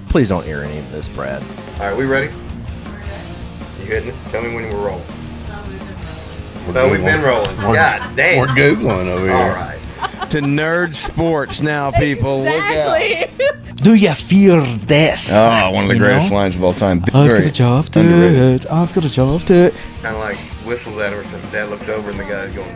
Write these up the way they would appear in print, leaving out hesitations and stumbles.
Please don't hear any of this, Brad. All right, we ready? You hitting it? Tell me when we're rolling. No, we've been rolling. God damn. We're Googling over here. All right. To nerd sports now, people. Exactly. Look out. Do you fear death? Oh, one of the greatest lines of all time. I've got a job to it. I've got a job to it. Kind of like whistles at him, and Dad looks over and the guy's going.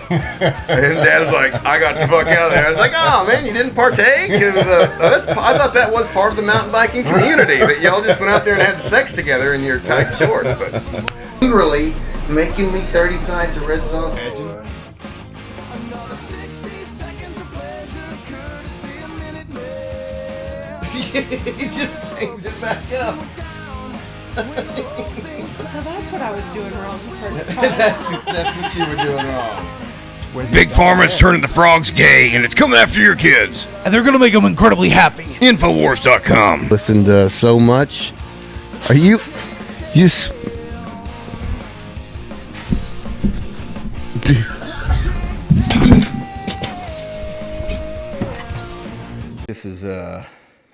And Dad's like, I got the fuck out of there. I was like, oh man, you didn't partake? I thought that was part of the mountain biking community, that y'all just went out there and had sex together in your tight shorts. But Angrily making me 30 sides of red sauce. He just hangs it back up. So that's what I was doing wrong the first time. That's what you were doing wrong. Big Pharma's turning the frogs gay, and it's coming after your kids. And they're going to make them incredibly happy. Infowars.com. Listened so much. Are you... This is, I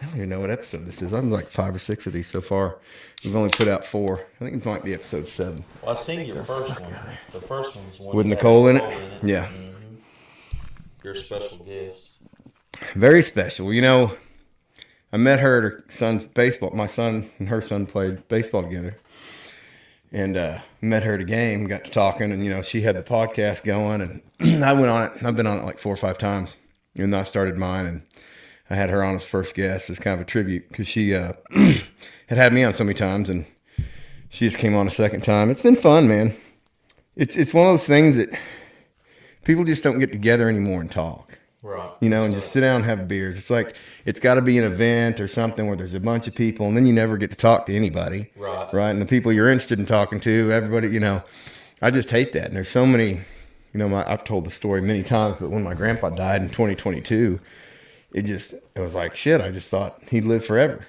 don't even know what episode this is. I'm like 5 or 6 of these so far. We've only put out 4. I think it might be episode 7. Well, I've seen your first one. The first one's one With you Nicole had in it? Yeah. Mm-hmm. You're a special guest. Very special. You know, I met her at her son's baseball. My son and her son played baseball together. And met her at a game, got to talking, and, you know, she had the podcast going, and I went on it. I've been on it like 4 or 5 times. And I started mine, and I had her on as first guest as kind of a tribute because she had me on so many times, and she just came on a second time. It's been fun, man. It's one of those things that people just don't get together anymore and talk. Right. You know, and just sit down and have beers. It's like it's got to be an event or something where there's a bunch of people, and then you never get to talk to anybody. Right. Right. And the people you're interested in talking to, everybody, you know, I just hate that. And there's so many, you know, I've told the story many times, but when my grandpa died in 2022, it was like, shit, I just thought he'd live forever,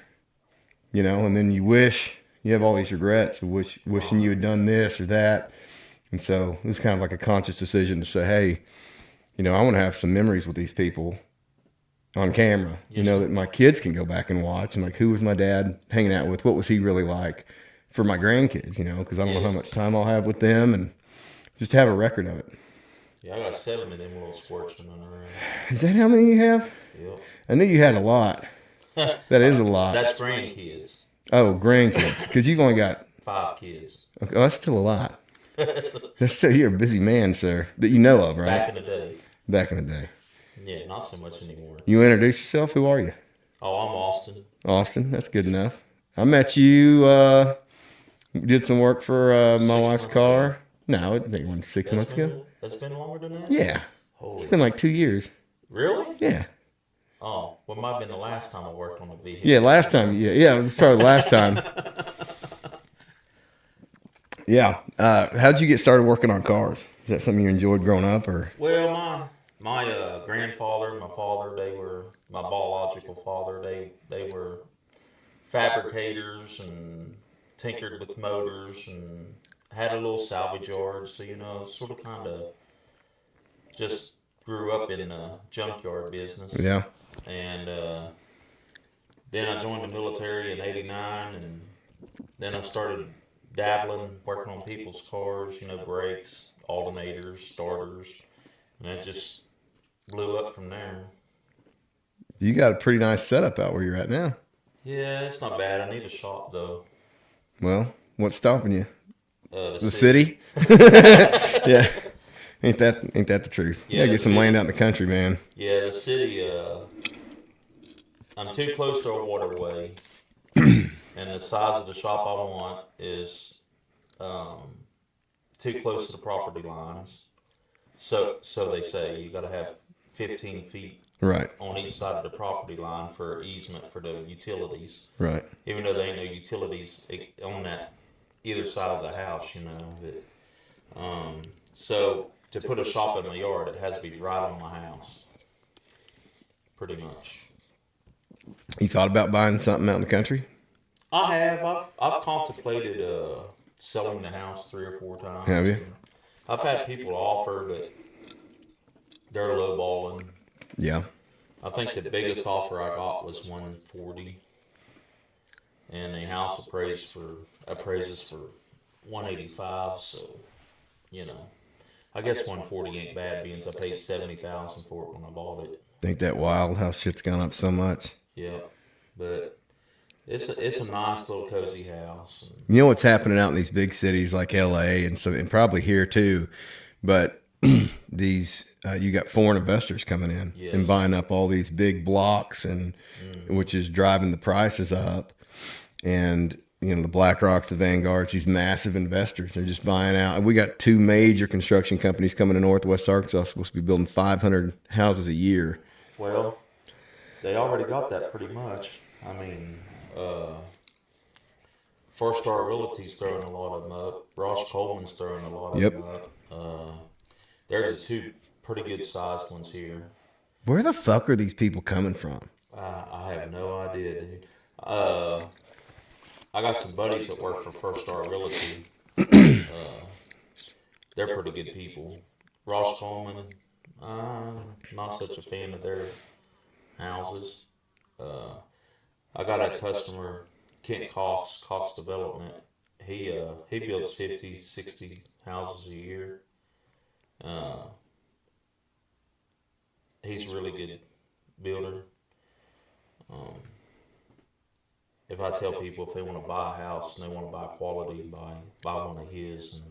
you know, and then you have all these regrets of wishing you had done this or that. And so it was kind of like a conscious decision to say, hey, you know, I want to have some memories with these people on camera, you know, that my kids can go back and watch. And like, who was my dad hanging out with? What was he really like for my grandkids, you know, because I don't know how much time I'll have with them, and just have a record of it. Yeah, I got 7 of them little sportsmen around. Is that how many you have? Yep. I knew you had a lot. That is a lot. That's grandkids. Oh, grandkids. Because you've only got 5 kids. Okay, well, that's still a lot. That's still, you're a busy man, sir, that you know of, right? Back in the day. Back in the day. Yeah, not so much anymore. You introduce yourself? Who are you? Oh, I'm Austin. Austin. That's good enough. I met you, did some work for my wife's car. No, I think it was 6 months ago. That's been longer than that? Yeah. Holy It's been like 2 years. Really? Yeah. Oh, well, it might have been the last time I worked on a vehicle. Yeah, last time. Yeah, it was probably the last time. Yeah. How'd you get started working on cars? Is that something you enjoyed growing up, or? Well, my grandfather, my father, my biological father, they were fabricators and tinkered with motors and had a little salvage yard. So, you know, sort of kind of just grew up in the junkyard business. Yeah. And then I joined the military in '89, and then I started dabbling, working on people's cars, you know, brakes, alternators, starters, and it just blew up from there. You got a pretty nice setup out where you're at now. Yeah, it's not bad. I need a shop, though. Well, what's stopping you? The city? Yeah. Ain't that the truth? Yeah, You gotta get some city. land out in the country, man. Yeah, the city, I'm too close to a waterway, and the size of the shop I want is too close to the property lines. So they say you got to have 15 feet Right. on each side of the property line for easement for the utilities. Right. Even though there ain't no utilities on that either side of the house, you know. But, so to put a shop in my yard, it has to be right on my house, pretty much. You thought about buying something out in the country? I have. I've contemplated selling the house 3 or 4 times. Have you? I've had people offer, but they're lowballing. Yeah. I think the biggest offer I got was 140. and the house appraises for 185. So, you know, I guess 140 ain't bad, being I paid 70,000 for it when I bought it. Ain't that wild how shit's gone up so much? Yeah, but it's a nice little cozy house. You know what's happening out in these big cities like LA and probably here too, but these you got foreign investors coming in and buying up all these big blocks, and which is driving the prices up. And you know, the BlackRocks, the Vanguards, these massive investors, they're just buying out. And we got 2 major construction companies coming to Northwest Arkansas, supposed to be building 500 houses a year. Well, they already got that pretty much. I mean, First Star Realty's throwing a lot of them up. Ross Coleman's throwing a lot of them up. There's 2 pretty good sized ones here. Where the fuck are these people coming from? I have no idea, dude. I got some buddies that work for First Star Realty. They're pretty good people. Ross Coleman, not such a fan of their houses. I got a customer, Kent Cox Development. He builds 50, 60 houses a year. He's a really good builder. If I tell people if they want to buy a house and they want to buy quality, buy one of his, and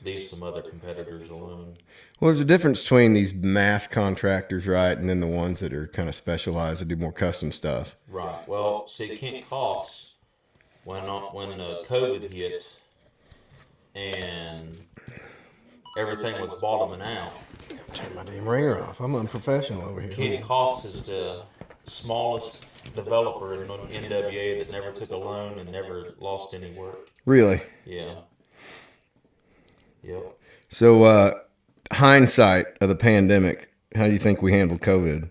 leave some other competitors alone. Well, there's a difference between these mass contractors, right, and then the ones that are kind of specialized that do more custom stuff. Right. Well, see, Kent Cox, when COVID hit and everything was bottoming out. Turn my damn ringer off. I'm unprofessional over here. Kent Cox is the smallest developer in NWA that never took a loan and never lost any work. Really? Yeah. Yep. So, hindsight of the pandemic, how do you think we handled COVID?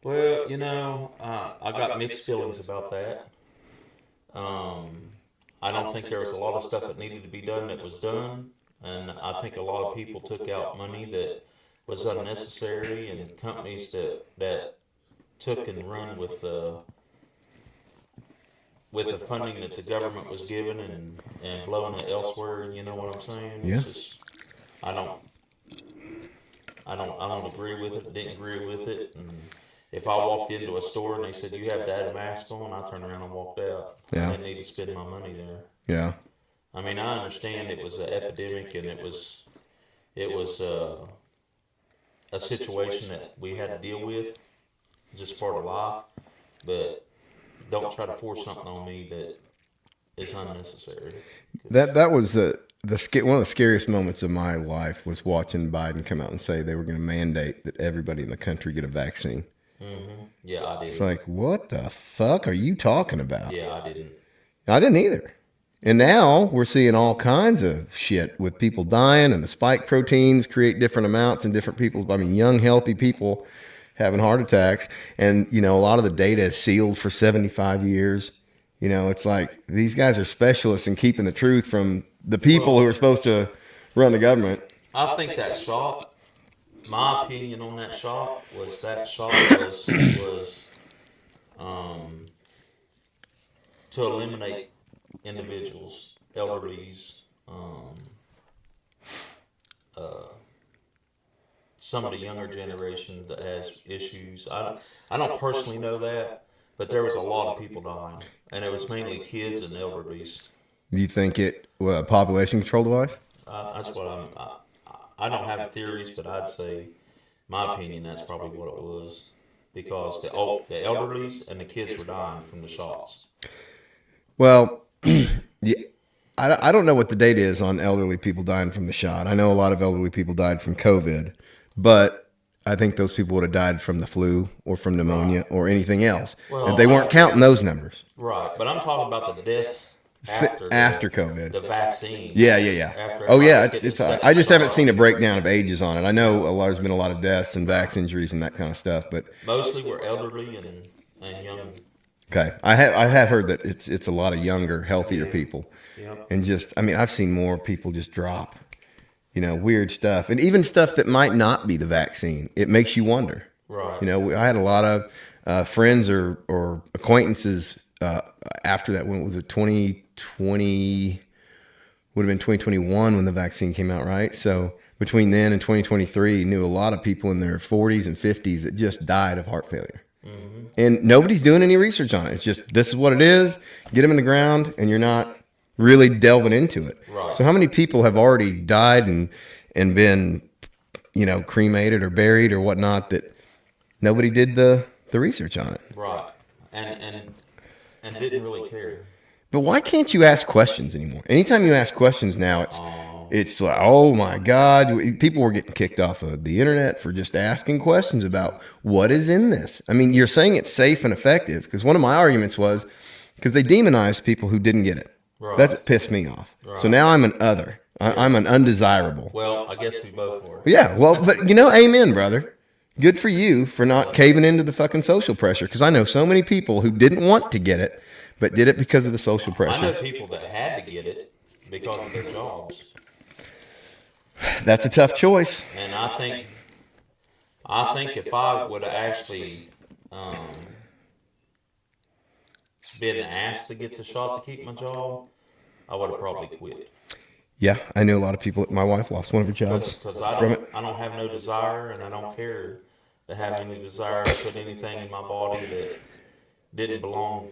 Well, you know, I got mixed feelings about that. I don't think there was a lot of stuff that needed to be done that was done, and I think a lot of people took out money that was unnecessary, and companies that took and run with the funding that the government was giving and blowing it elsewhere. You know what I'm saying? Yeah. It's just, I don't agree with it. Didn't agree with it. And if I walked into a store and they said you have to have a mask on, I turned around and walked out. Yeah. I didn't need to spend my money there. Yeah. I mean, I understand it was an epidemic and it was a situation that we had to deal with, just part of life. But don't try to force something on me that is unnecessary. That was one of the scariest moments of my life was watching Biden come out and say they were going to mandate that everybody in the country get a vaccine. Mm-hmm. Yeah, I did. It's like, what the fuck are you talking about? Yeah, I didn't. I didn't either. And now we're seeing all kinds of shit with people dying, and the spike proteins create different amounts in different people's. I mean, young, healthy people having heart attacks. And, you know, a lot of the data is sealed for 75 years. You know, it's like these guys are specialists in keeping the truth from the people who are supposed to run the government. I think that shot, my opinion on that shot was to eliminate individuals, elderlies, some of the younger generation that has issues. I don't personally know that, but there was a lot of people dying, and it was mainly kids and elderlies. Do you think it a population control device? That's what I don't have theories, but I'd say, my opinion, that's probably what it was, because the elderlies and the kids were dying from the shots. Well, yeah, I don't know what the data is on elderly people dying from the shot. I know a lot of elderly people died from COVID, but I think those people would have died from the flu or from pneumonia or anything else. Well, they weren't counting those numbers. Right, but I'm talking about the deaths after COVID. The vaccine. Yeah. Oh yeah, it's. I just haven't seen a breakdown of ages on it. I know there's been a lot of deaths and vax injuries and that kind of stuff, but mostly were elderly and young. Okay, I have heard that it's a lot of younger, healthier people, and just I mean I've seen more people just drop, you know, weird stuff, and even stuff that might not be the vaccine. It makes you wonder. Right. You know, I had a lot of friends or acquaintances after that, when was it 2020? Would have been 2021 when the vaccine came out, right? So between then and 2023, knew a lot of people in their 40s and 50s that just died of heart failure. Mm-hmm. And nobody's doing any research on it. It's just, this is what it is. Get them in the ground, and you're not really delving into it. Right. So how many people have already died and been, cremated or buried or whatnot that nobody did the research on it? Right. And didn't really care. But why can't you ask questions anymore? Anytime you ask questions now, it's like, oh my God, people were getting kicked off of the internet for just asking questions about what is in this. I mean, you're saying it's safe and effective, because one of my arguments was because they demonized people who didn't get it. Right. That's what pissed me off. Right. So now I'm an other. I'm an undesirable. Well, I guess we both were. Yeah, well, but amen, brother. Good for you for not caving into the fucking social pressure, because I know so many people who didn't want to get it, but did it because of the social pressure. I know people that had to get it because of their jobs. That's a tough choice. And I think if I would have actually been asked to get the shot to keep my job, I would have probably quit. Yeah, I knew a lot of people. My wife lost one of her jobs because from I don't have no desire, and I don't care to have any desire to put anything in my body that didn't belong.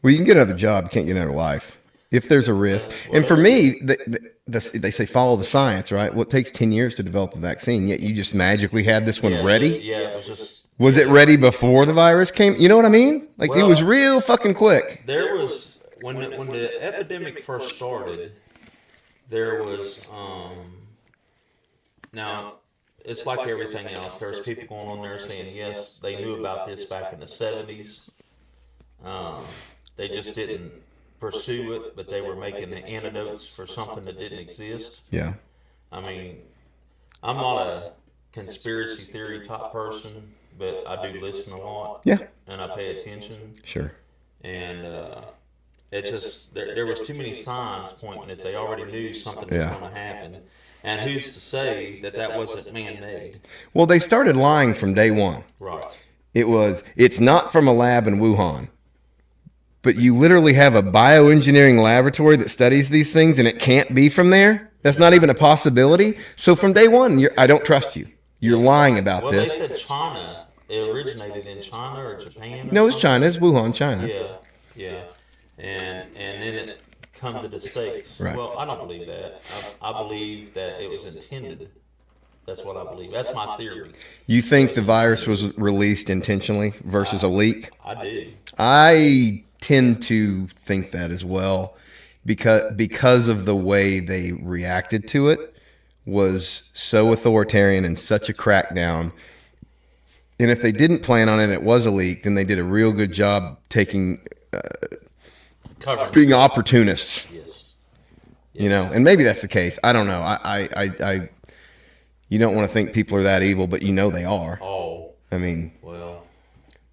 Well, you can get another job, you can't get another life if there's a risk. And for me, they say follow the science, right? Well, it takes 10 years to develop a vaccine, yet you just magically had this one ready. Yeah, it was just. Was it ready before the virus came? You know what I mean? Like, it was real fucking quick. There was when the epidemic first started. There was now it's like everything else. There's people going on there saying yes, they knew about this back in the 70s. They just didn't pursue it, but they were making the antidotes for something that didn't exist. Yeah. I mean, I'm not a conspiracy theory type person, but I do listen a lot. Yeah. And I pay attention. Sure. And it's just there was too many signs pointing that they already knew something was going to happen. And who's to say that wasn't man-made? Well, they started lying from day one. Right. It's not from a lab in Wuhan. But you literally have a bioengineering laboratory that studies these things, and it can't be from there? That's not even a possibility? So from day one, I don't trust you. You're lying about this. Well, they said China. It originated in China or Japan. No, it's China. It's Wuhan, China. Yeah. And then it come to the States. Right. Well, I don't believe that. I believe that it was intended. That's what I believe. That's my theory. You think the virus was released intentionally versus a leak? I do. I tend to think that as well, because of the way they reacted to it was so authoritarian and such a crackdown. And if they didn't plan on it, it was a leak, then they did a real good job taking being opportunists. Yes. And maybe that's the case. I don't know. I you don't want to think people are that evil, but they are. Oh. I mean, well,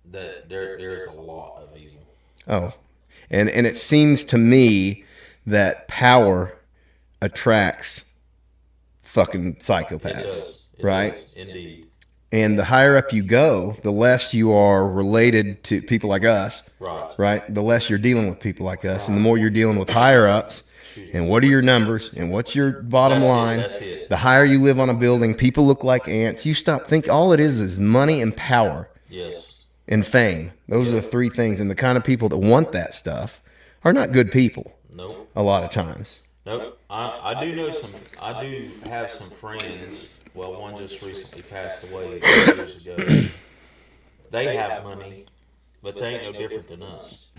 there's a lot of evil. Oh, and it seems to me that power attracts fucking psychopaths, right? Does, indeed. And the higher up you go, the less you are related to people like us, right? The less you're dealing with people like us, and the more you're dealing with higher ups. And what are your numbers? And what's your bottom line? That's it. The higher you live on a building, people look like ants. You stop thinking. All it is money and power. Yes. And fame. Those are the three things. And the kind of people that want that stuff are not good people. Nope. A lot of times. Nope. I do know some. I do have some friends. Well, one just recently passed away 2 years ago. They have money, but they ain't no different than us.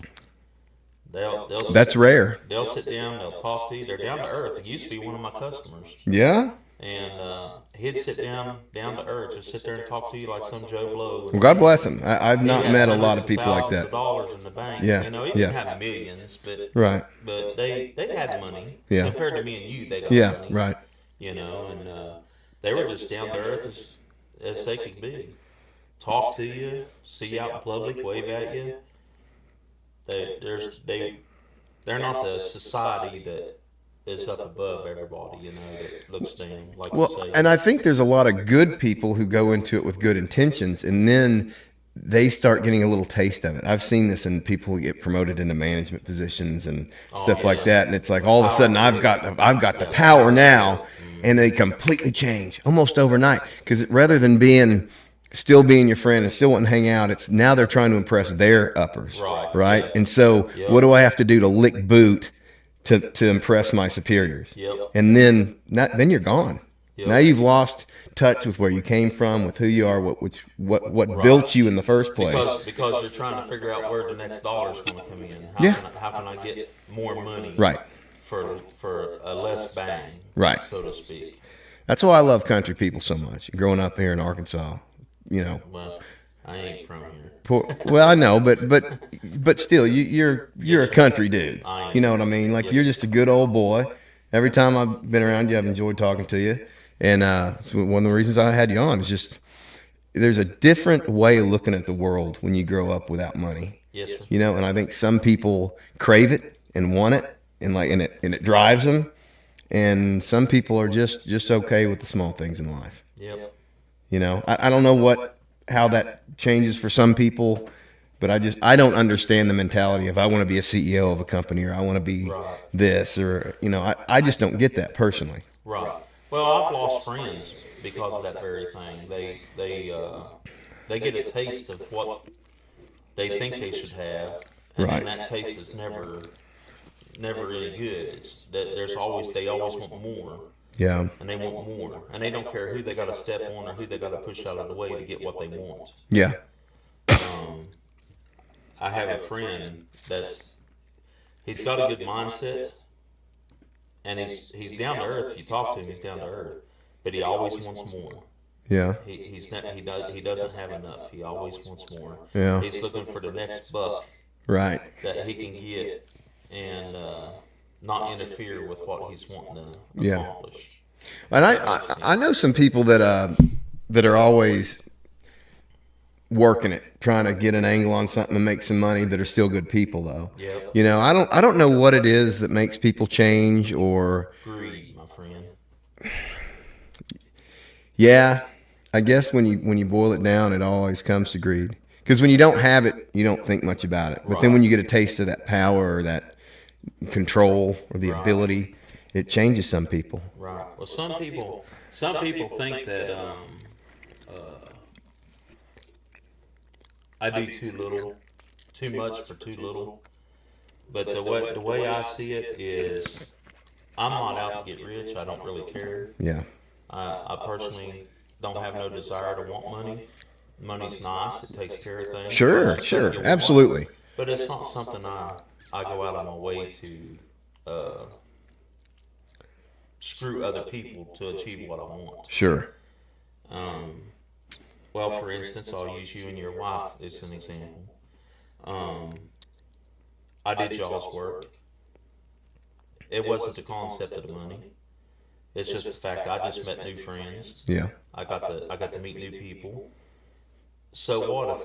They'll That's rare. They'll sit down. They'll talk to you. They're down to earth. It used to be one of my customers. Yeah. And he'd sit down to earth, just sit there and talk to you like some Joe Blow. Well, God bless him. I've not met a lot of people like that. Dollars in the bank. Yeah. He didn't have millions, but right. But they had money. Yeah. Compared to me and you, they got money. Right. And they were just down to earth as they could be. Talk to you, see you out in public, wave at you. They're not the society that is up above everybody, that looks down. Like well, and I think there's a lot of good people who go into it with good intentions, and then they start getting a little taste of it. I've seen this in people who get promoted into management positions and stuff like that, and it's like all of a sudden I've got the power now, and they completely change almost overnight. Because rather than still being your friend and still wanting to hang out, it's now they're trying to impress their uppers, right? Yep. And so what do I have to do to lick boot to impress my superiors? Yep. And then you're gone. Yep. Now you've lost touch with where you came from, with who you are, what built you in the first place. Because you're trying to figure out where the next dollar's going to come in. How can I get more money? Right. For a less bang. Right. So to speak. That's why I love country people so much. Growing up here in Arkansas, Well, I ain't from here. Well, I know, but still, you're a country dude. You know what I mean? Like you're just a good old boy. Every time I've been around you, I've enjoyed talking to you. And it's one of the reasons I had you on is just there's a different way of looking at the world when you grow up without money. Yes, sir. And I think some people crave it and want it, and it drives them. And some people are just okay with the small things in life. Yep. I don't know how that changes for some people, but I don't understand the mentality of I want to be a CEO of a company or I want to be this or I just don't get that personally. Right. Well, I've lost friends because of that very thing. They get a taste of what they think they should have, and then that taste is never really good. It's that they always want more. Yeah. And they want more, and they don't care who they got to step on or who they got to push out of the way to get what they want. Yeah. I have a friend he's got a good mindset. And he's down to earth. If you talk to him, he's down to earth. But he always wants more. Yeah. He doesn't have enough. He always wants more. Yeah. He's looking for the next buck. Right. That he can get and not interfere with what he's wanting to accomplish. And I know some people that are always working it, trying to get an angle on something and make some money that are still good people though. Yep. I don't know what it is that makes people change or greed, my friend. Yeah. I guess when you boil it down, it always comes to greed. Because when you don't have it, you don't think much about it. But then when you get a taste of that power or that control or the ability, it changes some people. Right. Well, some people think that I do too much for too little. But the way I see it is, I'm not out to get rich. I don't really care. Yeah. I personally don't have no desire to want money. Money's nice. It takes care of things. Sure, absolutely. But it's not something I go out of my way to screw other people to achieve what I want. Sure. Well, for instance, I'll use you and your wife as an example. I did y'all's work. It wasn't the concept of the money. It's just the fact I just met new friends. Yeah. I got to meet new people. So what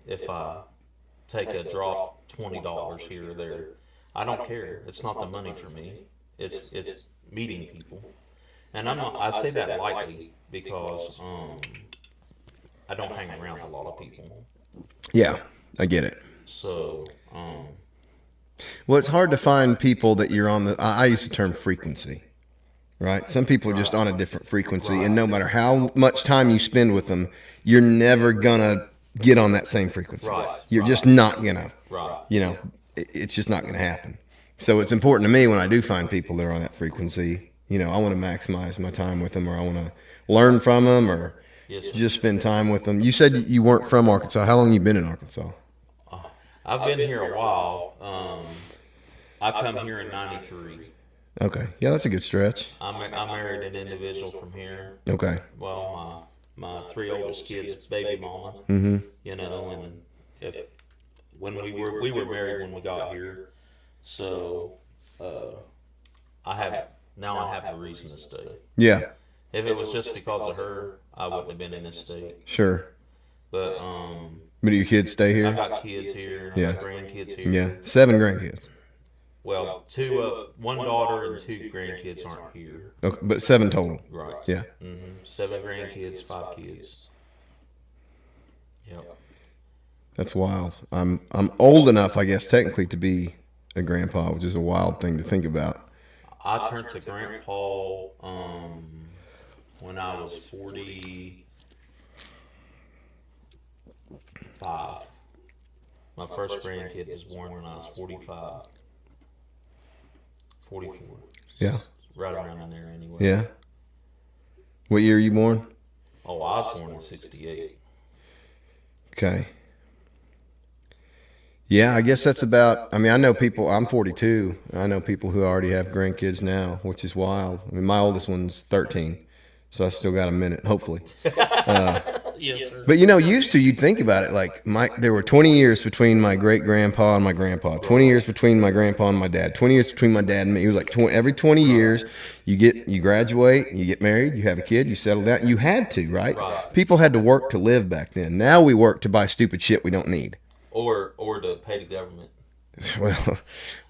if I take a drop $20 here or there? I don't care. It's not the money for me. It's meeting people. And I say that lightly because I don't hang around a lot of people. Yeah, I get it. So well, it's hard to find people that you're on I use the term frequency. Right? Some people are just on a different frequency, and no matter how much time you spend with them, you're never gonna get on that same frequency. Right. You're just not gonna. Right. It's just not gonna happen. So it's important to me when I do find people that are on that frequency. I want to maximize my time with them, or I want to learn from them, or just spend time with them. You said you weren't from Arkansas. How long have you been in Arkansas? I've been here a while. I come here in '93. Okay. Yeah, that's a good stretch. I married an individual from here. Okay. Well, my three oldest kids, baby mama. Mm-hmm. And when we were married when we got here, so I have a reason to stay. Yeah. If it was just because of her, I wouldn't have been in this state. Sure. But do your kids stay here? I got kids here. I got grandkids here. Yeah. 7 grandkids. Well, one daughter and 2 grandkids aren't here. Okay, but 7 total. Right. Yeah. 7 grandkids, 5 kids. Yep. That's wild. I'm old enough, I guess, technically, to be a grandpa, which is a wild thing to think about. I turned to grandpa when I was 45. My first grandkid was born when I was 45. 44. Yeah. Right around in there anyway. Yeah. What year are you born? Oh, I was born in 68. Okay. Yeah, I guess that's about. I mean, I know people. I'm 42. I know people who already have grandkids now, which is wild. I mean, my oldest one's 13, so I still got a minute, hopefully. Yes, sir. But used to, you'd think about it like there were 20 years between my great grandpa and my grandpa, 20 years between my grandpa and my dad, 20 years between my dad and me. It was like every 20 years, you graduate, you get married, you have a kid, you settle down. You had to, right? People had to work to live back then. Now we work to buy stupid shit we don't need. Or to pay the government. Well,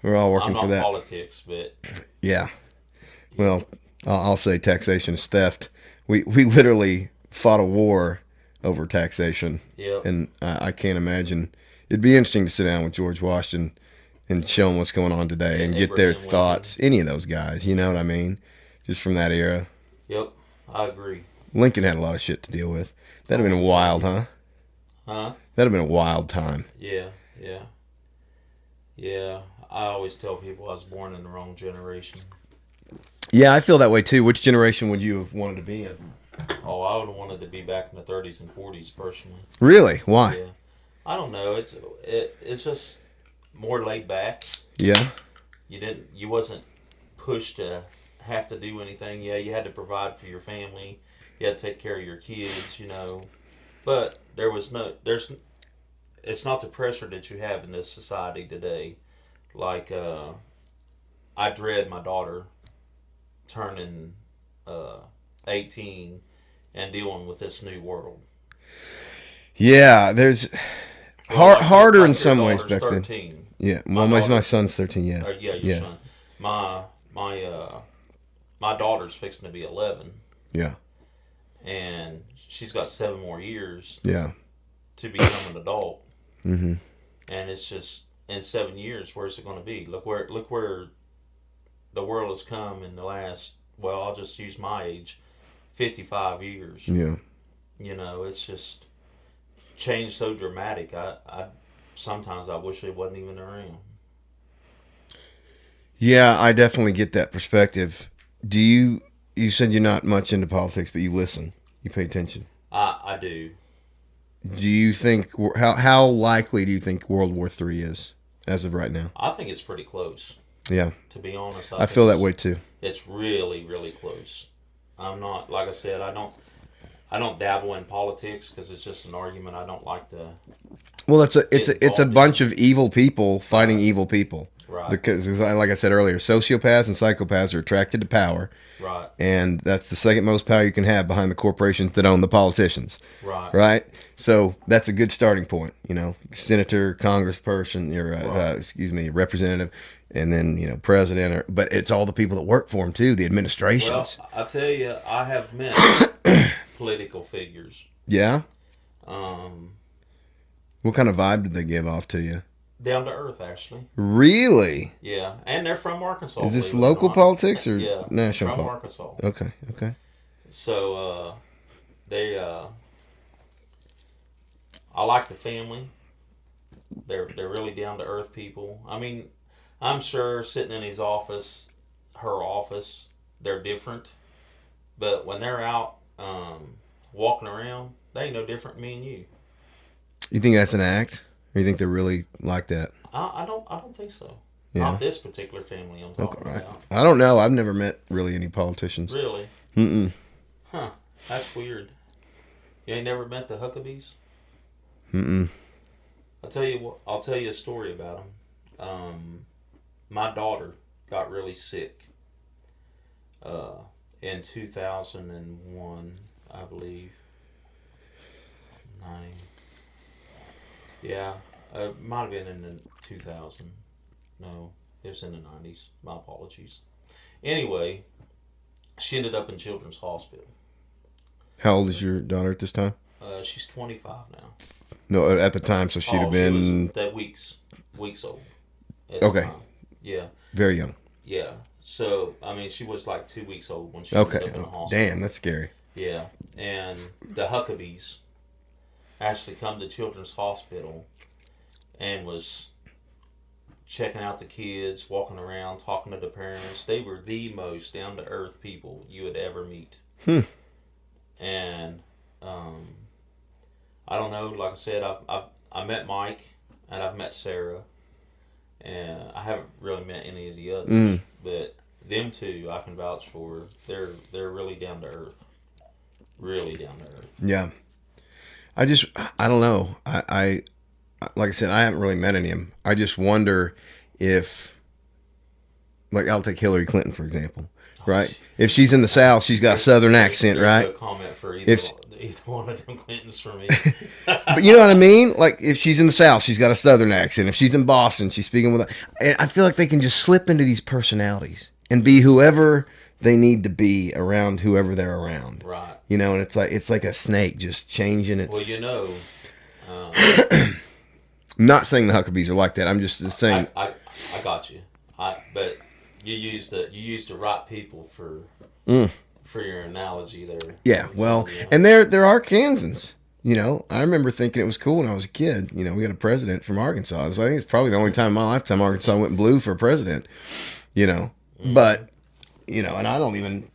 we're all working for that. Politics, but Yeah. Well, I'll say taxation is theft. We literally fought a war over taxation. Yep. And I can't imagine. It'd be interesting to sit down with George Washington and show him what's going on today and get their thoughts. Any of those guys, you know what I mean? Just from that era. Yep, I agree. Lincoln had a lot of shit to deal with. That'd have been wild, huh? Huh? That'd have been a wild time. Yeah. I always tell people I was born in the wrong generation. Yeah, I feel that way too. Which generation would you have wanted to be in? Oh, I would have wanted to be back in the 30s and 40s personally. Really? Why? Yeah. I don't know. It's just more laid back. Yeah. You wasn't pushed to have to do anything. Yeah, you had to provide for your family. You had to take care of your kids, But it's not the pressure that you have in this society today. Like, I dread my daughter turning 18 and dealing with this new world. Yeah, there's harder in some ways back 13. then. Yeah, well, my son's 13. Yeah, your son. My daughter's fixing to be 11, yeah, and she's got 7 more years. Yeah. To become an adult. Mm-hmm. And it's just in 7 years, where's it going to be? Look where the world has come in the last. Well, I'll just use my age, 55 years. Yeah. It's just changed so dramatic. I sometimes I wish it wasn't even around. Yeah, I definitely get that perspective. You said you're not much into politics, but you listen. You pay attention. I do. Do you think how likely do you think World War III is as of right now? I think it's pretty close. Yeah. To be honest, I feel that way too. It's really, really close. I'm not, like I said, I don't dabble in politics because it's just an argument I don't like to. Well, it's a bunch of evil people fighting evil people. Right. Because, like I said earlier, sociopaths and psychopaths are attracted to power. Right. And that's the second most power you can have behind the corporations that own the politicians. Right. Right? So that's a good starting point. Senator, congressperson, representative, and then, president. But it's all the people that work for them, too, the administrations. Well, I tell you, I have met political figures. Yeah? What kind of vibe did they give off to you? Down to earth, actually. Really? Yeah, and they're from Arkansas. Is this local politics or yeah, national from politics? Arkansas. Okay. So I like the family. They're really down to earth people. I mean, I'm sure sitting in her office, they're different. But when they're out walking around, they ain't no different than me and you. You think that's an act? Or you think they're really like that? I don't think so. Yeah. Not this particular family I'm talking about. I don't know. I've never met really any politicians. Really? Mm-mm. Huh. That's weird. You ain't never met the Huckabees? Mm-mm. I'll tell you a story about them. My daughter got really sick in 2001, I believe. 90. Yeah, it might have been in the 2000. No, it was in the 90s. My apologies. Anyway, she ended up in Children's Hospital. How old is your daughter at this time? She's 25 now. No, at the time, so she'd have She been was that weeks old. At the okay, time. Yeah. very young. Yeah. So I mean, she was like 2 weeks old when she Okay, ended up in the hospital. damn, that's scary. Yeah, and the Huckabees actually come to Children's Hospital and was checking out the kids, walking around, talking to the parents. They were the most down to earth people you would ever meet. And I don't know. Like I said, I met Mike and I've met Sarah, and I haven't really met any of the others. But them two, I can vouch for. They're really down to earth. Really down to earth. Yeah. I don't know. I like I said, I haven't really met any of them. I just wonder if, like, I'll take Hillary Clinton, for example, right? If she's in the South, she's got a Southern accent, There's right? no comment for either one of them Clintons for me. But you know what I mean? Like, if she's in the South, she's got a Southern accent. If she's in Boston, she's speaking with and I feel like they can just slip into these personalities and be whoever they need to be around whoever they're around. Right. You know, and it's like a snake just changing its... Well, you know... I'm not saying the Huckabees are like that. I'm just saying... I got you. But you used the right people for your analogy there. Yeah, well, and there are Kansans. You know, I remember thinking it was cool when I was a kid. You know, we got a president from Arkansas. So I think it's probably the only time in my lifetime Arkansas went blue for a president. You know, but, you know, and I don't even...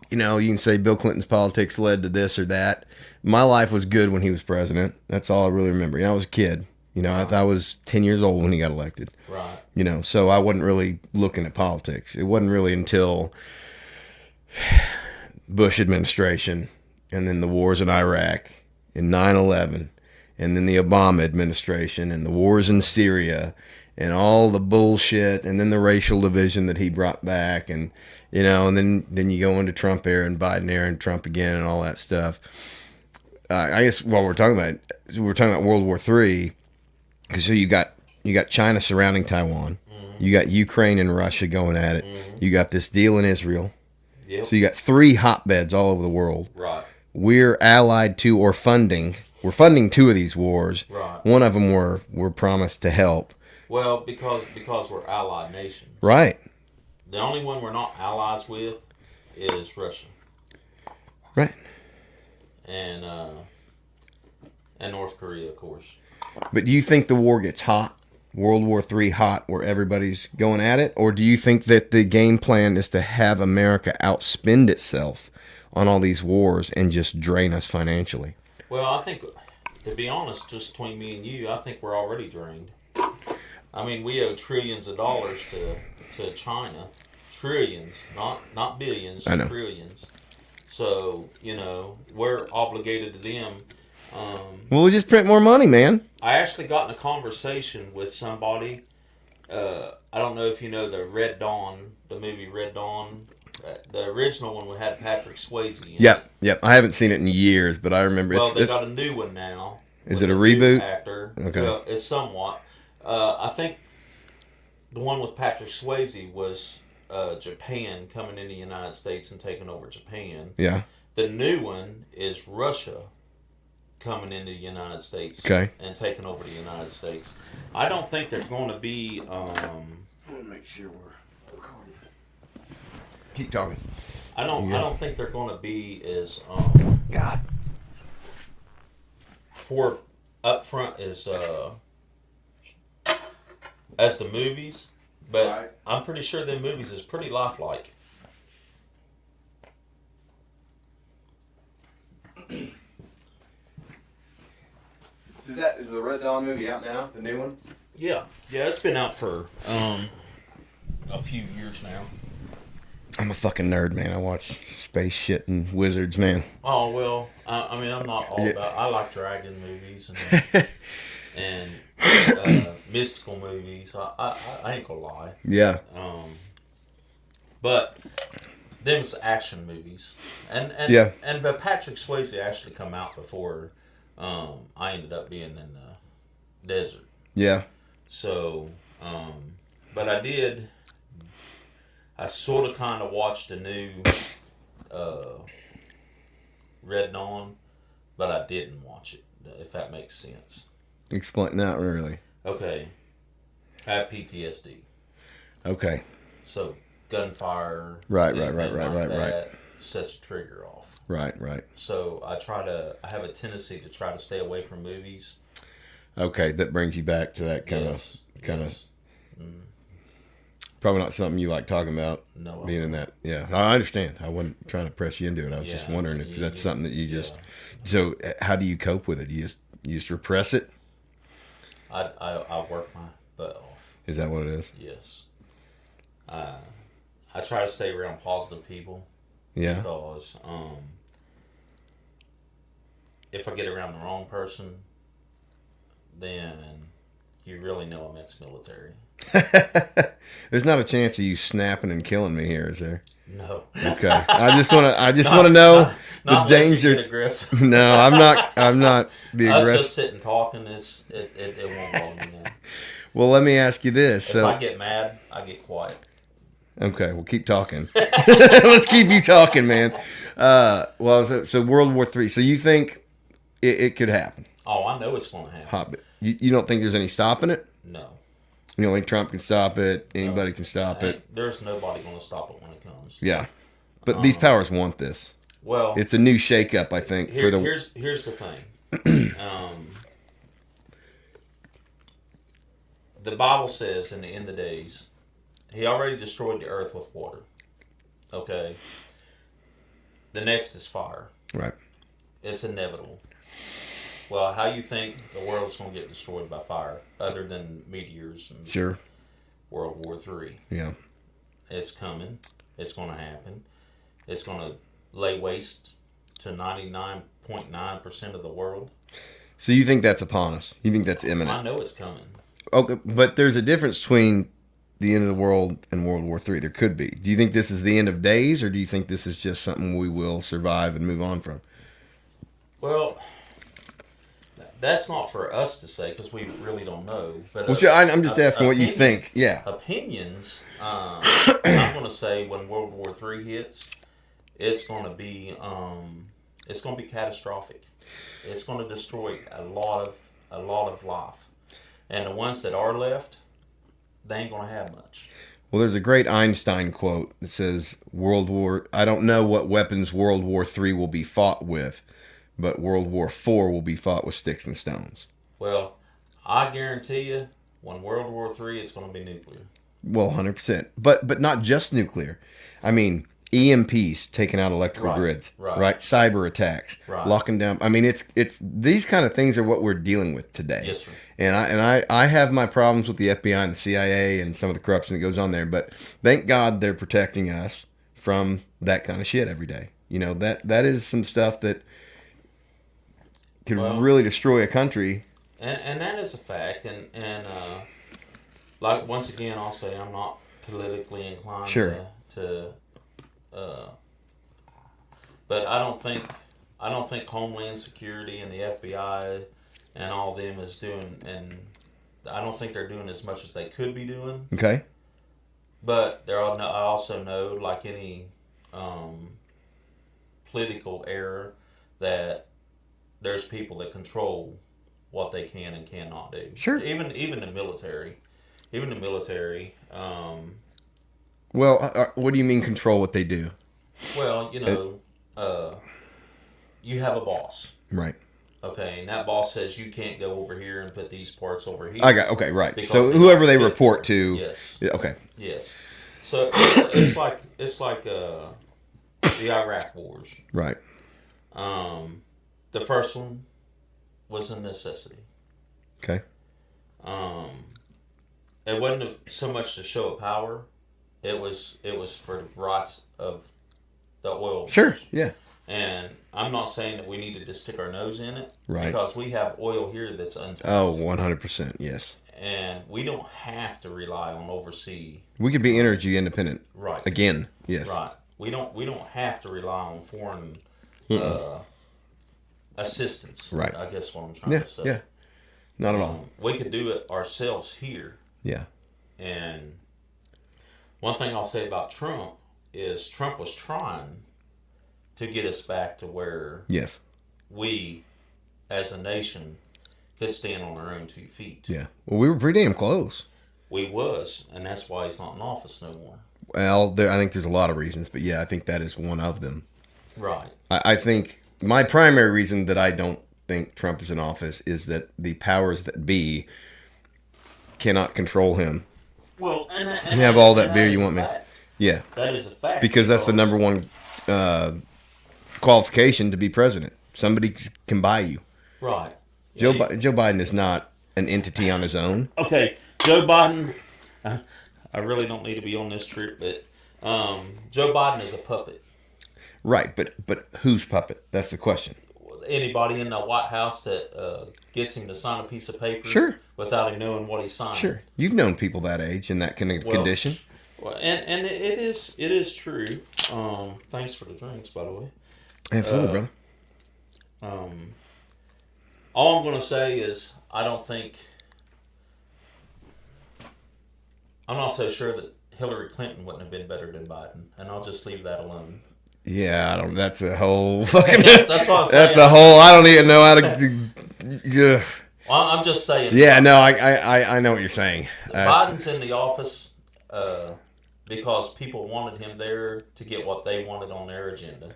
You know, you can say Bill Clinton's politics led to this or that. My life was good when he was president. That's all I really remember. You know, I was a kid. You know, I was 10 years old when he got elected. Right. You know, so I wasn't really looking at politics. It wasn't really until Bush administration and then the wars in Iraq and 9/11 and then the Obama administration and the wars in Syria and all the bullshit and then the racial division that he brought back and, you know, and then you go into Trump era and Biden era and Trump again and all that stuff. I guess while we're talking about World War III, because so you got China surrounding Taiwan, you got Ukraine and Russia going at it, you got this deal in Israel, so you got 3 hotbeds all over the world. Right. We're allied to or funding. We're funding 2 of these wars. Right. One of them we're promised to help. Well, because we're allied nations. Right. The only one we're not allies with is Russia. Right. And North Korea, of course. But do you think the war gets hot? World War III hot where everybody's going at it? Or do you think that the game plan is to have America outspend itself on all these wars and just drain us financially? Well, I think, to be honest, just between me and you, I think we're already drained. I mean, we owe trillions of dollars to China. Trillions, not billions, I know. trillions. So, you know, we're obligated to them. Well, we just print more money, man. I actually got in a conversation with somebody. I don't know if you know the Red Dawn, the movie Red Dawn. The original one we had Patrick Swayze in it. Yep. I haven't seen it in years, but I remember Well, they got a new one now. Is with it a new reboot? Actor. Okay. Well, it's somewhat. I think the one with Patrick Swayze was Japan coming into the United States and taking over Japan. Yeah. The new one is Russia coming into the United States and taking over the United States. I don't think there's going to be... I want to make sure we're recording. Keep talking. I don't think they're going to be as God. for upfront as the movies, but Right. I'm pretty sure the movies is pretty lifelike. Is the Red Dawn movie out now? The new one? Yeah, it's been out for a few years now. I'm a fucking nerd, man. I watch space shit and wizards, man. Oh well, I mean I'm not all Yeah. about. I like dragon movies and mystical movies. I ain't gonna lie. Yeah. But them's action movies, and but Patrick Swayze actually come out before I ended up being in the desert. Yeah. So, but I sort of kind of watched the new Red Dawn, but but I didn't watch it. If that makes sense. Explain. Not really. Okay, I have PTSD. Okay. So gunfire, Right. that sets a trigger off. Right. So I have a tendency to try to stay away from movies. Okay, that brings you back to that kind of. Probably not something you like talking about. No, being in that. Yeah, I understand. I wasn't trying to press you into it. I was just wondering if that's something that you just. So, how do you cope with it? You just repress it. I work my butt off. Is that what it is? Yes. I try to stay around positive people. Yeah. Because if I get around the wrong person, then you really know I'm ex-military. There's not a chance of you snapping and killing me here, is there? No. Okay. I just want to know not the unless danger. you get aggressive. No, I'm not the Us aggressive. just sitting talking, it won't bother me now. Well, let me ask you this. If So, I get mad, I get quiet. okay, well, keep talking. Let's keep you talking, man. So World War III. So you think it could happen? Oh, I know it's going to happen. You don't think there's any stopping it? No. You don't think Trump can stop it? Anybody can stop it? There's nobody going to stop it when it comes. Yeah. But these powers want this. Well, It's a new shakeup, I think. here's the thing. The Bible says in the end of days, he already destroyed the earth with water. Okay. The next is fire. Right. It's inevitable. Well, how you think the world's going to get destroyed by fire, other than meteors and Sure. World War III? Yeah. It's coming. It's going to happen. It's going to lay waste to 99.9% of the world. So you think that's upon us? You think that's imminent? I know it's coming. Okay, but there's a difference between the end of the world and World War III. There could be. Do you think this is the end of days, or do you think this is just something we will survive and move on from? Well, that's not for us to say because we really don't know. But Well, sure, I'm just asking what you think. Yeah. Opinions. I'm going to say when World War III hits, it's going to be catastrophic. It's going to destroy a lot of life, and the ones that are left, they ain't going to have much. Well, there's a great Einstein quote that says, I don't know what weapons World War III will be fought with, but World War IV will be fought with sticks and stones. Well, I guarantee you, when World War III, it's going to be nuclear. Well, 100%. But not just nuclear. I mean, EMPs taking out electrical grids, right? Cyber attacks, locking down. I mean, it's these kind of things are what we're dealing with today. Yes, sir. And I have my problems with the FBI and the CIA and some of the corruption that goes on there, but thank God they're protecting us from that kind of shit every day. You know, that is some stuff that could really destroy a country. And that is a fact. And like once again, I'll say I'm not politically inclined. Sure. But I don't think Homeland Security and the FBI and all them is doing, and I don't think they're doing as much as they could be doing. Okay. But I also know, like any political error, that there's people that control what they can and cannot do. Sure. Even the military. Well, what do you mean control what they do? Well, you know, you have a boss. Right. Okay, and that boss says you can't go over here and put these parts over here. Okay, right. Because So they whoever don't they fit report there. to. Yes. Yeah, okay. Yes. So it's like the Iraq wars. Right. The first one was a necessity. Okay. It wasn't so much to show a power. It was for the rights of the oil. Sure. Wars. Yeah. And I'm not saying that we need to just stick our nose in it. Right. Because we have oil here that's untapped. Oh, 100%. Yes. And we don't have to rely on overseas. We could be energy independent. Right. Again. Yes. Right. We don't have to rely on foreign assistance. Right. I guess what I'm trying to say. Yeah. Not at all. We could do it ourselves here. Yeah. And one thing I'll say about Trump is Trump was trying to get us back to where Yes. we as a nation could stand on our own 2 feet. Yeah. Well, we were pretty damn close. We was, and that's why he's not in office no more. Well, I think there's a lot of reasons, but yeah, I think that is one of them. Right. I think my primary reason that I don't think Trump is in office is that the powers that be cannot control him. Well, and You have all that beer you want me. Yeah. That is a fact. Because that's the number one qualification to be president. Somebody can buy you. Right. Joe Biden is not an entity on his own. Okay, Joe Biden. I really don't need to be on this trip, but Joe Biden is a puppet. Right, but whose puppet? That's the question. Anybody in the White House that gets him to sign a piece of paper Sure. without him knowing what he's signing. Sure. You've known people that age in that kind of condition. Well, and it is true. Thanks for the drinks, by the way. Absolutely, brother. All I'm going to say is I'm not so sure that Hillary Clinton wouldn't have been better than Biden, and I'll just leave that alone. Yeah, I don't. That's a whole fucking. That's what I'm saying. That's a whole. I don't even know how to. Yeah. Well, I'm just saying. Yeah, no, I know what you're saying. Biden's in the office because people wanted him there to get what they wanted on their agenda.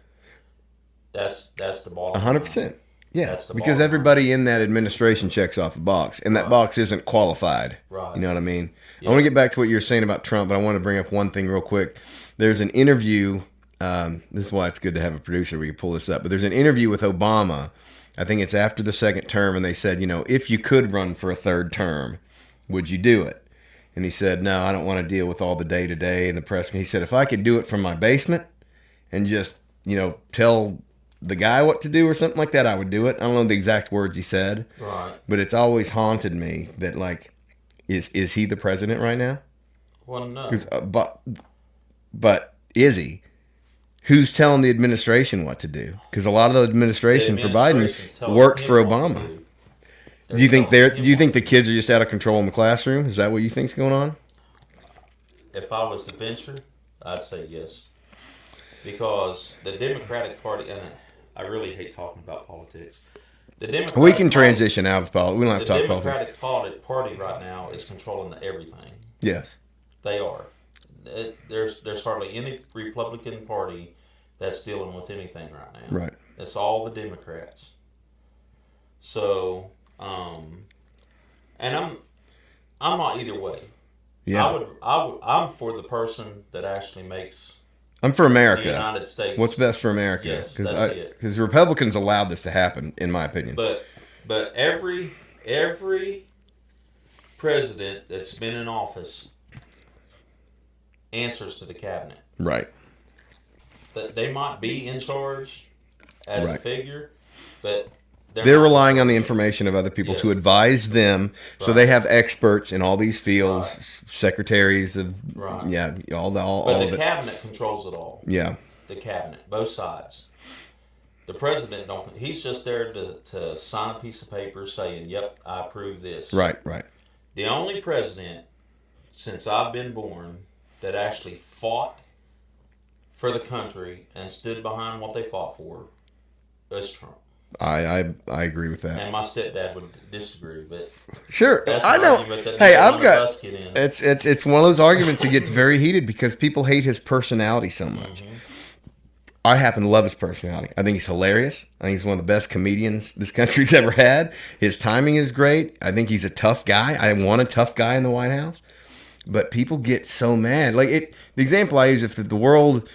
That's the bottom. 100%. Yeah, That's the because bottom everybody in that administration checks off a box, and that box isn't qualified. Right. You know what I mean? Yeah. I want to get back to what you were saying about Trump, but I want to bring up one thing real quick. There's an interview. This is why it's good to have a producer. We can pull this up. But there's an interview with Obama. I think it's after the second term, and they said, if you could run for a third term, would you do it? And he said, no, I don't want to deal with all the day-to-day and the press. And he said, if I could do it from my basement and just, tell the guy what to do or something like that, I would do it. I don't know the exact words he said. Right. But it's always haunted me that, is he the president right now? Well, no. But is he? Who's telling the administration what to do? Because a lot of the administration for Biden worked for Obama. Do you think the kids are just out of control in the classroom? Is that what you think's going on? If I was to venture, I'd say yes. Because the Democratic Party, and I really hate talking about politics. We can transition out of politics. We don't have to talk The politics. Democratic Party right now is controlling everything. Yes. They are. There's hardly any Republican Party that's dealing with anything right now. Right. It's all the Democrats. So, and I'm not either way. Yeah. I'm for the person that actually makes I'm for America. the United States. What's best for America? Yes, that's it. Because Republicans allowed this to happen, in my opinion. But every president that's been in office answers to the cabinet. Right. That they might be in charge as a figure, but they're relying on the information of other people to advise them. So they have experts in all these fields, secretaries of all But of the it. cabinet controls it all. Yeah. The cabinet, both sides. The president don't. He's just there to sign a piece of paper saying, "Yep, I approve this." Right. The only president since I've been born that actually fought for the country and stood behind what they fought for was Trump. I agree with that. And my stepdad would disagree, but Sure, that's I an know. argument that Hey, none I've of got. us get in. It's one of those arguments that gets very heated because people hate his personality so much. Mm-hmm. I happen to love his personality. I think he's hilarious. I think he's one of the best comedians this country's ever had. His timing is great. I think he's a tough guy. I want a tough guy in the White House. But people get so mad. The example I use, if the world,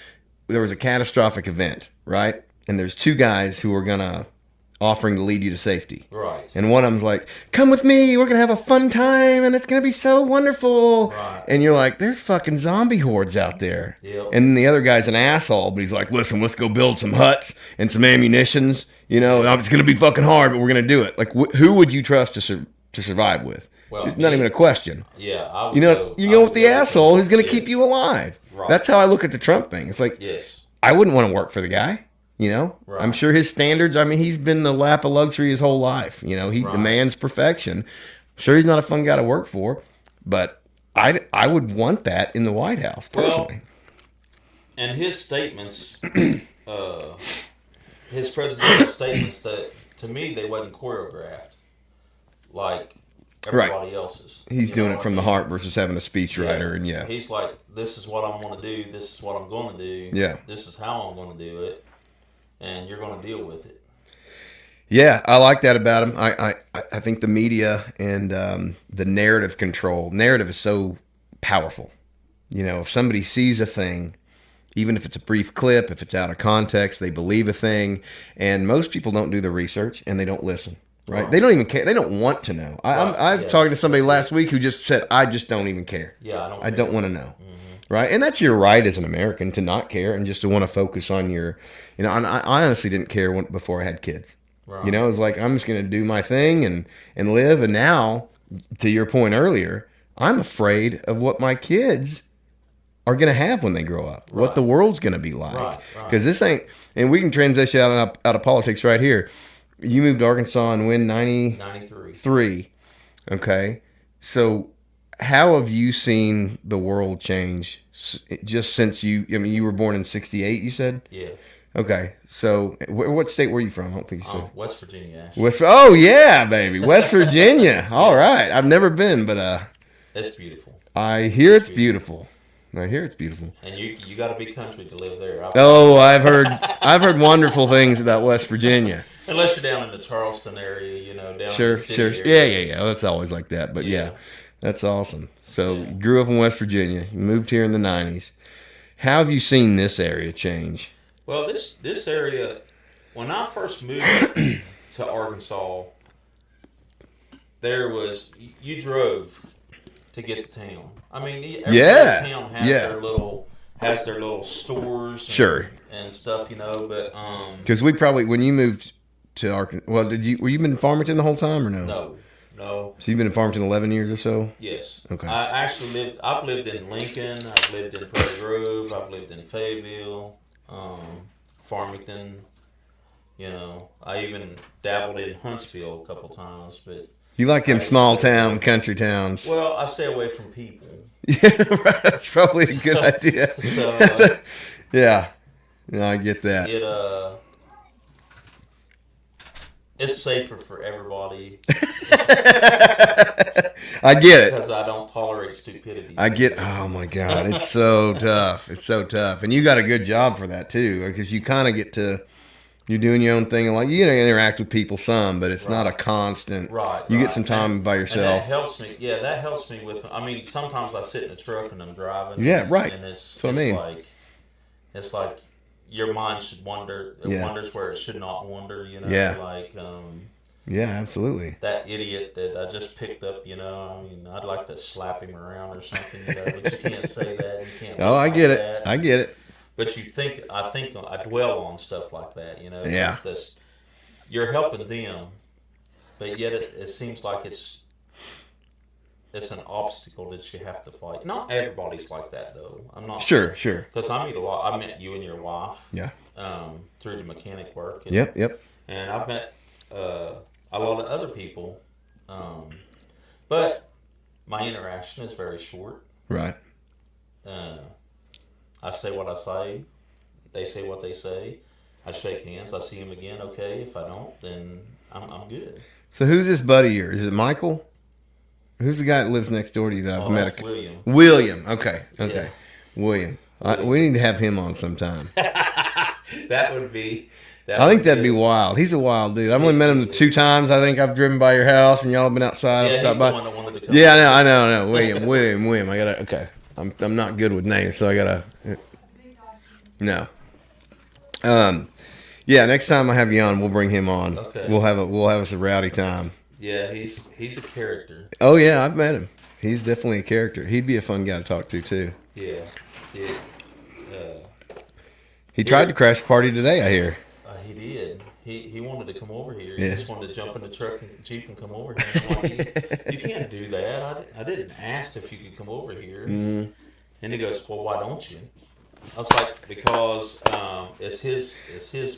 there was a catastrophic event, right? And there's two guys who are offering to lead you to safety. Right. And one of them's like, come with me, we're going to have a fun time, and it's going to be so wonderful. Right. And you're like, there's fucking zombie hordes out there. Yep. And then the other guy's an asshole, but he's like, listen, let's go build some huts and some ammunitions. It's going to be fucking hard, but we're going to do it. Who would you trust to survive with? Well, it's not even a question. Yeah, I would You go with the asshole who's going to keep you alive. Right. That's how I look at the Trump thing. It's like, yes. I wouldn't want to work for the guy. Right. I'm sure his standards, he's been in the lap of luxury his whole life. He demands perfection. I'm sure he's not a fun guy to work for, but I would want that in the White House, personally. And his statements, his presidential statements to to me, they wasn't choreographed like Right. everybody else's. He's You doing know it what from I the mean? heart versus having a speech writer, and He's like, this is what I'm going to do. This is what I'm going to do. Yeah. This is how I'm going to do it, and you're going to deal with it. Yeah, I like that about him. I think the media and the narrative control. Narrative is so powerful. You know, if somebody sees a thing, even if it's a brief clip, if it's out of context, they believe a thing. And most people don't do the research and they don't listen. Right? They don't even care. They don't want to know. I've talked to somebody last week who just said, "I just don't even care. Yeah, I don't want to know." Right? And that's your right as an American to not care and just to want to focus on your. You know, I honestly didn't care before I had kids. Right. You know, it's like I'm just going to do my thing and live. And now, to your point earlier, I'm afraid of what my kids are going to have when they grow up, what the world's going to be like. Because this ain't, and we can transition out of politics right here. You moved to Arkansas and when 93. Okay. So how have you seen the world change just since you were born in 68, you said? Yeah. Okay. So what state were you from? I don't think you said. West Virginia, actually. Oh, yeah, baby. West Virginia. All right. I've never been, but It's beautiful. I hear it's beautiful. I hear it's beautiful. And you got to be country to live there. I've heard wonderful things about West Virginia. Unless you're down in the Charleston area, you know, down in Sure. the city area. Yeah. That's always like that. But Yeah. that's awesome. So you grew up in West Virginia. You moved here in the 90s. How have you seen this area change? Well, this area, when I first moved to Arkansas, you drove to get to town. I mean, every town has their little stores and stuff, you know, but because when you moved to Arkansas, well, were you been in Farmington the whole time or no? No. So you've been in Farmington 11 years or so? Yes. Okay. I've lived in Lincoln, I've lived in Prairie Grove, I've lived in Fayetteville, Farmington, you know, I even dabbled in Huntsville a couple times, but you like them small town, country towns. Well, I stay away from people. Yeah, that's probably a good idea. So, yeah, I get that. It's safer for everybody. I get it. Because I don't tolerate stupidity. Oh my God, it's so tough. It's so tough. And you got a good job for that too, because you kind of get to, you're doing your own thing, and like you interact with people some, but it's not a constant. You get some time by yourself. And that helps me. Yeah, that helps me with. I mean, sometimes I sit in the truck and I'm driving. Yeah, right. And that's what I mean. It's like your mind should wander. It wonders where it should not wander. You know. Yeah. Like. Yeah, absolutely. That idiot that I just picked up. You know. I mean, I'd like to slap him around or something. You know, but you can't say that. You can't. Oh, I get it. I get it. But I dwell on stuff like that, you know. Yeah. You're helping them, but yet it seems like it's an obstacle that you have to fight. Not everybody's like that, though. I'm not sure. Because I meet a lot. I met you and your wife. Yeah. Through the mechanic work. And, Yep. And I've met a lot of other people, but my interaction is very short. Right. I say what I say. They say what they say. I shake hands. I see them again. Okay. If I don't, then I'm good. So who's this buddy of yours? Is it Michael? Who's the guy that lives next door to you that I've met? William. William. Okay. Yeah. William. We need to have him on sometime. That would be. I think that'd be wild. He's a wild dude. I've only met him 2 times. I think I've driven by your house and y'all have been outside. Yeah, stopped he's by. the one that wanted to come. Yeah, I know. William. I gotta. Okay. I'm not good with names, so I gotta. No. Yeah. Next time I have you on, we'll bring him on. Okay. We'll have us a rowdy time. Yeah, he's a character. Oh yeah, I've met him. He's definitely a character. He'd be a fun guy to talk to too. Yeah. He tried to crash the party today, I hear. He did. He wanted to come over here. Yeah. He just wanted to jump in the truck and Jeep and come over here. I'm like, you can't do that. I didn't ask if you could come over here. Mm-hmm. And he goes, well, why don't you? I was like, because it's his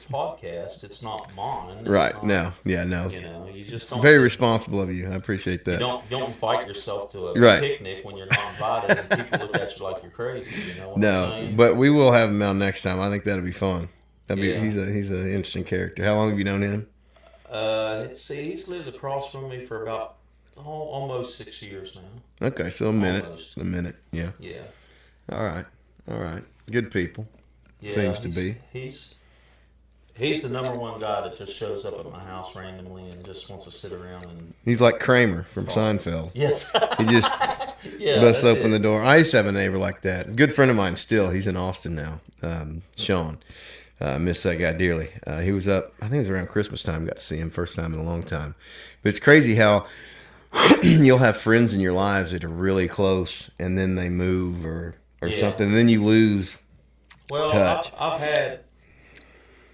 podcast. It's not mine. It's Right. not, No. You you just don't. Very responsible of you. I appreciate that. Don't invite yourself to a Right. picnic when you're not invited, and people look at you like you're crazy. You know what I'm No, saying? but we will have him on next time. I think that'll be fun. Yeah. He's an interesting character. How long have you known him? See, he's lived across from me for about almost 6 years now. Okay, so a minute. Almost. A minute, yeah. Yeah. All right. All right. Good people. Yeah, Seems to be. He's the number one guy that just shows up at my house randomly and just wants to sit around and. He's like Kramer from Seinfeld. Yes. He just Yeah. busts that's open it. the door. I used to have a neighbor like that. Good friend of mine still. He's in Austin now. Sean. Miss that guy dearly. He was up, I think it was around Christmas time. Got to see him first time in a long time. But it's crazy how you'll have friends in your lives that are really close and then they move or Yeah. something. And then you lose Well, touch.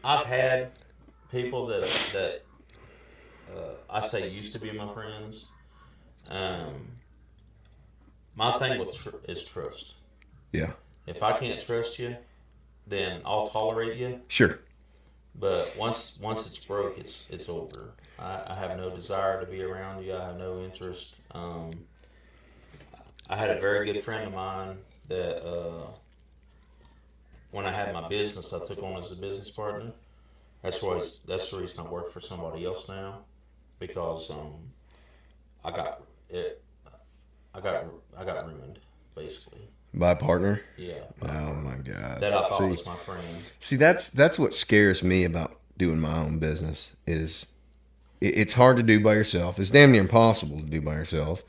I've had people that I say used to be my friends. My thing is trust. Yeah. If I can't trust you, then I'll tolerate you. Sure. But once it's broke, it's over. I have no desire to be around you. I have no interest. I had a very good friend of mine that when I had my business, I took on as a business partner. That's the reason I work for somebody else now, because I got ruined basically. By a partner? Yeah. Oh my God. That I thought was my friend. See, that's what scares me about doing my own business is it's hard to do by yourself. It's damn near impossible to do by yourself.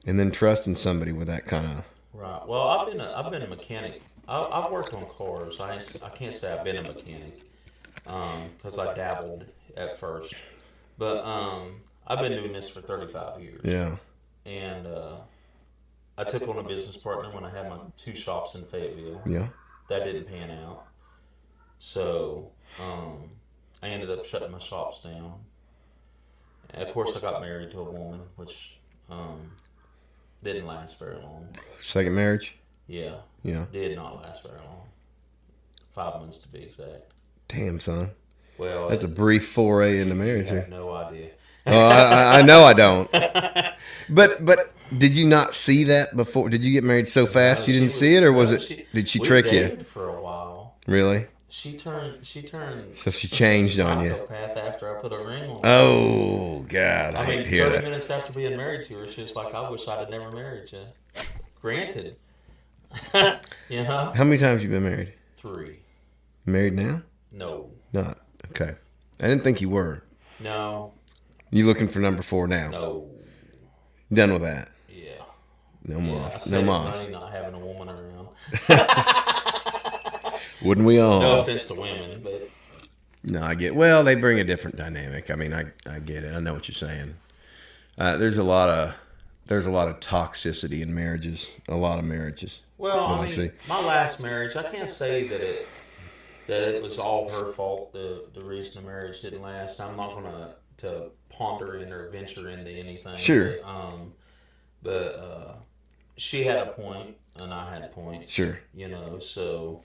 And then trusting somebody with that kind of Right. Well, I've been a mechanic. I've worked on cars. I can't say I've been a mechanic because I dabbled at first, but I've been doing this for 35 years. yeah. And I took on a business partner when I had my 2 shops in Fayetteville. Yeah. That didn't pan out, so I ended up shutting my shops down. And of course, I got married to a woman, which didn't last very long. Second marriage? Yeah. Yeah. Did not last very long. 5 months to be exact. Damn, son. Well, That's a brief foray into marriage I here. have no idea. Oh, I know I don't. But did you not see that before? Did you get married so fast you didn't see it, or was it? Did she trick we you? dated for a while. Really? She turned. So she changed on you. Psychopath after I put a ring on. Oh God, I I hate mean, to hear 30 that. minutes after being married to her, she was like, "I wish I'd have never married you." Granted. You know. How many times you been married? 3. Married now? No. Not. Okay. I didn't think you were. No. You looking for number 4 now? No. Done with that. Yeah. No Yeah, I moss. saved No moss. money not having a woman around. Wouldn't we all? No offense to women, but No, I get. Well, they bring a different dynamic. I mean, I get it. I know what you're saying. There's a lot of toxicity in marriages. A lot of marriages. well, What I I mean, see. my last marriage, I can't say that it was all her fault. The reason the marriage didn't last. I'm not gonna to ponder in or venture into anything. Sure. But she had a point and I had a point. Sure. You know, so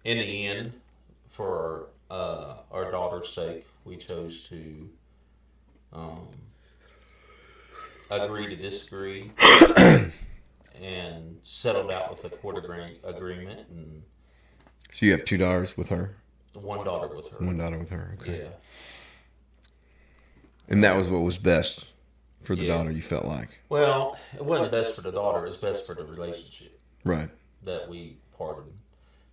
in the end, for our daughter's sake, we chose to agree to disagree and settled out with a court agreement and So you have 2 daughters with her. 1 daughter with her. 1 daughter with her. Okay. Yeah. And that was what was best for the Yeah. daughter. You felt like. Well, it wasn't best for the daughter. It was best for the relationship Right. that we parted.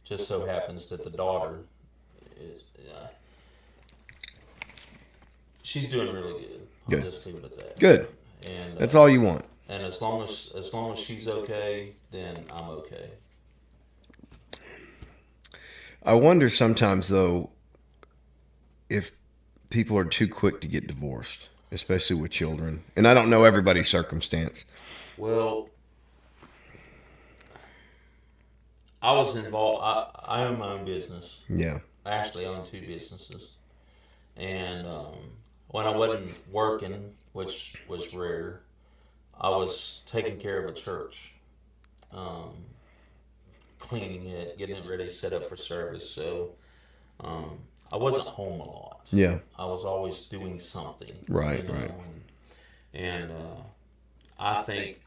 Just so happens that the daughter is, she's doing really good. I'll Good. just leave it at that. Good. And That's all you want. And as long as she's okay, then I'm okay. I wonder sometimes though if people are too quick to get divorced, especially with children. And I don't know everybody's circumstance. Well, I was involved. I own my own business. Yeah. I actually own 2 businesses. And when I wasn't working, which was rare, I was taking care of a church, cleaning it, getting it ready, set up for service. So I wasn't home a lot. Yeah. I was always doing something. Right, right. And I think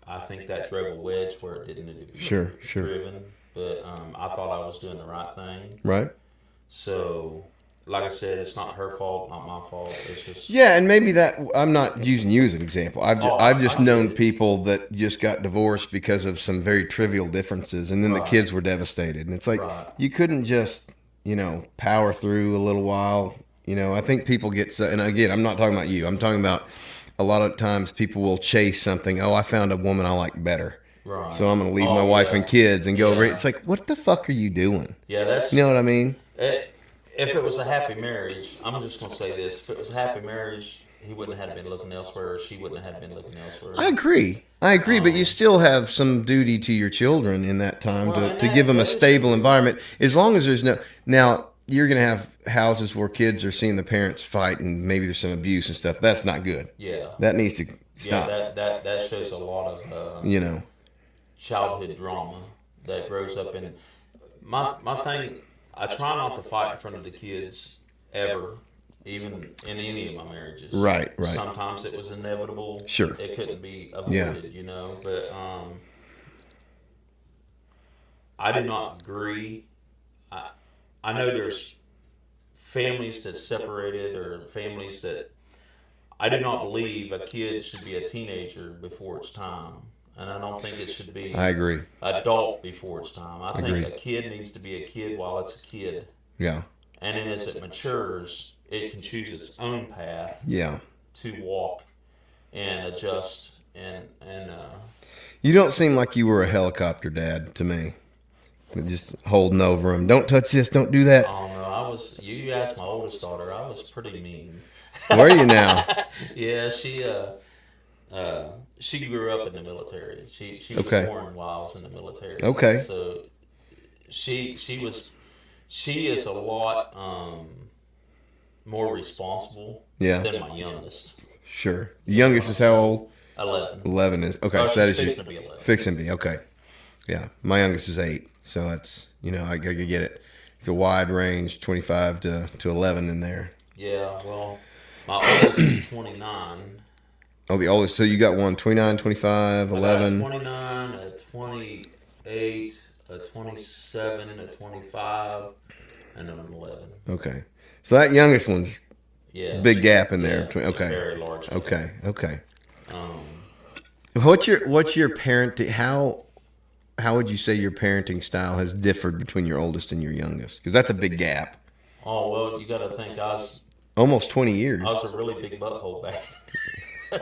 that drove a wedge where it didn't need to be Sure. driven. But I thought I was doing the right thing. Right? So like I said, it's not her fault, not my fault. It's just Yeah, and maybe that I'm not using you as an example. I've just I get known it. people that just got divorced because of some very trivial differences, and then the Right. kids were devastated. And it's like Right. you couldn't just power through a little while. I think people get so. And again, I'm not talking about you. I'm talking about a lot of times people will chase something. Oh, I found a woman I like better. right. So I'm going to leave my Oh, wife yeah. and kids and go over it. Yeah. It's like, what the fuck are you doing? Yeah, that's. You know what I mean? If it was a happy marriage, I'm just gonna say this: if it was a happy marriage, he wouldn't have been looking elsewhere, or she wouldn't have been looking elsewhere. I agree, but you still have some duty to your children in that time Well, to, and to that- give them a that is stable true. environment. As long as there's no. Now, you're going to have houses where kids are seeing the parents fight and maybe there's some abuse and stuff. That's not good. Yeah. That needs to stop. Yeah, that shows a lot of you know. childhood drama that grows up in. My thing, I try not to fight in front of the kids ever, even in any of my marriages. Right. Sometimes it was inevitable. Sure. It couldn't be avoided, But I do not agree. I know there's families that separated or families that I do not believe a kid should be a teenager before it's time. And I don't think it should be I agree. adult before it's time. I think Agreed. a kid needs to be a kid while it's a kid. Yeah. And then as it matures, it can choose its own path Yeah. to walk and adjust and You don't seem like you were a helicopter dad to me. Just holding over him. Don't touch this. Don't do that. I don't know. You asked my oldest daughter, I was pretty mean. Where are you now? Yeah, she grew up in the military. She was Okay. born while I was in the military. Okay. So she is a lot more responsible Yeah. than my youngest. Sure. The youngest is how old? 11. 11 is okay. Oh, So that is she's you. fixing to be 11. Fixing to be okay. Yeah, my youngest is 8, so that's I get it. It's a wide range, 25 to 11 in there. Yeah, well, my oldest is 29. Oh, the oldest. So you got one 29, 25, I got 11. a 29, a 28, a 27, a 25, and then an 11. Okay, so that youngest one's Yeah. big gap in there. Yeah, Between, okay, Very large. gap. okay. Um, What's your parenting? How would you say your parenting style has differed between your oldest and your youngest? Because that's a big gap. oh well, you got to think Almost 20 years. I was a really big butthole back.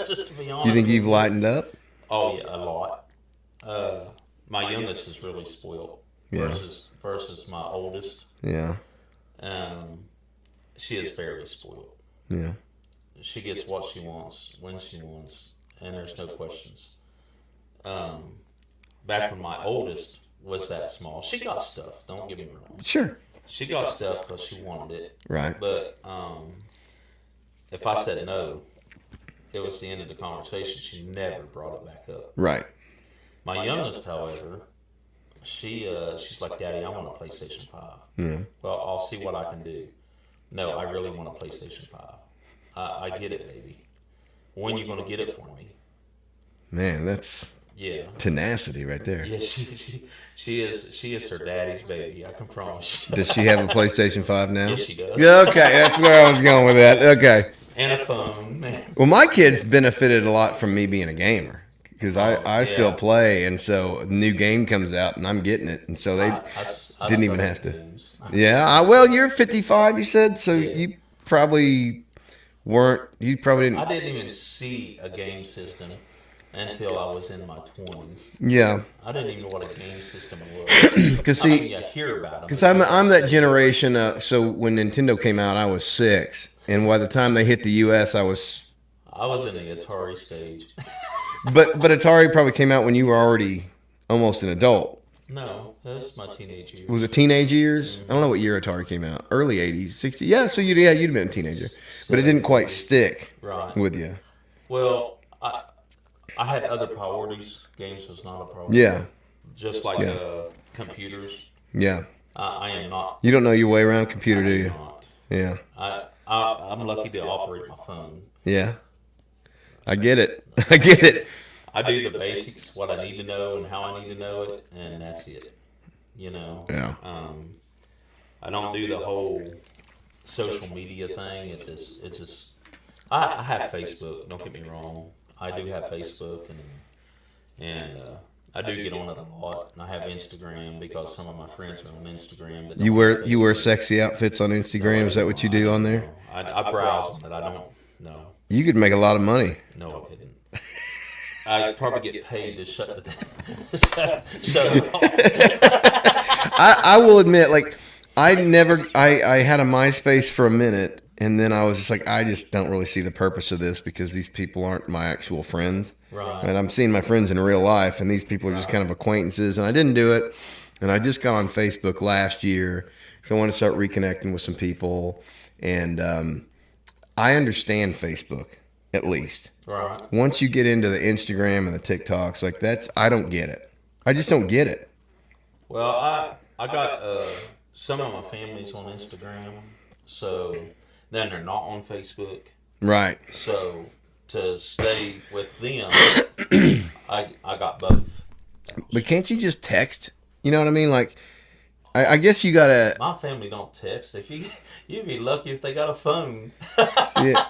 Just to be honest. You think with you've lightened up? Oh yeah, a lot. My youngest is really spoiled Yeah. versus my oldest. Yeah. She is very spoiled. Yeah. She gets what she wants when she wants, and there's no questions. Back when my oldest was that small, she got stuff. Don't get me wrong. Sure. She got stuff because she wanted it. Right. But if I said no, it was the end of the conversation. She never brought it back up. Right. My youngest, however, she's like, Daddy, I want a PlayStation 5. Yeah. Well, I'll see what I can do. No, I really want a PlayStation 5. I get it, baby. When you going to get it for me? Man, that's Yeah. tenacity right there. Yeah, she is her daddy's baby. I can promise. Does she have a PlayStation 5 now? Yes, she does. Yeah, okay, that's where I was going with that. Okay. And a phone, man. Well, my kids benefited a lot from me being a gamer because I still yeah. play, and so a new game comes out and I'm getting it, and so they I didn't even suck have at to. games. Yeah. Well, you're 55, you said, so Yeah. you probably weren't. You probably I didn't. didn't even see a game system until I was in my 20s. Yeah. I didn't even know what a game system was. Because I mean, see, you hear about them. because I'm that generation. So when Nintendo came out, I was 6, and by the time they hit the U.S., I was. I was in the Atari stage. But Atari probably came out when you were already almost an adult. No, that was my teenage years. Was it teenage years? I don't know what year Atari came out. Early 80s, 60s. Yeah, so you'd have been a teenager. But it didn't quite stick Right. with you. Well, I had other priorities. Games was not a priority. Yeah. Just like Yeah. computers. Yeah. I am not. You don't know your way around a computer, do I am you? not. Yeah. I'm lucky to operate my phone. Yeah. I get it. I get it. I do the basics, what I need to know and how I need to know it, and that's it. You know. Yeah. I don't do the whole social media thing. It just. I have Facebook. Don't get me wrong. I do have Facebook, and I do get on it a lot. And I have Instagram because some of my friends are on Instagram. That You don't have wear Facebook. sexy outfits on No, Instagram? I Is that don't. what you do on there? No. I browse on it. I don't. No. You could make a lot of money. No, I couldn't. I'd probably get paid to shut it off. I will admit, like, I had a MySpace for a minute, and then I was just like, I just don't really see the purpose of this because these people aren't my actual friends. Right. And I'm seeing my friends in real life, and these people are just kind of acquaintances, and I didn't do it. And I just got on Facebook last year because I want to start reconnecting with some people, and I understand Facebook, at least. Right. Once you get into the Instagram and the TikToks, like I don't get it. I just don't get it. Well, I got some of my family's on Instagram, so then they're not on Facebook. Right. So to stay with them, I got both. But can't you just text? You know what I mean? Like, I guess you gotta. My family don't text. If you'd be lucky if they got a phone. Yeah.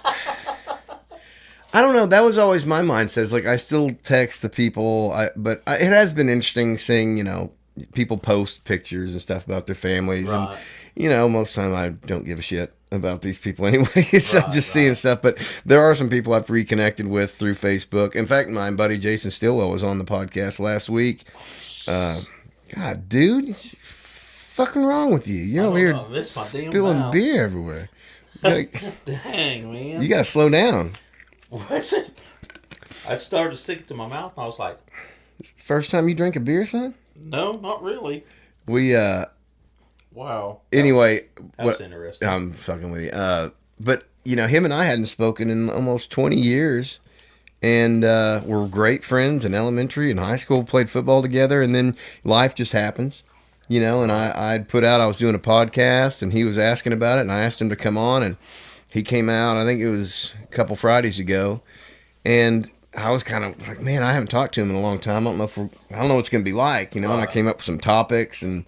I don't know. That was always my mindset. It's like I still text the people, but it has been interesting seeing, people post pictures and stuff about their families, Right. and most of the time I don't give a shit about these people anyway. I'm just seeing stuff. But there are some people I've reconnected with through Facebook. In fact, my buddy Jason Stillwell was on the podcast last week. God, dude, fucking wrong with you? You're over here Miss my damn spilling mouth. beer everywhere. Dang, man. You gotta slow down. What's it? I started to stick it to my mouth, and I was like, First time you drank a beer, son? no, not really. We Wow. anyway, That's interesting. I'm fucking with you. But him and I hadn't spoken in almost 20 years, and we're great friends in elementary and high school. Played football together, and then life just happens, And I'd put out I was doing a podcast, and he was asking about it, and I asked him to come on, and he came out. I think it was a couple Fridays ago, and I was kind of like, man, I haven't talked to him in a long time. I don't know what it's going to be like, And I came up with some topics, and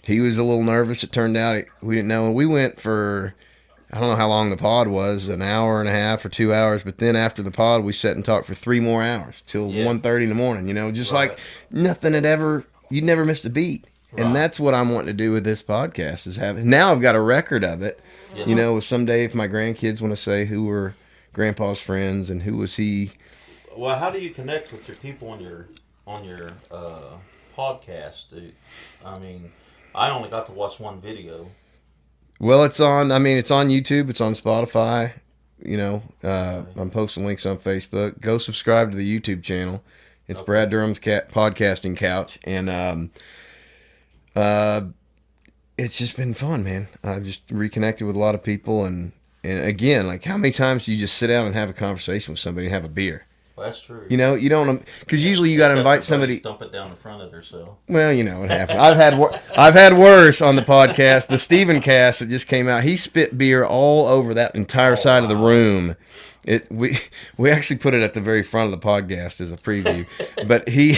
he was a little nervous. It turned out we didn't know. And we went for, I don't know how long the pod was, an hour and a half or 2 hours. But then after the pod, we sat and talked for 3 more hours till 1:30 in the morning. Just like nothing you'd never missed a beat. Right. And that's what I'm wanting to do with this podcast is now I've got a record of it. Yes. Someday if my grandkids want to say who were Grandpa's friends and who was he. Well, how do you connect with your people on your podcast, dude? I mean, I only got to watch one video. Well, it's on YouTube. It's on Spotify. I'm posting links on Facebook. Go subscribe to the YouTube channel. It's okay. Brad Durham's podcasting couch, and it's just been fun, man. I've just reconnected with a lot of people, and again, like how many times do you just sit down and have a conversation with somebody and have a beer? Well, that's true. You don't, because usually you got to invite somebody. Dump it down in front of themselves. Well, what happened. I've had worse on the podcast. The Steven cast that just came out. He spit beer all over that entire side of the room. We actually put it at the very front of the podcast as a preview, but he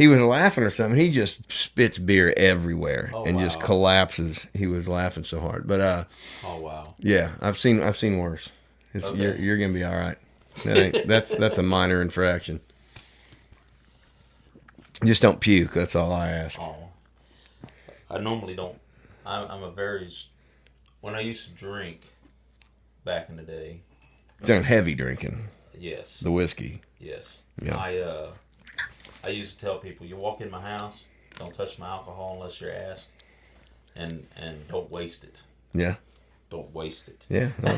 was laughing or something. He just spits beer everywhere and just collapses. He was laughing so hard, but oh wow, yeah, I've seen worse. Okay. You're gonna be all right. That's a minor infraction. Just don't puke. That's all I ask. Oh, I normally don't. When I used to drink back in the day. Done heavy drinking. Yes. The whiskey. Yes. Yeah. I used to tell people, you walk in my house, don't touch my alcohol unless you're asked, and don't waste it. Yeah. Don't waste it. Yeah, I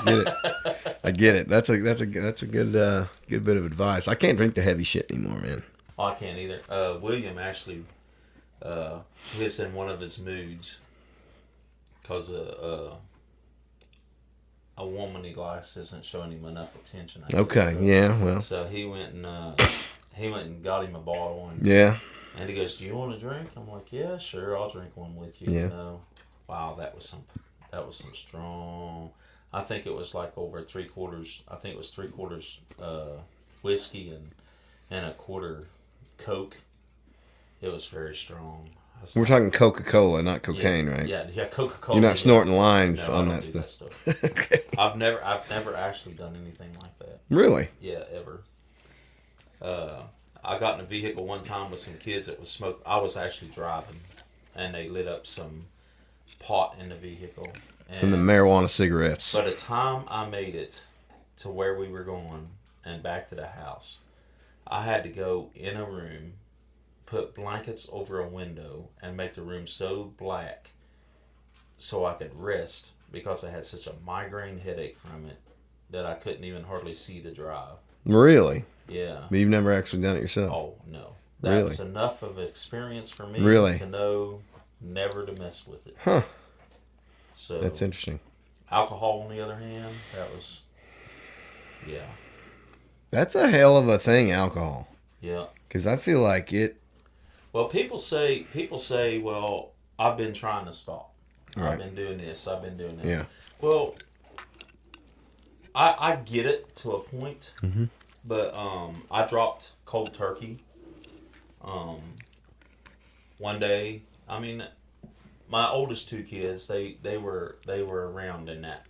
get it. I get it. That's a good bit of advice. I can't drink the heavy shit anymore, man. Oh, I can't either. William actually, was in one of his moods because a woman he likes isn't showing him enough attention. Okay. Yeah. Well. So he went and got him a bottle. Yeah. And he goes, "Do you want a drink?" I'm like, "Yeah, sure. I'll drink one with you." Yeah. Wow, that was some strong. I think it was like over 3/4. I think it was 3/4 whiskey and a quarter Coke. It was very strong. We're talking Coca-Cola, not cocaine, right? Yeah, Coca-Cola. You're not snorting lines No, on I don't that do stuff. that stuff. Okay. I've never actually done anything like that. Really? Yeah, ever. I got in a vehicle one time with some kids that was smoking. I was actually driving, and they lit up some pot in the vehicle. Some of the marijuana cigarettes. By the time I made it to where we were going and back to the house, I had to go in a room, put blankets over a window, and make the room so black so I could rest because I had such a migraine headache from it that I couldn't even hardly see the drive. Really? Yeah. But you've never actually done it yourself? Oh, no. That Really? was enough of experience for me Really? to know never to mess with it. Huh. So That's interesting. alcohol, on the other hand, that was, yeah. That's a hell of a thing, alcohol. Yeah. Because I feel like it... Well, people say, well, I've been trying to stop. Right. I've been doing this. I've been doing that. Yeah. Well, I get it to a point, but I dropped cold turkey. One day, I mean, my oldest two kids, they were around in that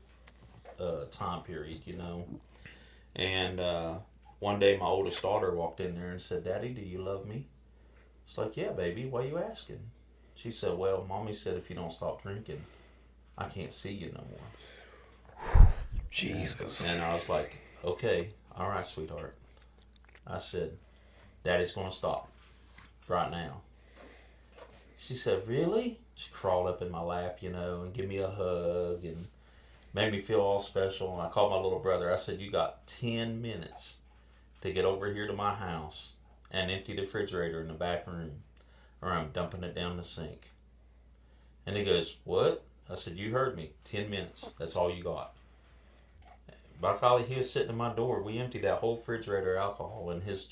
time period, you know, and one day my oldest daughter walked in there and said, "Daddy, do you love me?" It's like, "Yeah, baby. Why are you asking?" She said, "Well, Mommy said if you don't stop drinking, I can't see you no more." Jesus. And I was like, "Okay, all right, sweetheart." I said, "Daddy's gonna stop right now." She said, "Really?" She crawled up in my lap, you know, and give me a hug and made me feel all special. And I called my little brother. I said, "You got 10 minutes to get over here to my house and empty the refrigerator in the back room, or I'm dumping it down the sink." And he goes, "What?" I said, "You heard me. 10 minutes. That's all you got." By golly, he was sitting in my door. We emptied that whole refrigerator of alcohol in his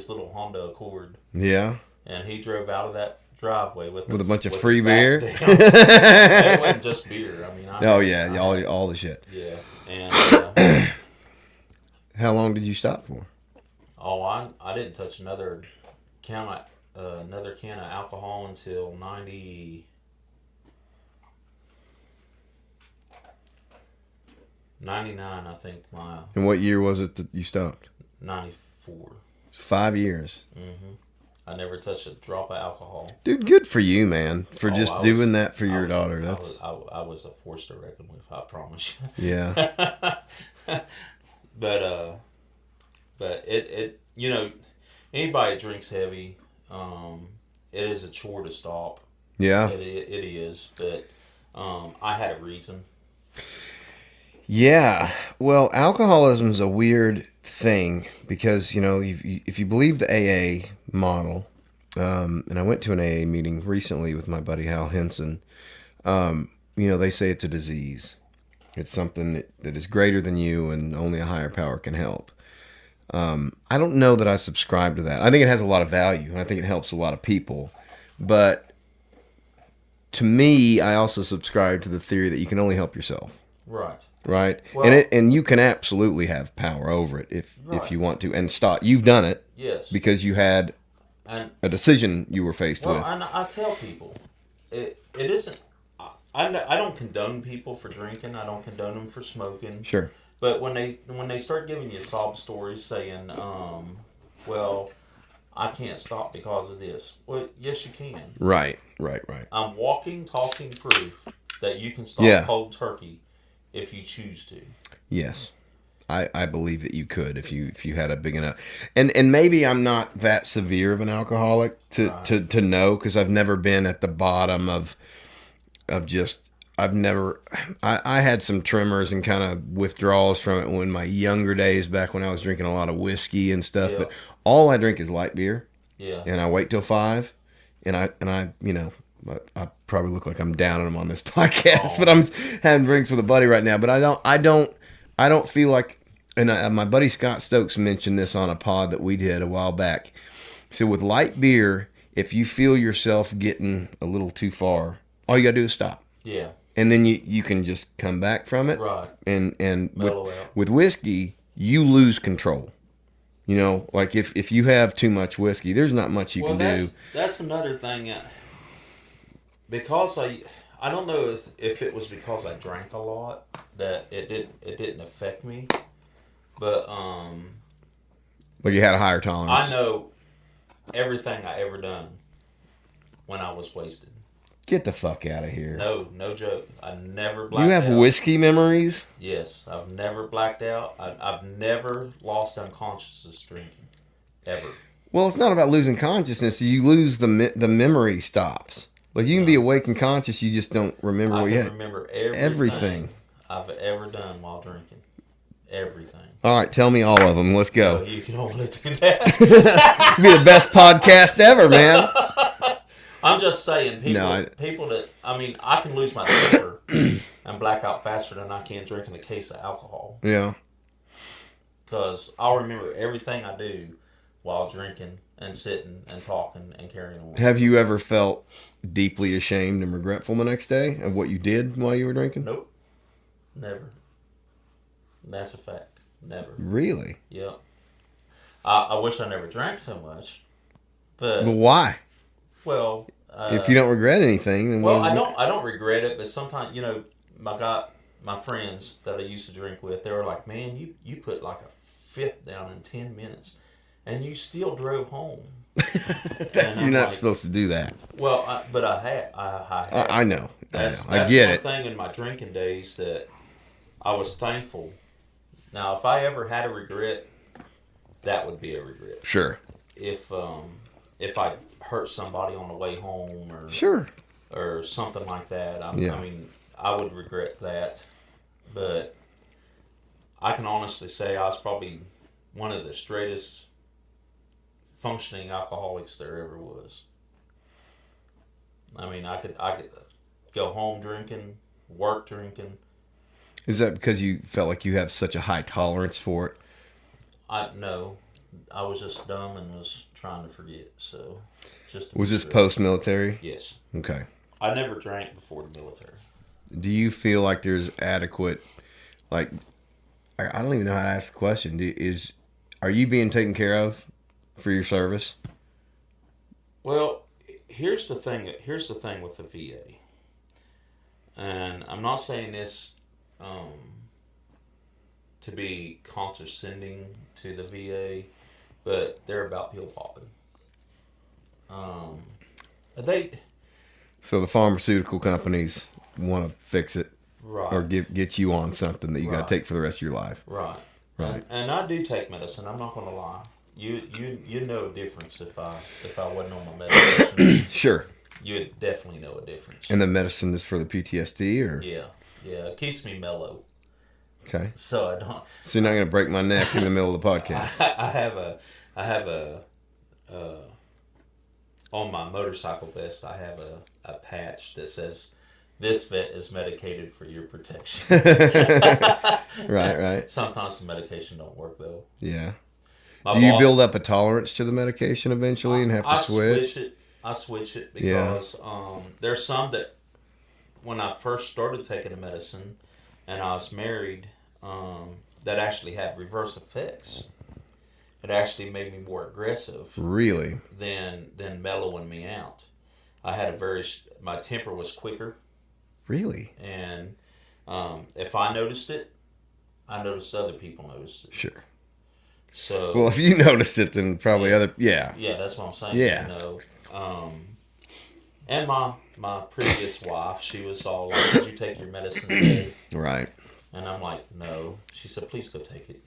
little Honda Accord. Yeah. And he drove out of that driveway with a bunch of with free the back beer? down. It wasn't just beer. I mean, All the shit. Yeah. And How long did you stop for? I didn't touch another can of alcohol until 99, I think. And what year was it that you stopped? 94. 5 years. Mm-hmm. I never touched a drop of alcohol. Dude, good for you, man, for just doing that for your daughter. I was a force to reckon with, I promise you. Yeah. But it you know, anybody that drinks heavy, it is a chore to stop. Yeah. It is, but I had a reason. Yeah. Well, alcoholism is a weird thing because, you know, if you believe the AA model, and I went to an AA meeting recently with my buddy Hal Henson, you know, they say it's a disease. It's something that is greater than you and only a higher power can help. I don't know that I subscribe to that. I think it has a lot of value, and I think it helps a lot of people. But to me, I also subscribe to the theory that you can only help yourself. Right. Right. Well, and you can absolutely have power over it if you want to and stop. You've done it. Yes. Because you had a decision you were faced with. I tell people, it isn't. I don't condone people for drinking. I don't condone them for smoking. Sure. But when they start giving you sob stories saying, well, I can't stop because of this. Well, yes, you can. Right. I'm walking, talking proof that you can stop cold turkey if you choose to. Yes. I believe that you could if you had a big enough, and maybe I'm not that severe of an alcoholic to know, because I've never been at the bottom of just, I had some tremors and kind of withdrawals from it in my younger days, back when I was drinking a lot of whiskey and stuff. Yeah. But all I drink is light beer. Yeah. And I wait till 5, and I you know, I probably look like I'm downing them on this podcast, but I'm having drinks with a buddy right now. But I don't feel like, and my buddy Scott Stokes mentioned this on a pod that we did a while back. So with light beer, if you feel yourself getting a little too far, all you gotta do is stop. Yeah. And then you can just come back from it. Right. And mellow out. with whiskey, you lose control. You know, like if you have too much whiskey, there's not much you can do. That's another thing. because I don't know if it was because I drank a lot that it didn't affect me, but Like you had a higher I tolerance. know everything I ever done when I was wasted. Get the fuck out of here. No joke. I never blacked You have out. whiskey memories? Yes, I've never blacked out. I've never lost unconsciousness drinking, ever. Well, it's not about losing consciousness. You lose the memory stops. Like you can be awake and conscious, you just don't remember I what you can had. remember Everything. I've ever done while drinking. Everything. All right, tell me all of them. Let's No, go. you don't want to do that. Be the best podcast ever, man. I'm just saying, No, people that I can lose my temper and black out faster than I can drinking a case of alcohol. Yeah. Because I'll remember everything I do while drinking and sitting and talking and carrying on. Have you ever felt deeply ashamed and regretful the next day of what you did while you were drinking? Nope. Never. That's a fact. Never. Really? Yep. I wish I never drank so much. But why? well, If you don't regret anything, then well, what is I don't regret it, but sometimes my friends that I used to drink with, they were like, "Man, you put like a fifth down in 10 minutes, and you still drove home." You're not supposed to do that. Well, but I had. I know. That's I get it. one thing in my drinking days that I was thankful. Now, if I ever had a regret, that would be a regret. Sure. If I hurt somebody on the way home or Sure. or something like that, I mean, I would regret that. But I can honestly say I was probably one of the straightest functioning alcoholics there ever was. I mean, I could go home drinking, work drinking. Is that because you felt like you have such a high tolerance for it? No, I was just dumb and was trying to forget. So, Was this post-military? Yes. Okay. I never drank before the military. Do you feel like there's adequate, like, I don't even know how to ask the question. Are you being taken care of for your service? Well, here's the thing. Here's the thing with the VA, and I'm not saying this to be condescending to the VA, but they're about pill popping. So the pharmaceutical companies want to fix it, Right. or get you on something that you got to take for the rest of your life. Right. Right. And I do take medicine. I'm not going to lie. You know a difference if I wasn't on my medication. Sure. You would definitely know a difference. And the medicine is for the PTSD, or? Yeah. It keeps me mellow. Okay. So I don't. So you're not going to break my neck in the middle of the podcast. I have a on my motorcycle vest. I have a patch that says, "This vet is medicated for your protection." Right. Sometimes the medication don't work though. Yeah. My Do you boss- build up a tolerance to the medication eventually and have to switch? I switch it because there's some that when I first started taking the medicine and I was married, that actually had reverse effects. It actually made me more aggressive. Really? Than mellowing me out. I had my temper was quicker. Really? And if I noticed it, I noticed other people noticed it. Sure. So well, if you noticed it, then probably other. Yeah. Yeah, that's what I'm saying. Yeah. You know, and my previous wife, she was all like, "Did you take your medicine today?" Right. And I'm like, "No." She said, "Please go take it."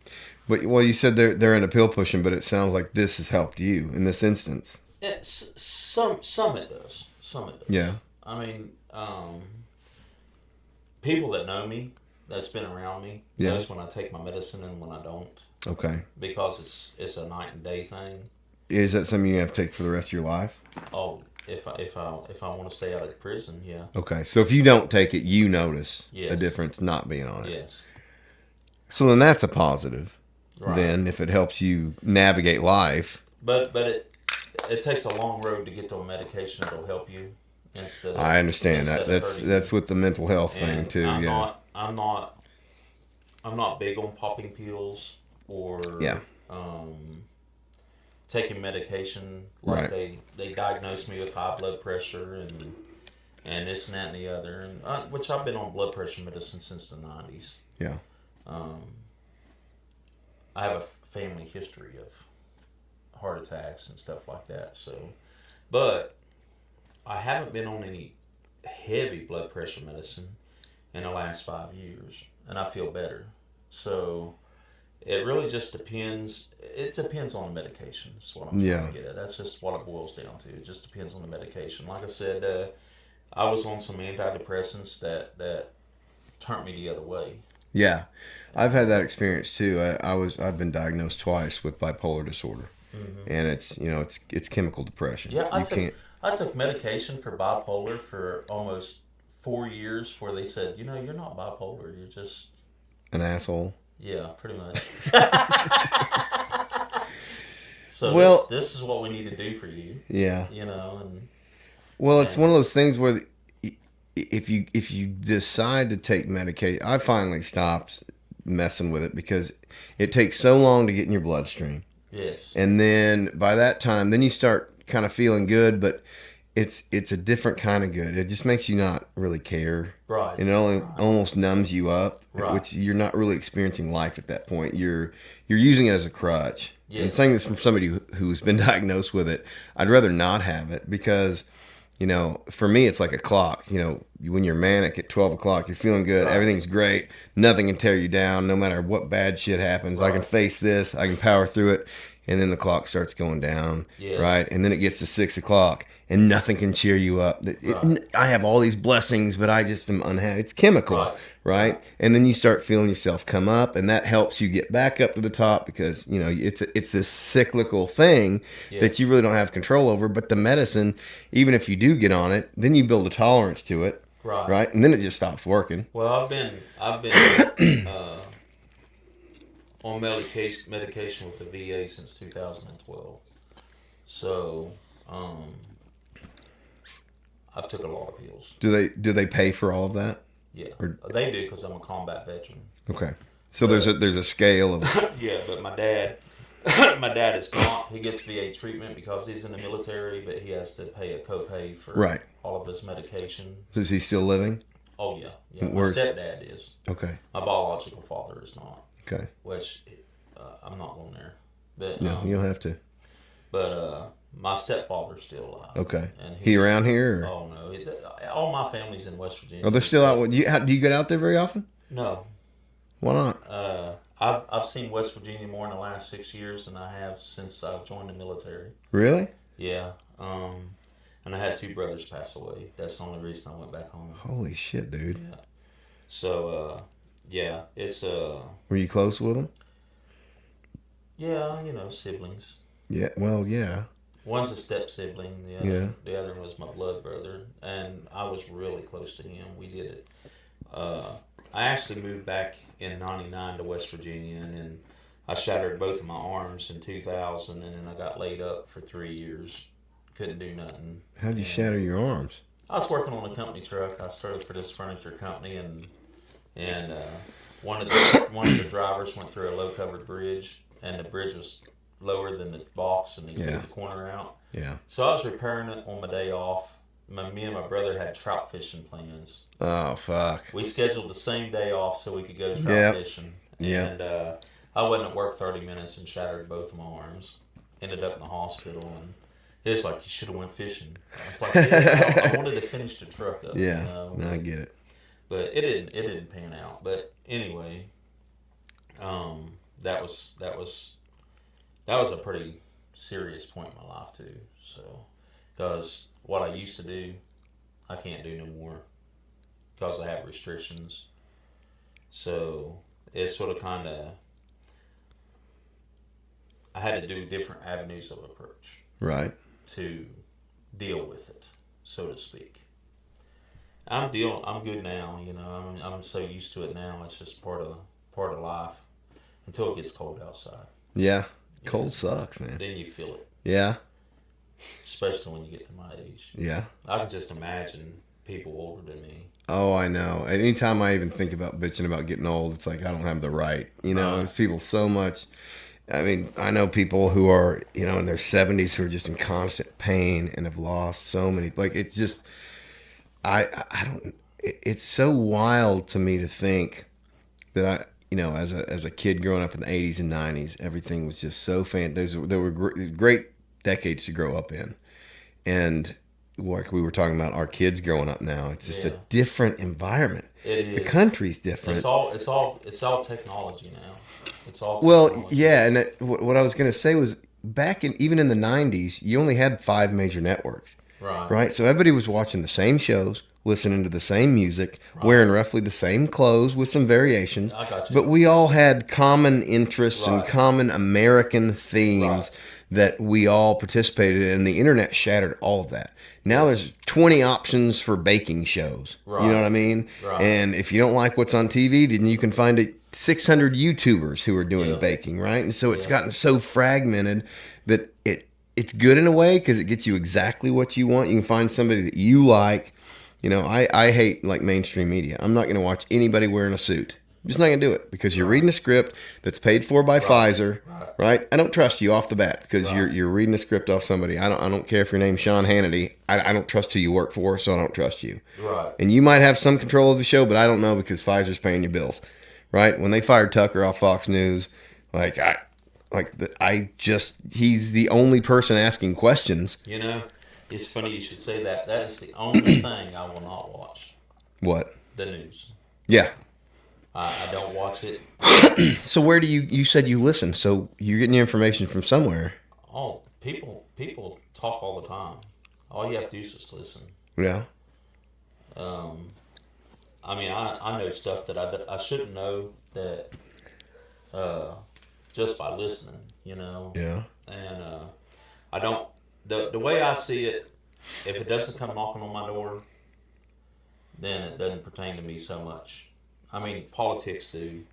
But you said they're into pill pushing, but it sounds like this has helped you in this instance. Some it does. Some it does. Yeah. I mean, people that know me, that's been around me, knows when I take my medicine and when I don't. Okay. Because it's a night and day thing. Is that something you have to take for the rest of your life? Oh, if I want to stay out of prison, yeah. Okay. So if you don't take it, you notice a Yes. difference not being on it. Yes. So then that's a positive. Right. Then if it helps you navigate life. But it takes a long road to get to a medication that'll help you. I understand that. That's with the mental health thing too. I'm not big on popping pills or taking medication like right. they diagnosed me with high blood pressure and this and that and the other, and which I've been on blood pressure medicine since the 90s. Yeah. I have a family history of heart attacks and stuff like that. So, but I haven't been on any heavy blood pressure medicine in the last 5 years, and I feel better. So it really just depends. It depends on the medication. Is what I'm trying to get at. That's just what it boils down to. It just depends on the medication. Like I said, I was on some antidepressants that turned me the other way. Yeah, I've had that experience too. I've been diagnosed twice with bipolar disorder, and it's chemical depression. Yeah, I took medication for bipolar for almost 4 years, where they said, you're not bipolar, you're just an asshole. Yeah, pretty much. So well, this is what we need to do for you. Yeah. It's one of those things where if you decide to take medication, I finally stopped messing with it because it takes so long to get in your bloodstream. Yes. And then by that time, then you start kind of feeling good, but it's a different kind of good. It just makes you not really care. Right. And it almost numbs you up, right. Which you're not really experiencing life at that point. You're using it as a crutch. Yes. And saying this from somebody who's been diagnosed with it, I'd rather not have it because, for me, it's like a clock. When you're manic at 12 o'clock, you're feeling good. Right. Everything's great. Nothing can tear you down no matter what bad shit happens. Right. I can face this. I can power through it. And then the clock starts going down. Yes. Right. And then it gets to 6 o'clock and nothing can cheer you up. I have all these blessings, but I just am unhappy. It's chemical. Right. And then you start feeling yourself come up, and that helps you get back up to the top because, it's this cyclical thing that you really don't have control over. But the medicine, even if you do get on it, then you build a tolerance to it. Right. And then it just stops working. Well, I've been on medication with the VA since 2012. So, I've took a lot of pills. Do they pay for all of that? Yeah, they do because I'm a combat veteran. Okay. So there's a scale of yeah, but my dad is not. He gets VA treatment because he's in the military, but he has to pay a copay for all of his medication. So is he still living? Oh yeah. My stepdad is. Okay. My biological father is not. Okay. Which I'm not going there. But no, you don't have to. But my stepfather's still alive. Okay. And he around here? Or? Oh no, all my family's in West Virginia. Oh, they're still out. Do you get out there very often? No. Why not? I've seen West Virginia more in the last 6 years than I have since I've joined the military. Really? Yeah. And I had 2 brothers pass away. That's the only reason I went back home. Holy shit, dude. Yeah. So, yeah, it's Were you close with them? Yeah, siblings. Yeah. Well, yeah. One's a step sibling. The other one was my blood brother, and I was really close to him. We did it. I actually moved back in '99 to West Virginia, and then I shattered both of my arms in 2000, and then I got laid up for 3 years. Couldn't do nothing. How'd you shatter your arms? I was working on a company truck. I started for this furniture company, and one of the drivers went through a low covered bridge, and the bridge was lower than the box, and he took the corner out. Yeah. So I was repairing it on my day off. Me and my brother had trout fishing plans. Oh, fuck. We scheduled the same day off so we could go trout fishing. Yeah. And I wasn't at work 30 minutes and shattered both of my arms. Ended up in the hospital, and it was like, you should have went fishing. I was like, I wanted to finish the truck up. Yeah, I get it. But it didn't pan out. But anyway, that was a pretty serious point in my life too. So, because what I used to do, I can't do no more because I have restrictions. So it's sort of kind of, I had to do different avenues of approach. Right. To deal with it, so to speak. I'm good now. I'm so used to it now. It's just part of life until it gets cold outside. Yeah. Cold sucks, man. Then you feel it. Yeah. Especially when you get to my age. Yeah. I can just imagine people older than me. Oh, I know. Anytime I even think about bitching about getting old, it's like I don't have the right. There's people so much. I mean, I know people who are, in their 70s who are just in constant pain and have lost so many. Like, it's just, I don't. It's so wild to me to think that as a kid growing up in the 80s and 90s, everything was just so there were great decades to grow up in, and like we were talking about our kids growing up now, it's just a different environment. It is. The country's different. It's all technology now. It's all well, technology. yeah, and what I was going to say was even in the 90s, you only had 5 major networks. Right. So everybody was watching the same shows, listening to the same music, wearing roughly the same clothes with some variations. I got you. But we all had common interests and common American themes that we all participated in. And the internet shattered all of that. Now there's 20 options for baking shows. You know what I mean? Right. And if you don't like what's on TV, then you can find 600 YouTubers who are doing baking, right? And so it's gotten so fragmented that it's good in a way because it gets you exactly what you want. You can find somebody that you like. I hate like mainstream media. I'm not going to watch anybody wearing a suit. I'm just not going to do it because you're reading a script that's paid for by Pfizer, right? I don't trust you off the bat because you're reading a script off somebody. I don't care if your name's Sean Hannity. I don't trust who you work for, so I don't trust you. Right. And you might have some control of the show, but I don't know because Pfizer's paying your bills, right? When they fired Tucker off Fox News, he's the only person asking questions. It's funny you should say that. That is the only thing I will not watch. What? The news. Yeah. I don't watch it. So where do you said you listen, so you're getting your information from somewhere. Oh, people talk all the time. All you have to do is just listen. Yeah. I know stuff that I shouldn't know that just by listening, Yeah. And I don't, the way I see it, if it doesn't come knocking on my door, then it doesn't pertain to me so much. I mean, politics do.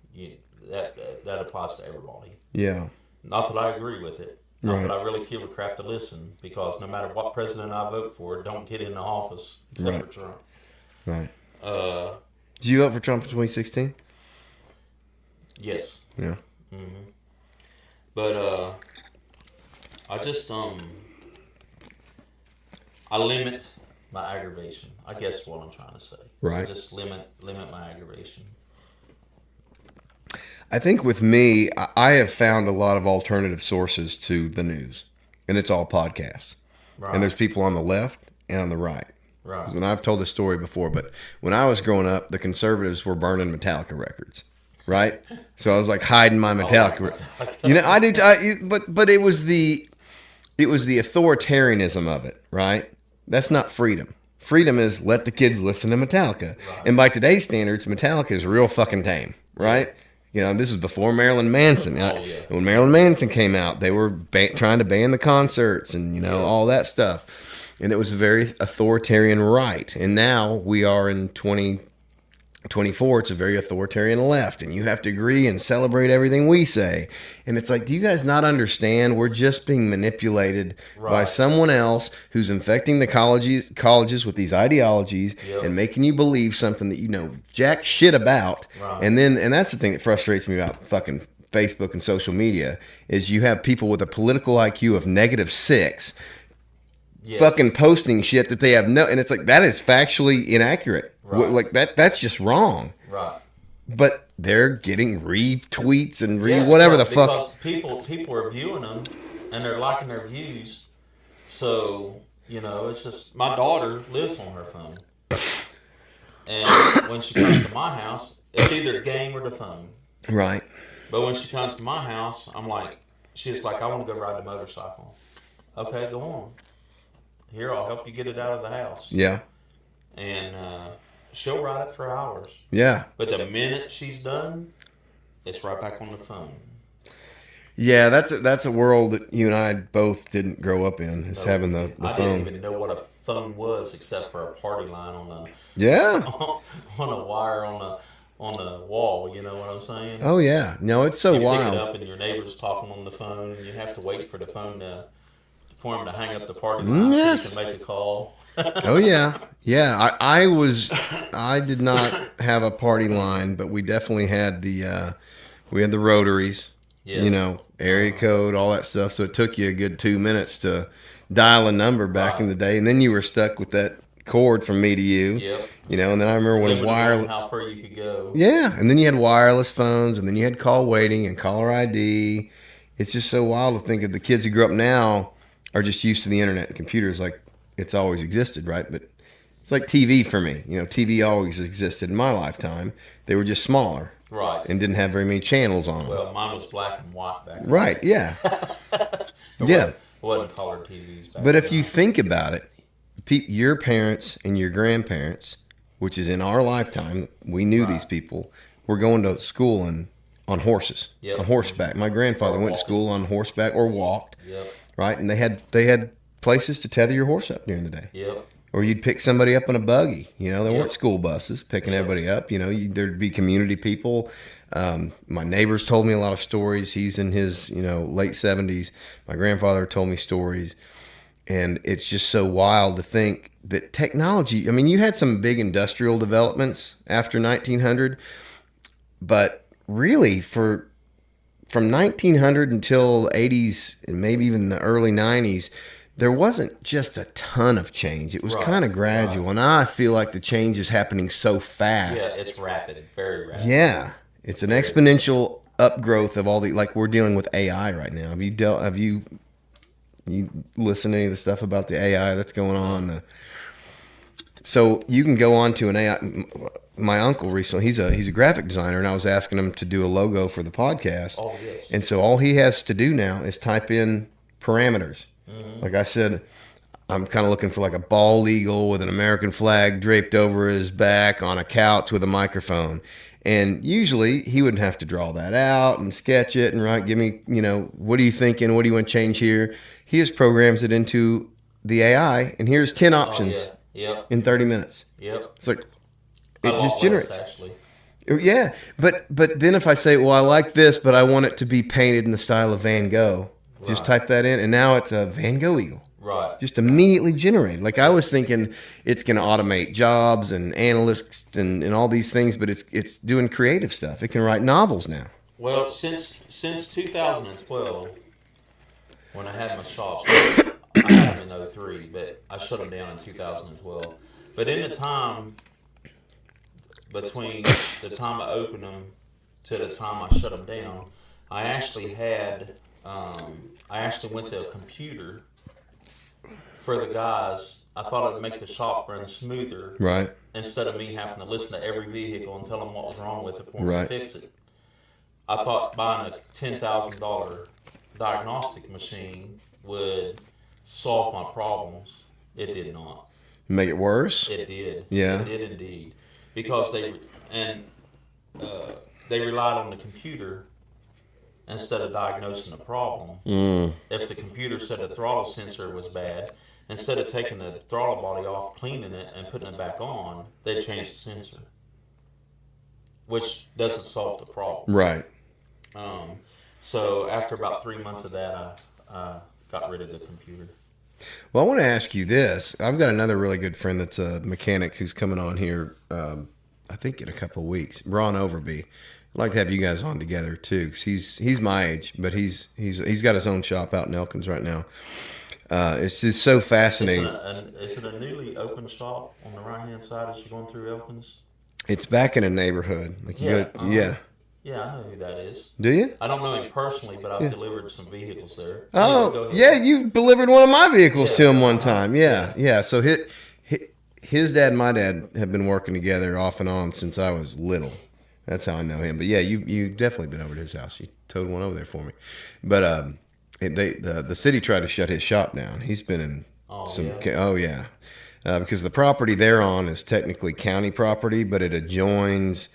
That applies to everybody. Yeah. Not that I agree with it. Not that I really give a crap to listen, because no matter what president I vote for, don't get into office except for Trump. Right. Did you vote for Trump in 2016? Yes. Yeah. Mm-hmm. But I just I limit my aggravation. I guess what I'm trying to say. Right. I just limit my aggravation. I think with me, I have found a lot of alternative sources to the news, and it's all podcasts. Right. And there's people on the left and on the right. Right. When I've told this story before, but when I was growing up, the conservatives were burning Metallica records, right? So I was like hiding my Metallica. I do. But it was the authoritarianism of it, right? That's not freedom. Freedom is let the kids listen to Metallica. Right. And by today's standards, Metallica is real fucking tame, right? This is before Marilyn Manson. When Marilyn Manson came out, they were trying to ban the concerts and, all that stuff. And it was a very authoritarian right. And now we are in 2024. It's a very authoritarian left. And you have to agree and celebrate everything we say. And it's like, do you guys not understand? We're just being manipulated by someone else who's infecting the colleges with these ideologies and making you believe something that you know jack shit about. Right. And that's the thing that frustrates me about fucking Facebook and social media is you have people with a political IQ of -6 fucking posting shit that they have and it's like, that is factually inaccurate. Right. Like that's just wrong. Right. But they're getting retweets and whatever the fuck. Because people are viewing them and they're liking their views. So, it's just, my daughter lives on her phone. And when she comes to my house, it's either the game or the phone. Right. But when she comes to my house, she's like, I want to go ride the motorcycle. Okay, go on. Here, I'll help you get it out of the house. Yeah. And she'll ride it for hours. Yeah. But the minute she's done, it's right back on the phone. Yeah, that's a world that you and I both didn't grow up in. Is having the phone. I didn't even know what a phone was except for a party line on a on a wire on the wall. You know what I'm saying? Oh yeah. No, it's so wild. You pick it up and your neighbor's talking on the phone, and you have to wait for the phone for him to hang up the party line so you can make a call. Oh yeah. I did not have a party line, but we definitely had the rotaries. Yes. Area code, all that stuff. So it took you a good 2 minutes to dial a number back in the day, and then you were stuck with that cord from me to you. Yep. You know, and then I remember when Limited on wireless. how far you could go. Yeah, and then you had wireless phones, and then you had call waiting and caller ID. It's just so wild to think of the kids who grew up now are just used to the internet and computers like it's always existed, right? But it's like TV for me. You know, TV always existed in my lifetime. They were just smaller. Right. And didn't have very many channels on them. Well, mine was black and white back then. Right, yeah. Yeah. It wasn't color TVs back But then. if you think about it, your parents and your grandparents, which is in our lifetime, we knew these people, were going to school on horses, Yep. on horseback. My grandfather went to school on horseback or walked, Yep. right? And they had places to tether your horse up during the day. Yep. Or you'd pick somebody up in a buggy. You know, there Yep. weren't school buses picking everybody up. You know, there'd be community people. My neighbors told me a lot of stories. He's in his, late 70s. My grandfather told me stories. And it's just so wild to think that technology, I mean, you had some big industrial developments after 1900, but really from 1900 until 80s and maybe even the early 90s, there wasn't just a ton of change. It was kind of gradual. Right. And now I feel like the change is happening so fast. Yeah, it's rapid, very rapid. Yeah. It's an exponential upgrowth of all like we're dealing with AI right now. Have you listen to any of the stuff about the AI that's going on? So you can go on to an AI. My uncle recently, he's a graphic designer, and I was asking him to do a logo for the podcast. Oh, yes. And so all he has to do now is type in parameters. Mm-hmm. Like I said, I'm kind of looking for like a bald eagle with an American flag draped over his back on a couch with a microphone. And usually he wouldn't have to draw that out and sketch it and give me, what are you thinking? What do you want to change here? He just programs it into the AI, and here's 10 options in 30 minutes. Yep. It's like, it just generates. Actually. Yeah. But then if I say, well, I like this, but I want it to be painted in the style of Van Gogh, just type that in, and now it's a Van Gogh eagle. Right. Just immediately generated. Like I was thinking it's going to automate jobs and analysts and all these things, but it's doing creative stuff. It can write novels now. Well, since 2012, when I had my shops, I had them in 03, but I shut them down in 2012. But in the time between the time I opened them to the time I shut them down, I actually went to a computer for the guys. I thought it would make the shop run smoother, Right. instead of me having to listen to every vehicle and tell them what was wrong with it for me to Right. fix it. I thought buying a $10,000 diagnostic machine would solve my problems. It did not. Make it worse? It did. Yeah. It did indeed. Because they relied on the computer instead of diagnosing the problem. If the computer said the throttle sensor was bad, instead of taking the throttle body off, cleaning it, and putting it back on, they changed the sensor, which doesn't solve the problem. Right. So after about 3 months of that, I got rid of the computer. Well, I want to ask you this. I've got another really good friend that's a mechanic who's coming on here, I think in a couple of weeks, Ron Overby. I'd like to have you guys on together too, because he's my age, but he's got his own shop out in Elkins right now. It's just so fascinating. Is it a newly opened shop on the right-hand side as you're going through Elkins? It's back in a neighborhood. Like you Yeah, I know who that is. Do you? I don't know him personally, but I've delivered some vehicles there. Oh, Go ahead. yeah, you delivered one of my vehicles to him one time. Yeah. So his dad and my dad have been working together off and on since I was little. That's how I know him. But yeah, you've definitely been over to his house. You towed one over there for me. But the city tried to shut his shop down. He's been in because the property they're on is technically county property, but it adjoins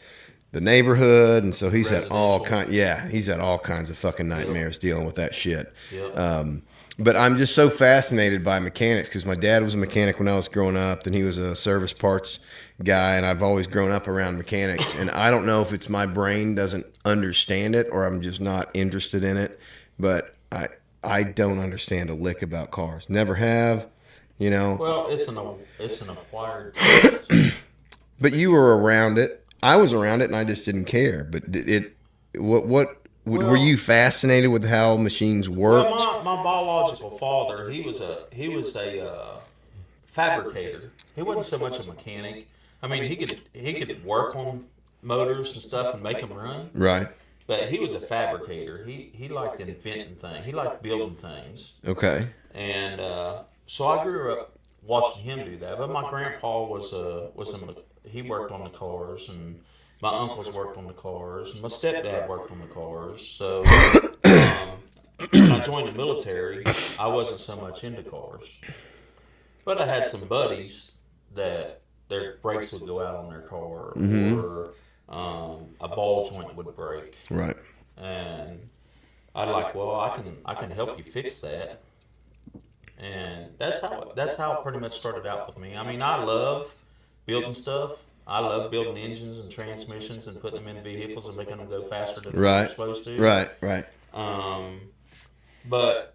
the neighborhood, and so he's had all kinds of fucking nightmares dealing with that shit. Yep. But I'm just so fascinated by mechanics because my dad was a mechanic when I was growing up, then he was a service parts guy, and I've always grown up around mechanics. And I don't know if it's my brain doesn't understand it or I'm just not interested in it, but I don't understand a lick about cars. Never have, Well, it's an acquired taste. But you were around it. I was around it, and I just didn't care. But were you fascinated with how machines worked? Well, my biological father, he was a fabricator. He wasn't so much a mechanic. I mean, he could work on motors and stuff and make them run. Right. But he was a fabricator. He liked inventing things. He liked building things. Okay. And so I grew up watching him do that. But my grandpa he worked on the cars, and my uncles worked on the cars, and my stepdad worked on the cars. So when I joined the military, I wasn't so much into cars. But I had some buddies that their brakes would go out on their car, or a ball joint would break. Right. And I'd like, well, I can help you fix that. And that's how it pretty much started out with me. I mean, I love building stuff. I love building engines and transmissions and putting them in vehicles and making them go faster than they're supposed to. Right. But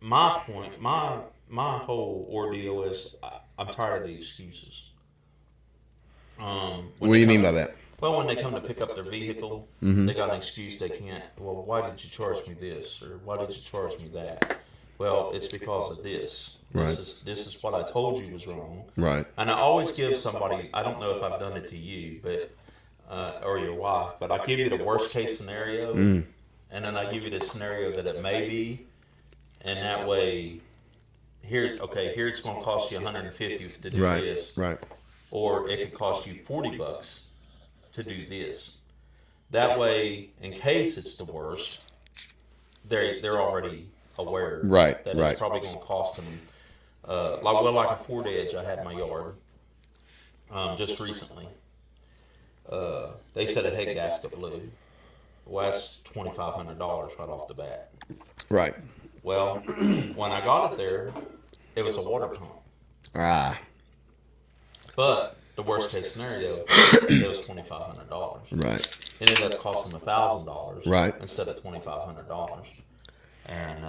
my point, my whole ordeal is I'm tired of the excuses. What do you mean by that? Well, when they come to pick up their vehicle, they got an excuse they can't. Well, why did you charge me this, or why did you charge me that? Well, it's because of this. This is what I told you was wrong. Right. And I always give somebody. I don't know if I've done it to you, but or your wife, but I give you the worst case scenario, and then I give you the scenario that it may be, and that way, here it's going to cost you $150 to do this, right, or it could cost you $40 to do this. That way, in case it's the worst, they're already aware that it's probably going to cost them. Like a Ford Edge I had in my yard just recently. They said a head gasket blew. Well, that's $2,500 right off the bat. Right. Well, when I got it there, it was a water pump. But the worst case scenario, it was $2,500. Right. It ended up costing $1,000. Right. Instead of $2,500. And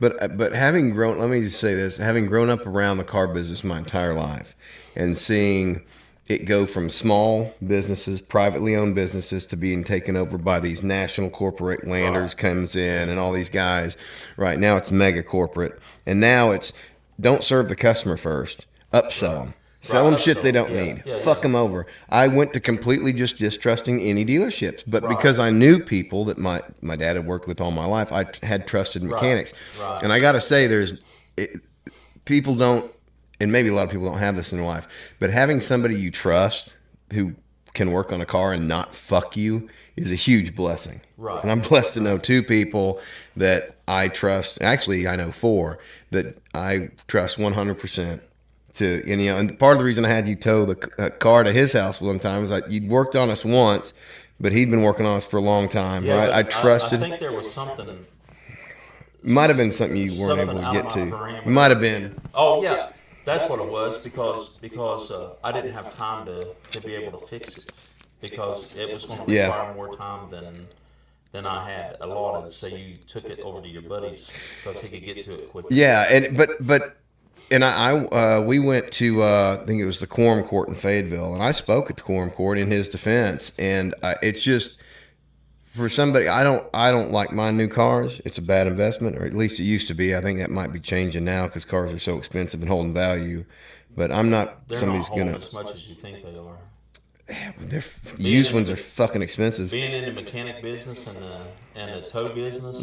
but having grown, let me just say this: having grown up around the car business my entire life, and seeing it go from small businesses, privately owned businesses, to being taken over by these national corporate landers comes in, and all these guys. Right now, it's mega corporate, and now it's don't serve the customer first, upsell them. Sell them shit they don't need. Fuck them over. I went to completely just distrusting any dealerships. But because I knew people that my dad had worked with all my life, I had trusted mechanics. And I got to say, people don't, and maybe a lot of people don't have this in life, but having somebody you trust who can work on a car and not fuck you is a huge blessing. Right. And I'm blessed to know 2 people that I trust. Actually, I know 4 that I trust 100%. And part of the reason I had you tow the car to his house one time was like you'd worked on us once, but he'd been working on us for a long time, right? I trusted. I think there was something. Might have been something you weren't able to get to. Might have been. Oh yeah, that's what it was because I didn't have time to be able to fix it because it was going to require more time than I had allotted. So you took it over to your buddies because he could get to it quickly. Yeah, and but. And we went to I think it was the quorum court in Fayetteville, and I spoke at the quorum court in his defense. And it's just for somebody I don't like my new cars. It's a bad investment, or at least it used to be. I think that might be changing now because cars are so expensive and holding value. But I'm not They're somebody's not holding gonna. as much as you think they are. Used ones are fucking expensive. Being in the mechanic business and the tow business,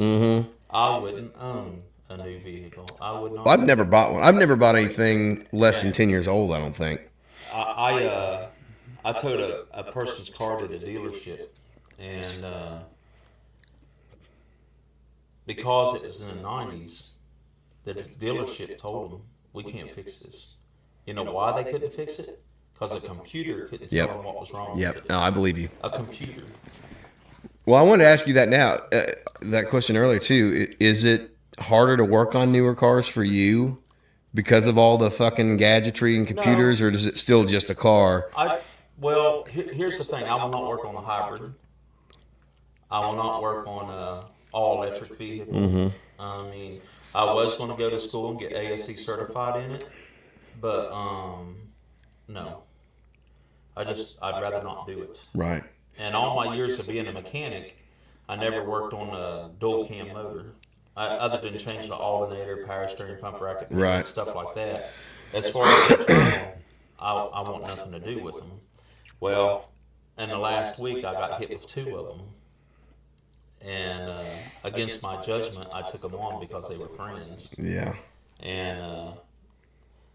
I wouldn't own a new vehicle. I would not. Well, I've never bought one. I've never bought anything less than 10 years old, I don't think. I towed a person's car to the dealership, and because it was in the 90s, the dealership told them, we can't fix this. You know why they couldn't fix it? Because a computer couldn't tell them what was wrong with it. No, I believe you. A computer. Well, I wanted to ask you that now. That question earlier, too. Is it harder to work on newer cars for you because of all the fucking gadgetry and computers, or is it still just a car? Well, here's the thing. I will not work on a hybrid. I will not work on a all-electric vehicle. I mean, I was going to go to school and get ASE certified in it, but no. I'd rather not do it. Right. And all my years of being a mechanic, I never worked on a dual cam motor. Other than change the alternator, power steering, pump racket, stuff like that. as far as internal, I want nothing to do with them. Well, in the last week, I got hit with 2 of them. And against my judgment, I took them on because they were friends. Yeah. And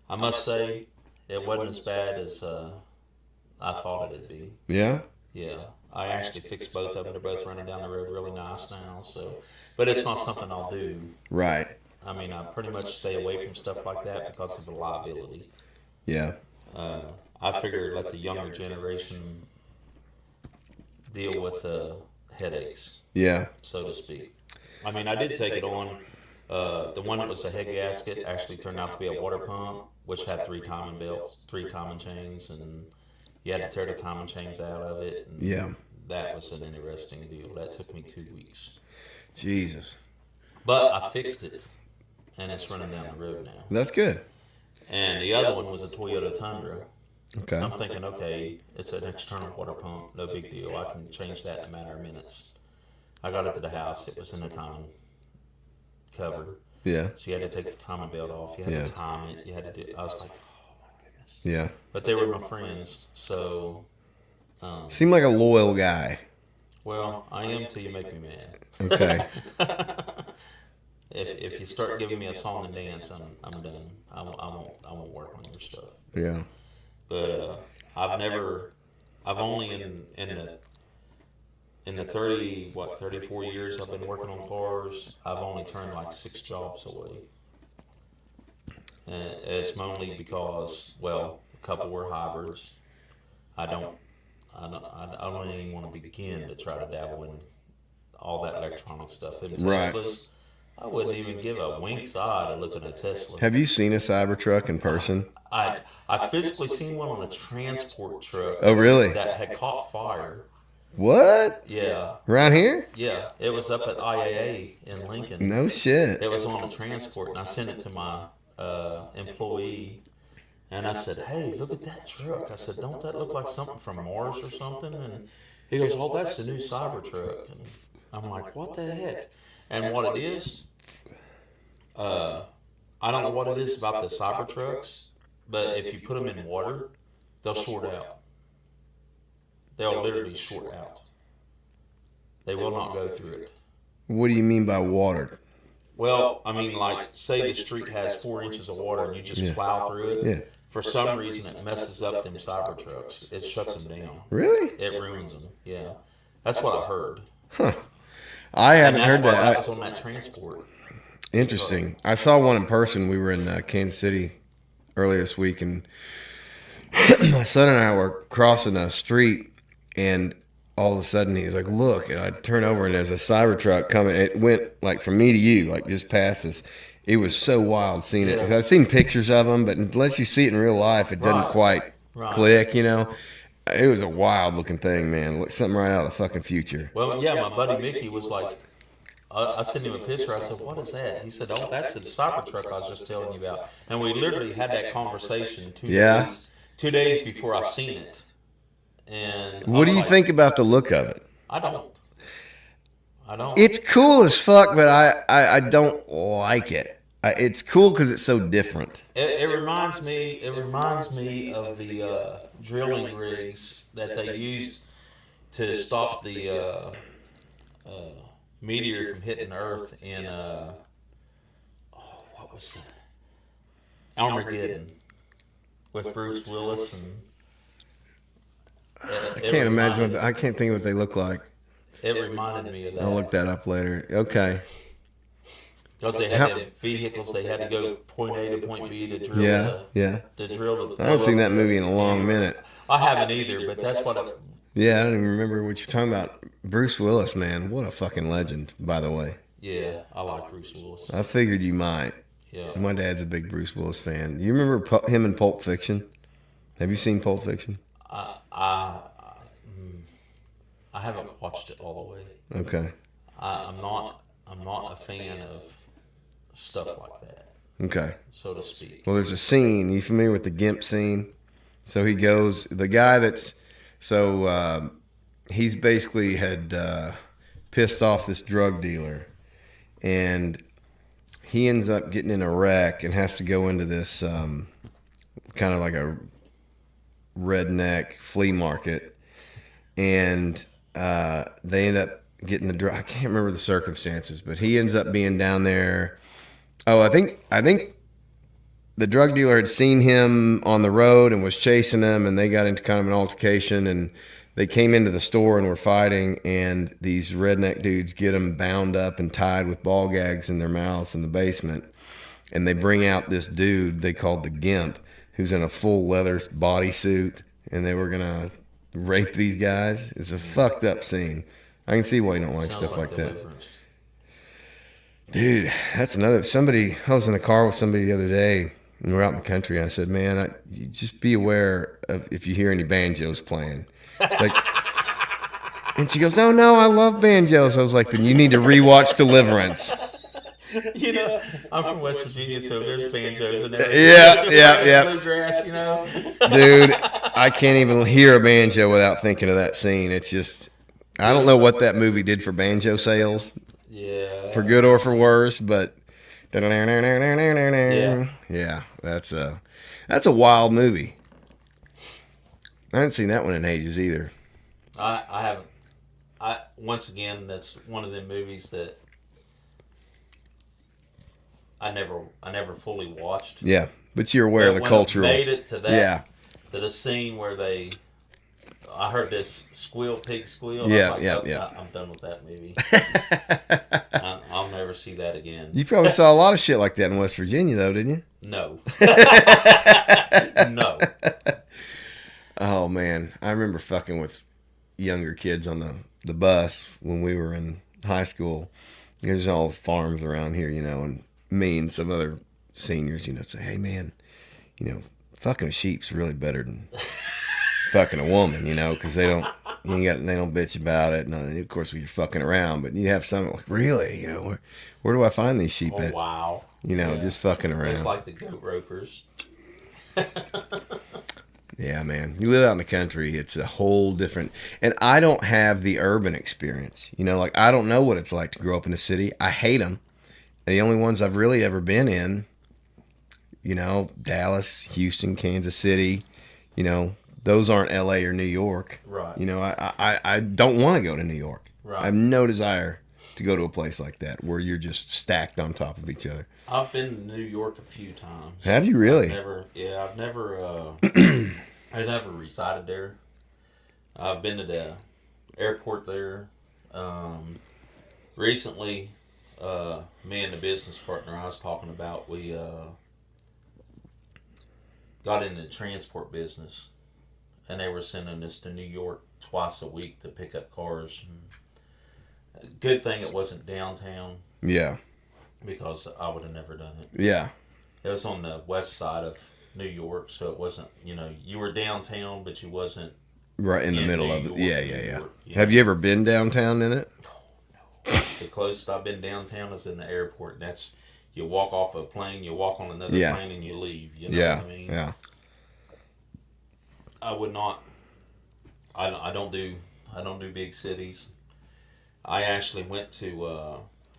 I must say, it wasn't as bad as I thought it'd be. Yeah. Yeah, I actually fixed both of them. They're both running down the road really nice now. So, but it's not something I'll do. Right. I mean, I pretty much stay away from stuff like that because of the liability. Yeah. I figure let the younger generation deal with headaches, Yeah. so to speak. I mean, I did take it on. The one that was a head gasket actually turned out to be a water pump, which had 3 timing belts, 3 timing chains, and you had to tear the timing chains out of it. And Yeah. that was an interesting deal. That took me 2 weeks. Jesus. But I fixed it, and it's running down the road now. That's good. And the other one was a Toyota Tundra. Okay. I'm thinking, okay, it's an external water pump, no big deal. I can change that in a matter of minutes. I got it to the house. It was in the timing cover. Yeah. So you had to take the timing belt off. You had to time it. You had to do. I was like, oh my goodness. Yeah. But they were my friends, so. Seem like a loyal guy. Well, I am till you make me mad. Okay. If you start giving me a song and dance, I'm done. I won't work on your stuff. Yeah. But I've only in the 34 years I've been working on cars, I've only turned like 6 jobs away. And it's mainly because, well, a couple were hybrids. I don't even want to begin to try to dabble in all that electronic stuff. In Right. Teslas, I wouldn't even give a wink's eye to look at a Tesla. Have you seen a Cybertruck in person? I physically seen one on a transport truck. Oh, really? That had caught fire. What? Yeah, Around here? yeah. It was up at IAA in Lincoln. No shit. It was on a transport, and I sent it to my employee, and I said, "Hey, look at that truck." I said, "Don't that look like something from Mars or something?" And he goes, "Oh, that's the new Cybertruck." And I'm like, "What the heck?" And what it is, I don't know what it is about the Cybertrucks, but if you put them in water, they'll short out. They'll literally short out. They will not go through it. What do you mean by water? Well, I mean, like, say the street has 4 inches of water and you just plow through it. Yeah. For some reason, it messes up them Cybertrucks. It shuts them down. Really? It ruins them. Yeah, that's what I heard. I And haven't that's heard why that. that was on that transport. Interesting. I saw one in person. We were in Kansas City earlier this week, and my son and I were crossing a street, and all of a sudden he was like, "Look!" And I turn over, and there's a Cybertruck coming. It went like from me to you, like just past us. It was so wild seeing it. Yeah. I've seen pictures of them, but unless you see it in real life, it doesn't quite click. You know, it was a wild looking thing, man. Look, something right out of the fucking future. Well, yeah, my buddy Mickey was like, I sent him a picture. I said, "What is that?" He said, "Oh, that's the Cybertruck I was just telling you about." And we literally had that conversation 2 days before I seen it. And What do you think about the look of it? I don't. It's cool as fuck, but I don't like it. It's cool because it's so different. It reminds me. It reminds me of the drilling rigs that they used to stop the meteor from hitting Earth in what was that? Armageddon with Bruce Willis and. I can't imagine. I can't think of what they look like. It reminded me of that. I'll look that up later. Okay. Because they had vehicles, they had to go point A to point B to drill. Yeah. To drill. I haven't seen that movie in a long minute. I haven't either, but that's what. Yeah, I don't even remember what you're talking about. Bruce Willis, man, what a fucking legend, by the way. Yeah, I like Bruce Willis. I figured you might. Yeah. My dad's a big Bruce Willis fan. You remember him in Pulp Fiction? Have you seen Pulp Fiction? I haven't watched it all the way. Okay. I'm not a fan of stuff like that, Okay. so to speak. Well, there's a scene. You familiar with the Gimp scene? So he goes, the guy he's basically had pissed off this drug dealer, and he ends up getting in a wreck and has to go into this kind of like a redneck flea market, and they end up getting the drug. I can't remember the circumstances, but he ends up being down there. Oh, I think the drug dealer had seen him on the road and was chasing him, and they got into kind of an altercation, and they came into the store and were fighting, and these redneck dudes get them bound up and tied with ball gags in their mouths in the basement, and they bring out this dude they called the Gimp, who's in a full leather bodysuit, and they were gonna rape these guys. It's a fucked up scene. I can see why you don't like Sounds stuff like that. Deliverance. Dude, that's another. I was in a car with somebody the other day, and we're out in the country. I said, man, you just be aware of if you hear any banjos playing. It's like, and she goes, no, I love banjos. I was like, then you need to rewatch Deliverance. You know, I'm from West Virginia, so there's banjos in there. Yeah. Bluegrass, you know. Dude, I can't even hear a banjo without thinking of that scene. It's just, I don't know what that movie did for banjo sales, Yeah. for good or for worse, but Yeah. yeah, that's a wild movie. I haven't seen that one in ages either. I haven't. Once again, that's one of them movies that I never fully watched. Yeah, but you're aware of the when cultural. It made it to that. Yeah, To the scene where I heard this pig squeal. Yeah, I was like, yeah. I'm done with that movie. I'll never see that again. you probably saw a lot of shit like that in West Virginia, though, didn't you? No. No. Oh man, I remember fucking with younger kids on the bus when we were in high school. There's all farms around here, and me and some other seniors, say, hey man, fucking a sheep's really better than fucking a woman, because they don't bitch about it. And of course, you're fucking around, but you have some like, really, where do I find these sheep at? Wow. Just fucking around. It's like the goat ropers. Yeah, man. You live out in the country, it's a whole different. And I don't have the urban experience. Like I don't know what it's like to grow up in a city. I hate them. The only ones I've really ever been in, Dallas, Houston, Kansas City, those aren't LA or New York. Right. I don't want to go to New York. Right. I have no desire to go to a place like that where you're just stacked on top of each other. I've been to New York a few times. Have you really? I've never I never resided there. I've been to the airport there. Recently, me and the business partner I was talking about, we got in the transport business, and they were sending us to New York twice a week to pick up cars. Good thing it wasn't downtown. Yeah. Because I would have never done it. Yeah. It was on the west side of New York, so it wasn't, you were downtown, but you wasn't right in the middle New of it. York, Yeah. York, Have you ever been downtown in it? No. The closest I've been downtown is in the airport. And that's, you walk off a plane, you walk on another plane, and you leave. You know what I mean? Yeah. I would not. I don't do big cities. I actually went to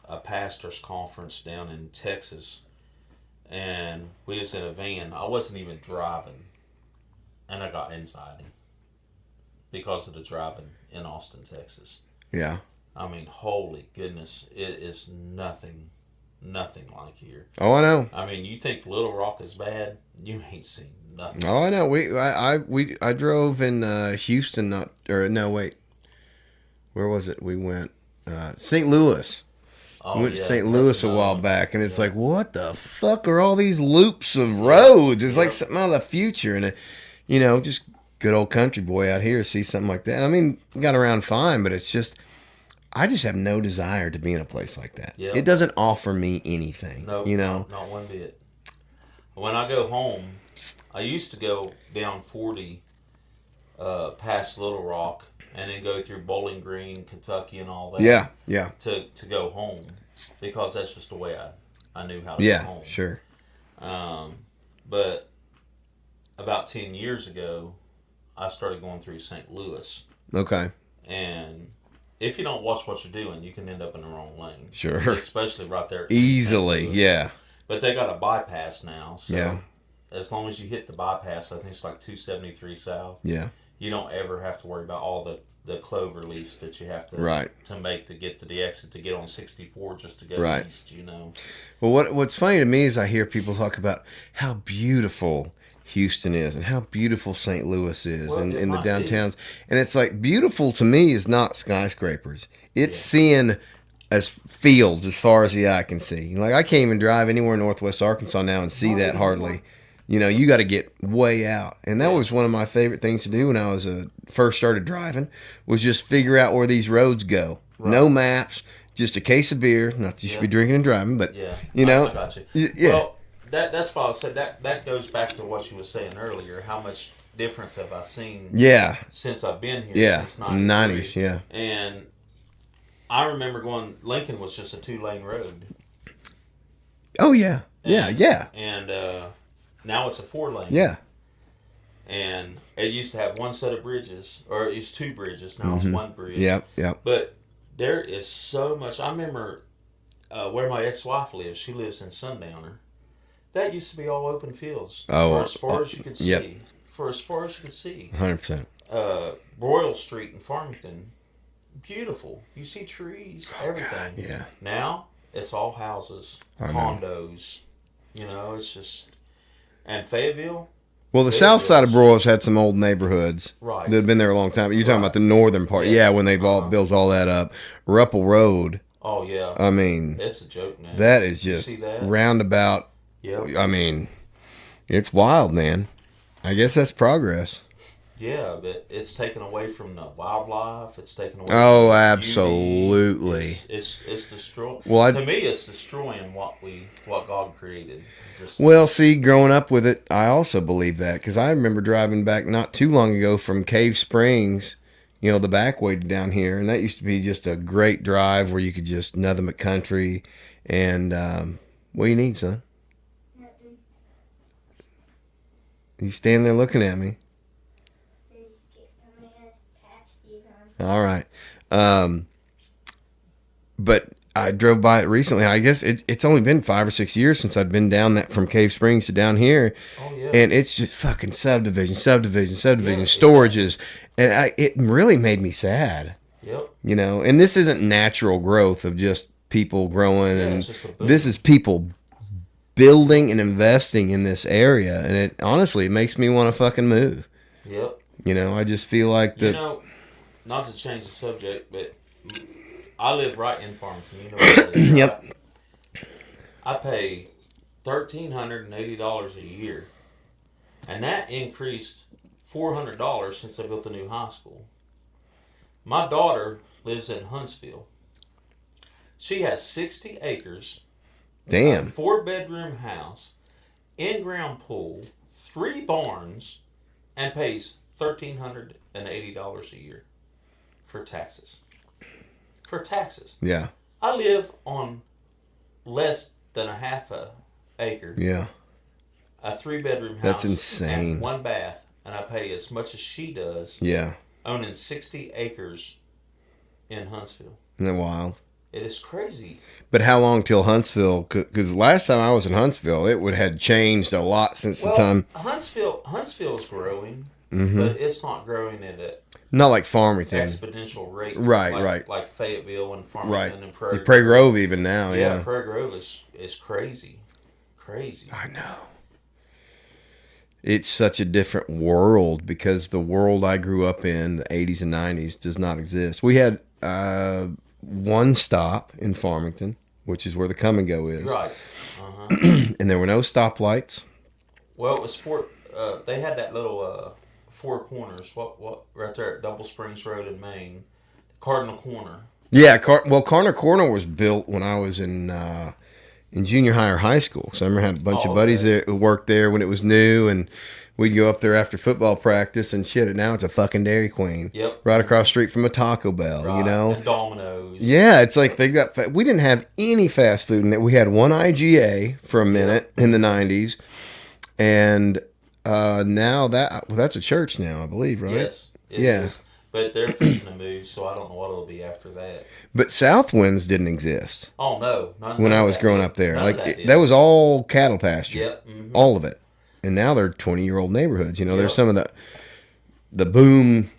a pastor's conference down in Texas, and we was in a van. I wasn't even driving, and I got anxiety because of the driving in Austin, Texas. Yeah. I mean, holy goodness, it is nothing like here. Oh, I know. I mean, you think Little Rock is bad? You ain't seen nothing. Oh, I know. I drove in Houston. Where was it? We went St. Louis. Oh, We went to yeah, St. that's Louis a another while one. back, and it's like, what the fuck are all these loops of roads? It's like something out of the future, and just good old country boy out here see something like that. I mean, got around fine, but it's just, I just have no desire to be in a place like that. Yeah. It doesn't offer me anything. No, not one bit. When I go home, I used to go down 40 past Little Rock and then go through Bowling Green, Kentucky, and all that. Yeah. To go home, because that's just the way I knew how to go home. Yeah, sure. But about 10 years ago, I started going through St. Louis. Okay. And if you don't watch what you're doing, you can end up in the wrong lane. Sure. Especially right there. in Easily, St. Louis. yeah. But they got a bypass now. So Yeah. as long as you hit the bypass, I think it's like 273 south. Yeah. You don't ever have to worry about all the clover leaves that you have to Right. to make to get to the exit to get on 64 just to go Right. east. You know. Well, what's funny to me is I hear people talk about how beautiful Houston is and how beautiful St. Louis is Well, and it in the might be. downtowns. And it's like beautiful to me is not skyscrapers. It's seeing as fields as far as the eye can see. Like I can't even drive anywhere in Northwest Arkansas now and see that hardly. You know, you got to get way out. And that was one of my favorite things to do when I was first started driving was just figure out where these roads go. Right. No maps, just a case of beer. Not that you should be drinking and driving, but you know. I got you. Yeah. Well, that's why I said that goes back to what you were saying earlier. How much difference have I seen? Yeah. Since I've been here. Yeah. Since 90s, yeah. And I remember going. Lincoln was just a 2-lane road. Oh yeah. Yeah. Yeah. And now it's a 4-lane. Yeah. And it used to have one set of bridges, or it used 2 bridges. Now it's 1 bridge. Yep. Yep. But there is so much. I remember where my ex-wife lives. She lives in Sundowner. That used to be all open fields. Oh, for as far as you could see. yep. For as far as you could see. 100%. Royal Street in Farmington, beautiful. You see trees, everything. Yeah. Now it's all houses, condos. You know, it's just. And Fayetteville. Well, the south side of Broyles had some old neighborhoods Right. that had been there a long time. You're talking about the northern part. Yeah, when they've all built all that up. Ruppel Road. Oh, yeah. I mean, It's a joke, man. that is You just see that? roundabout. Yep. I mean, it's wild, man. I guess that's progress. Yeah, but it's taken away from the wildlife. It's taken away. Oh, from the absolutely. beauty. It's destroying. Well, to me, it's destroying what God created. Just Well, see, growing up with it, I also believe that because I remember driving back not too long ago from Cave Springs, you know, the back way down here, and that used to be just a great drive where you could just nothing but country. And what do you need, son? You standing there looking at me. All right. But I drove by it recently. I guess it's only been 5 or 6 years since I'd been down that from Cave Springs to down here. Oh, yeah. And it's just fucking subdivision, storages. And it really made me sad. Yep. You know, and this isn't natural growth of just people growing. Yeah, And it's just a boom. this is people building and investing in this area. And it honestly, it makes me want to fucking move. Yep. You know, I just feel like You that. know, not to change the subject, but I live right in Farmington. You know where I live, Yep. right? I pay $1,380 a year, and that increased $400 since I built a new high school. My daughter lives in Huntsville. She has 60 acres, a Damn. 4-bedroom house, in-ground pool, 3 barns, and pays $1,380 a year for taxes. For taxes. Yeah. I live on less than a half a acre, Yeah. a 3-bedroom house. That's insane. And 1 bath, and I pay as much as she does, Yeah. owning 60 acres in Huntsville. Isn't that wild? It is crazy. But how long till Huntsville? Because last time I was in Huntsville, it had changed a lot since the time. Huntsville's growing, Mm-hmm. but it's not growing at an Not like Farmington. exponential rate. Right, like, right. Like Fayetteville and Farmington Right. and Prairie Prairie Grove even now, Yeah, yeah. Prairie Grove is crazy. Crazy. I know. It's such a different world because the world I grew up in, the 80s and 90s, does not exist. We had one stop in Farmington, which is where the Come and Go is. Right. Uh-huh. And there were no stoplights. Well, it was they had that little 4 corners. What right there at Double Springs Road in Maine, Cardinal Corner. Yeah, Carner Corner was built when I was in junior high or high school. So I remember I had a bunch of buddies there who worked there when it was new, and we'd go up there after football practice and shit. And now it's a fucking Dairy Queen. Yep. Right across the street from a Taco Bell, Right. you know? And Domino's. Yeah, it's like they got. We didn't have any fast food in it. We had one IGA for a minute in the 90s, and now that's a church now, I believe, right? Yes. It Yeah. is. But they're fixing to move, so I don't know what it'll be after that. But Southwinds didn't exist Oh no! when I was growing up there. Like that was all cattle pasture, Yep. Mm-hmm. all of it. and now they're 20-year-old neighborhoods. You know, there's Yep. some of the boom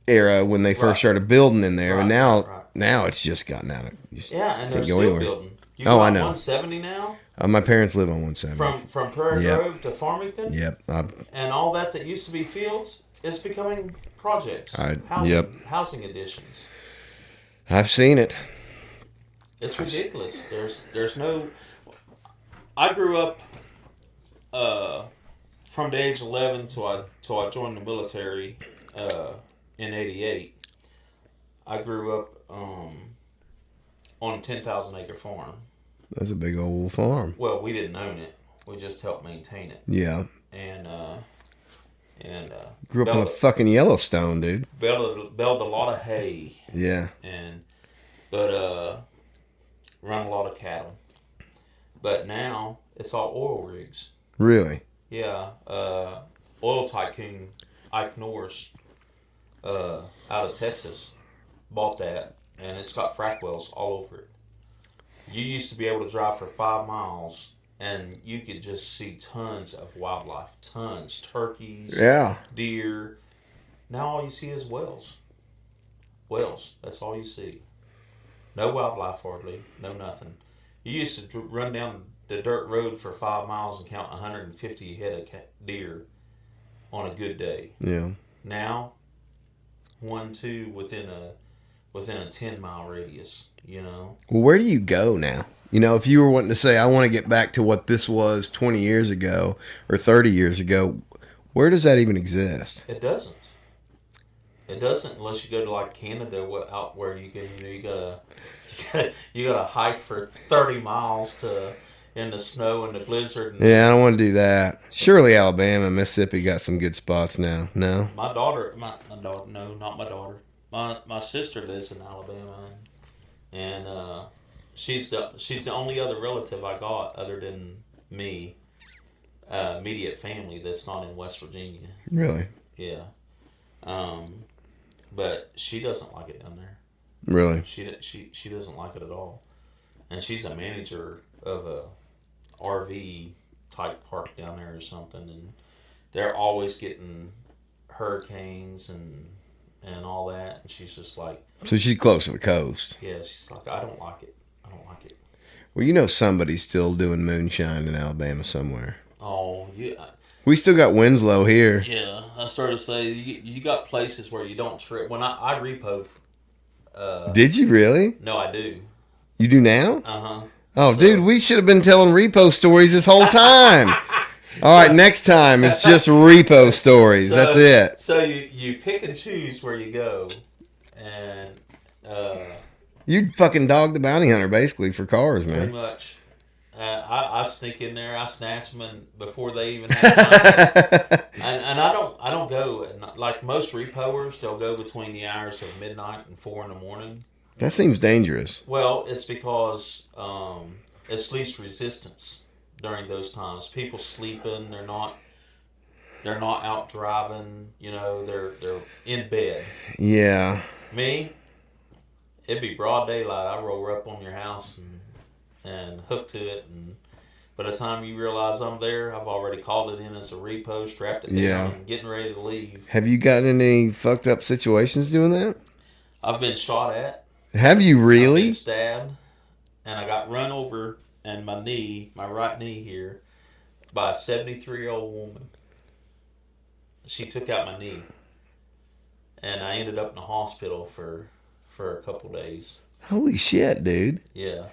era when they first started building in there, and now it's just gotten out of. Yeah, and they're can't go still anywhere. building. You Oh, go I on know. 170 now My parents live on 170. from Prairie Yep. Grove to Farmington. Yep. And all that used to be fields is becoming projects. Housing additions. I've seen it. It's ridiculous. There's no. I grew up from the age of 11 till I joined the military in '88. I grew up on a 10,000 acre farm. That's a big old farm. Well, we didn't own it. We just helped maintain it. Yeah. And Grew up in the fucking Yellowstone, dude. Baled a lot of hay. Yeah. But run a lot of cattle. But now it's all oil rigs. Really? Yeah. Oil tycoon Ike Norris out of Texas bought that, and it's got frac wells all over it. You used to be able to drive for 5 miles, and you could just see tons of wildlife, turkeys, deer. Now all you see is wells. Wells, that's all you see. No wildlife hardly, no nothing. You used to run down the dirt road for 5 miles and count 150 head of deer on a good day. Yeah. Now, 1, 2 within a 10-mile radius, you know. Well, where do you go now? You know, if you were wanting to say, I want to get back to what this was 20 years ago or 30 years ago, where does that even exist? It doesn't. It doesn't unless you go to like Canada, out where you can, you gotta hike for 30 miles in the snow and the blizzard. And Yeah, I don't want to do that. Surely Alabama, Mississippi got some good spots now. No? my daughter, no, not my daughter. My sister lives in Alabama, and she's the only other relative I got other than me, immediate family that's not in West Virginia. Really? Yeah. But she doesn't like it down there. Really? She doesn't like it at all, and she's a manager of a RV type park down there or something, and they're always getting hurricanes and all that, and she's just like, So she's close to the coast. yeah, she's like, I don't like it. Well, you know somebody's still doing moonshine in Alabama somewhere. Oh, yeah. We still got Winslow here. Yeah, I started to say, you got places where you don't trip. When I repo. Did you really? No, I do. You do now? Uh-huh. Oh, dude, we should have been telling repo stories this whole time. All right, next time it's just repo stories. That's it. So you pick and choose where you go, and You fucking dog the bounty hunter, basically, for cars, pretty man. much. I sneak in there. I snatch them before they even have time. and I don't go like most repoers. They'll go between the hours of midnight and 4 in the morning. That seems dangerous. Well, it's because it's least resistance during those times. People sleeping. They're not out driving. You know, they're in bed. Yeah. Me, it'd be broad daylight. I roll up on your house and hook to it, and by the time you realize I'm there, I've already called it in as a repo, strapped it down, and getting ready to leave. Have you gotten in any fucked up situations doing that? I've been shot at. Have you I've really? been stabbed, and I got run over and my right knee here, by a 73-year-old woman. She took out my knee, and I ended up in the hospital for a couple days. Holy shit, dude. Yeah.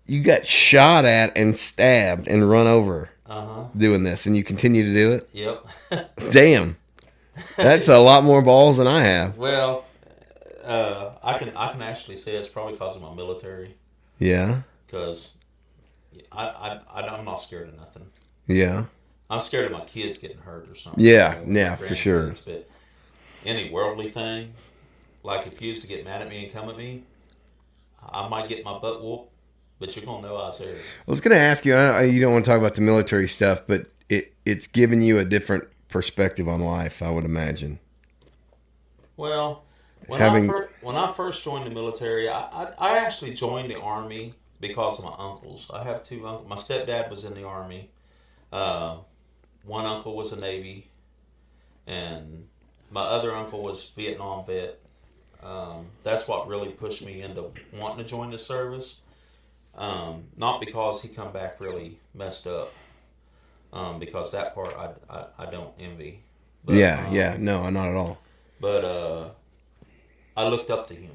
You got shot at and stabbed and run over doing this, and you continue to do it? Yep. Damn. That's a lot more balls than I have. Well, I can actually say it's probably because of my military. Yeah? Because I'm not scared of nothing. Yeah. I'm scared of my kids getting hurt or something. Yeah, You know, yeah, for sure. But any worldly thing, like if you used to get mad at me and come at me, I might get my butt whooped, but you're going to know I was there. I was going to ask you, you don't want to talk about the military stuff, but it's given you a different perspective on life, I would imagine. Well, when I first joined the military, I actually joined the Army because of my uncles. I have 2 uncles. My stepdad was in the Army. One uncle was a Navy, and my other uncle was Vietnam vet. That's what really pushed me into wanting to join the service. Not because he come back really messed up, because that part I don't envy. But, Yeah. No, not at all. But I looked up to him.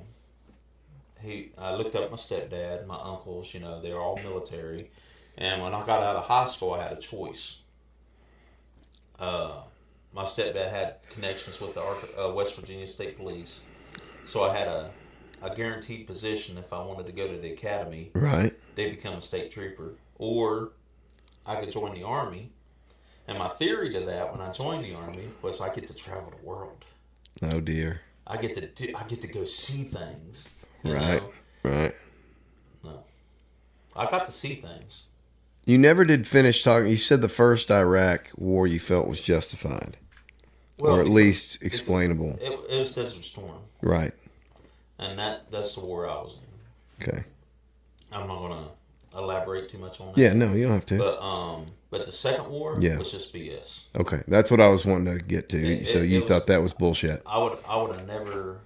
I looked up my stepdad, my uncles. They're all military. And when I got out of high school, I had a choice. Uh, my stepdad had connections with the West Virginia State Police, so I had a guaranteed position if I wanted to go to the academy. Right. They become a state trooper, or I could join the army. And my theory to that, when I joined the army, was I get to travel the world. Oh dear. I get to go see things. Right. Right. No, I got to see things. You never did finish talking. You said the first Iraq war you felt was justified, or at least explainable. It was Desert Storm, Right. and that's the war I was in. Okay. I'm not gonna elaborate too much on that. Yeah. No, you don't have to. But the second war was just BS. Okay, that's what I was wanting to get to. So you thought that was bullshit? I would have never.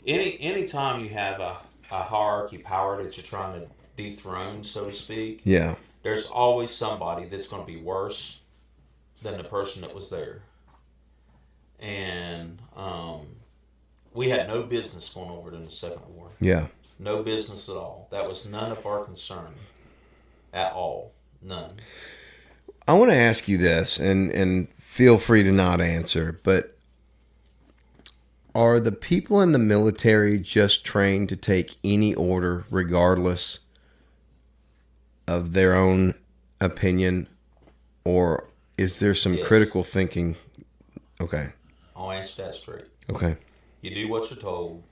Any time you have a hierarchy power that you're trying to dethrone, so to speak. Yeah. There's always somebody that's going to be worse than the person that was there. And we had no business going over it in the Second War. Yeah. No business at all. That was none of our concern at all. None. I want to ask you this, and feel free to not answer, but are the people in the military just trained to take any order regardless of their own opinion, or is there some critical thinking? Okay. I'll answer that straight. Okay. You do what you're told.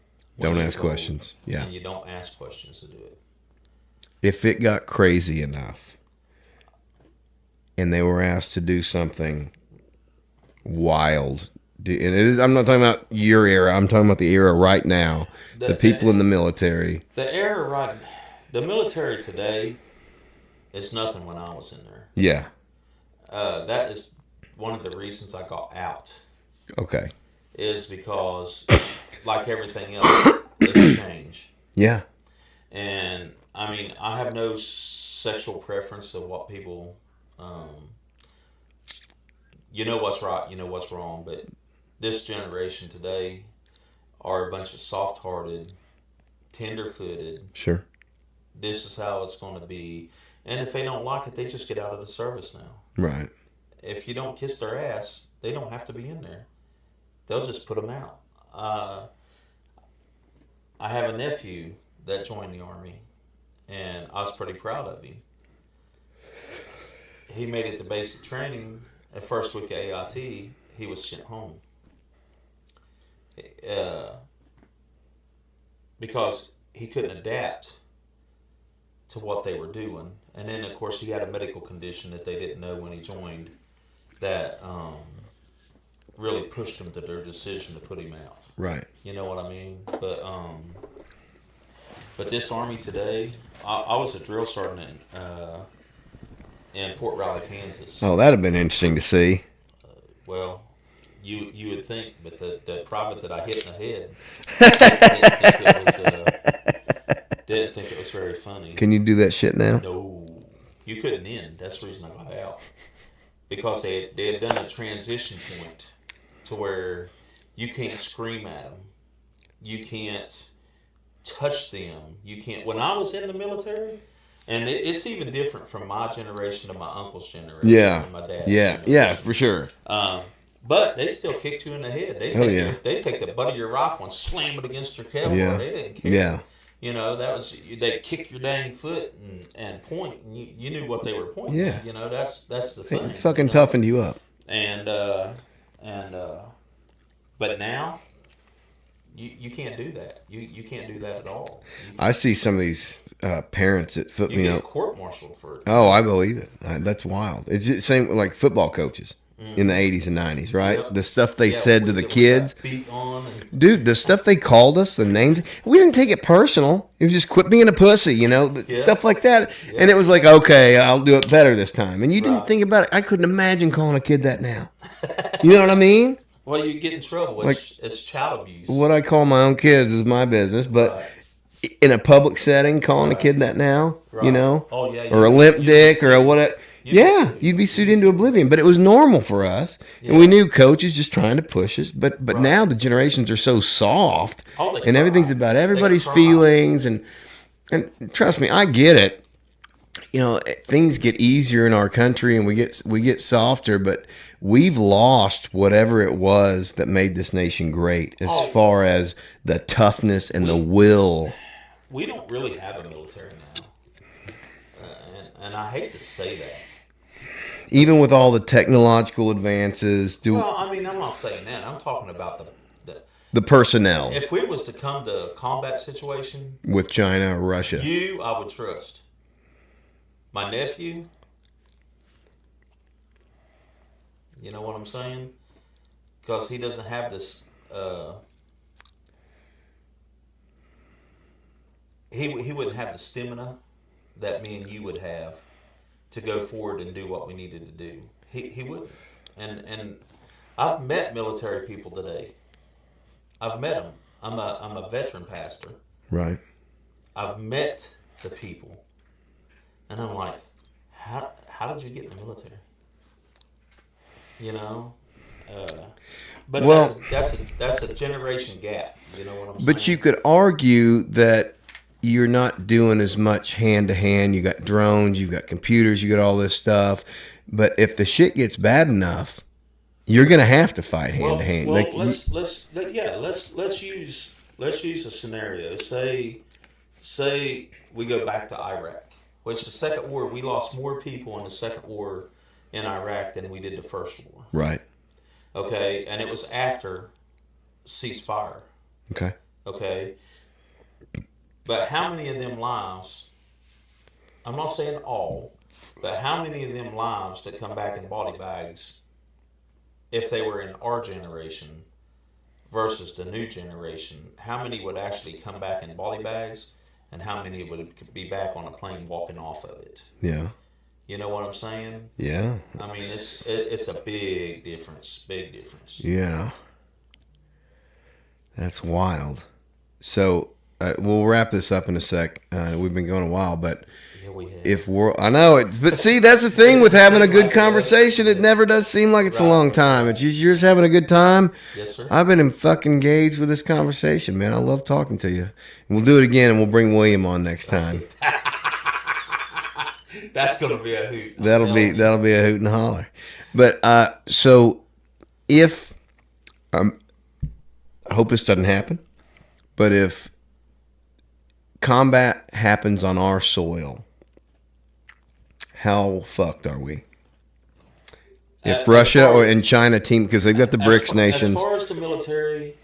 Don't ask questions. Yeah. And you don't ask questions to do it. If it got crazy enough and they were asked to do something wild, and it is, I'm not talking about your era, I'm talking about the era right now, the people in the military. The military today is nothing when I was in there. Yeah. That is one of the reasons I got out. Okay. Is because, like everything else, it's changed. Yeah. And, I mean, I have no sexual preference of what people... you know what's right, you know what's wrong, but this generation today are a bunch of soft-hearted, tender-footed. Sure. This is how it's going to be. And if they don't like it, they just get out of the service now. Right. If you don't kiss their ass, they don't have to be in there. They'll just put them out. I have a nephew that joined the Army, and I was pretty proud of him. He made it to basic training. The first week of AIT, he was sent home. Because he couldn't adapt to what they were doing. And then, of course, he had a medical condition that they didn't know when he joined that really pushed them to their decision to put him out. Right. You know what I mean? But this Army today, I was a drill sergeant in Fort Riley, Kansas. Oh, that'd have been interesting to see. Well, you would think, but the private that I hit in the head didn't think it was very funny. Can you do that shit now? No, you couldn't end. That's the reason I got out, because they had done a transition point to where you can't scream at them, you can't touch them, you can't. When I was in the military. And it's even different from my generation to my uncle's generation. Yeah. And my dad's generation. Yeah, for sure. But they still kicked you in the head. They take the butt of your rifle and slam it against your kevlar. Yeah. They didn't care. Yeah. You know, they kick your dang foot and point, and you knew what they were pointing Yeah. at. You know, that's the thing. It fucking toughened you up. But now you can't do that. You can't do that at all. I see some of these parents at football. You get court-martialed for it. Oh, I believe it. That's wild. It's the same like football coaches. in the 80s and 90s, right? Yep. The stuff they said to the that we kids. got beat on and, Dude, the stuff they called us, the names, we didn't take it personal. It was just quit being a pussy, stuff like that. And it was like, okay, I'll do it better this time. And you didn't think about it. I couldn't imagine calling a kid that now. You know what I mean? well, you get in trouble. It's child abuse. What I call my own kids is my business, but in a public setting, calling a kid that now, Oh, yeah, or a limp dick or a what? You'd be sued into oblivion. But it was normal for us, and we knew coaches just trying to push us. But now the generations are so soft, and everything's about everybody's feelings. And trust me, I get it. Things get easier in our country, and we get softer. But we've lost whatever it was that made this nation great, as far as the toughness and the will. We don't really have a military now, and I hate to say that. Even with all the technological advances, Well, I mean, I'm not saying that. I'm talking about the personnel if we was to come to a combat situation, with China or Russia. I would trust. My nephew, you know what I'm saying? Because he doesn't have this. He wouldn't have the stamina that me and you would have to go forward and do what we needed to do. He wouldn't. And I've met military people today. I've met them. I'm a veteran pastor. Right. I've met the people, and I'm like, how did you get in the military? But well, that's a generation gap. You know what I'm saying? But you could argue that you're not doing as much hand to hand. You got drones, you've got computers, you got all this stuff. But if the shit gets bad enough, you're gonna have to fight hand to hand. Well, let's use a scenario. Say we go back to Iraq, which the second war we lost more people in the second war in Iraq than we did the first war. Right. Okay, and it was after ceasefire. Okay. Okay. But how many of them lives, I'm not saying all, but how many of them lives that come back in body bags, if they were in our generation versus the new generation, how many would actually come back in body bags and how many would be back on a plane walking off of it? Yeah. You know what I'm saying? Yeah. I mean, it's a big difference. Big difference. Yeah. That's wild. So we'll wrap this up in a sec. We've been going a while, but I know it, but see, that's the thing with having a good conversation. It never does seem like it's a long time. It's just you're just having a good time. Yes, sir. I've been fucking engaged with this conversation, man. I love talking to you. And we'll do it again, and we'll bring William on next time. That's gonna be a hoot. That'll be a hoot and holler. But so if I hope this doesn't happen, but if combat happens on our soil, how fucked are we? If Russia and China team, because they've got the BRICS nations. As far as the military,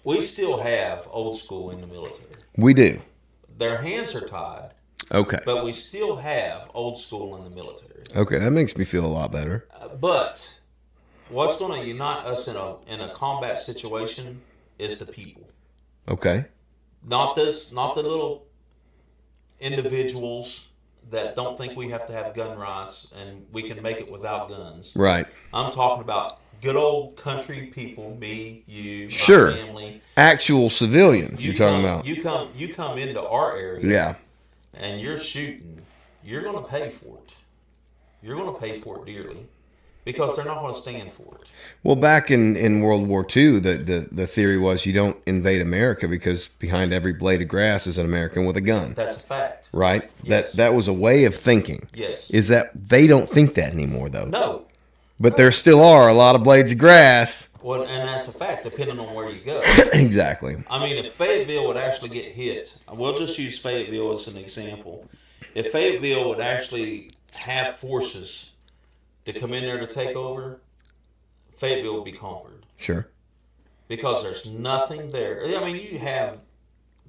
we still have old school in the military. We do. Their hands are tied. Okay. But we still have old school in the military. Okay, that makes me feel a lot better. But what's going to unite us in a combat situation is the people. Okay. Not the little individuals that don't think we have to have gun rights and we can make it without guns. Right. I'm talking about good old country people, me, you, sure. my family. Actual civilians you're talking about. You come into our area. Yeah. And you're shooting. You're going to pay for it. You're going to pay for it dearly. Because they're not going to stand for it. Well, back in World War II, the theory was you don't invade America because behind every blade of grass is an American with a gun. That's a fact. Right? Yes. That was a way of thinking. Yes. Is that they don't think that anymore, though. No. But there still are a lot of blades of grass. Well, and that's a fact, depending on where you go. Exactly. I mean, if Fayetteville would actually get hit, we'll just use Fayetteville as an example. If Fayetteville would actually have forces to come in there to take over, Fayetteville will be conquered. Sure. Because there's nothing there. I mean, you have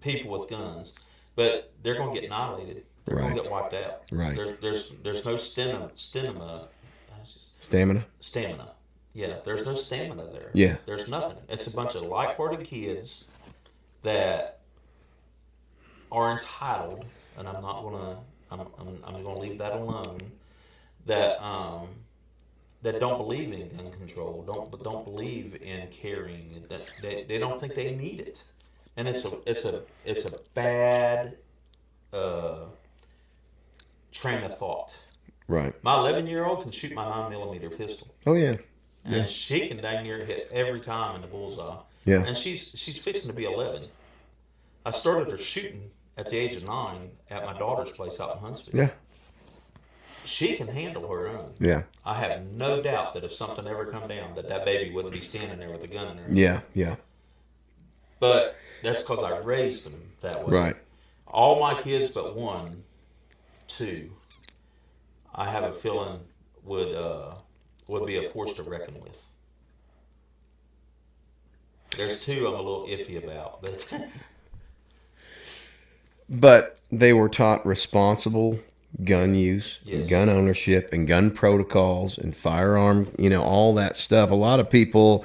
people with guns, but they're going to get annihilated. They're Right. gonna get wiped out. Right. There's no stamina. Stamina. Yeah, there's no stamina there. Yeah. There's nothing. It's a bunch of light-hearted kids that are entitled, and I'm not gonna. I'm gonna leave that alone. That that don't believe in gun control. Don't believe in carrying. That they don't think they need it, and it's a bad train of thought. Right. My 11-year-old can shoot my 9mm pistol. Oh yeah. And she can dang near hit every time in the bullseye. Yeah. And she's fixing to be 11. I started her shooting at the age of 9 at my daughter's place out in Huntsville. Yeah. She can handle her own. Yeah. I have no doubt that if something ever come down, that baby wouldn't be standing there with a gun in her. Yeah. Yeah. But that's because I raised them that way. Right. All my kids but one, two, I have a feeling would be a force to reckon with. There's two I'm a little iffy about, But they were taught responsible gun use, Yes. gun ownership, and gun protocols and firearm, all that stuff. A lot of people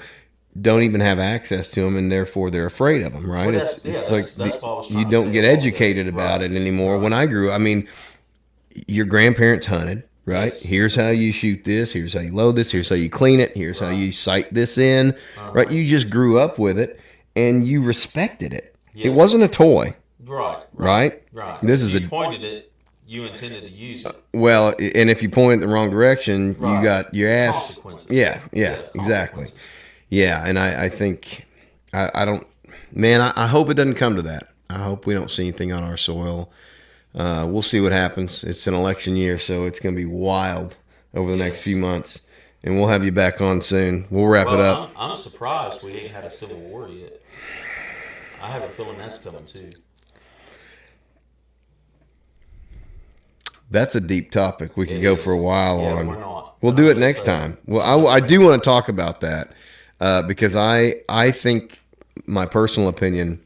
don't even have access to them, and therefore they're afraid of them, right? Well, It's that's like what I was you trying to don't say get a while educated ago. about Right. it anymore. Right. When I grew, your grandparents hunted, right? Yes. Here's how you shoot this. Here's how you load this. Here's how you clean it. Here's how you sight this in, right? You just grew up with it, and you respected it. It Yes. wasn't a toy, Right. right? This This is you pointed it. You intended to use it. Well, and if you point it the wrong direction, you Right. got your ass. Consequences. Yeah, Yeah, exactly. consequences. Yeah, and I think, I don't, man, I hope it doesn't come to that. I hope we don't see anything on our soil. We'll see what happens. It's an election year, so it's going to be wild over the next few months. And we'll have you back on soon. We'll wrap it up. I'm surprised we ain't had a civil war yet. I have a feeling that's coming too. That's a deep topic. We could go for a while Yeah, on. we're not. We'll do it next time. Well, I do want to talk about that because I think my personal opinion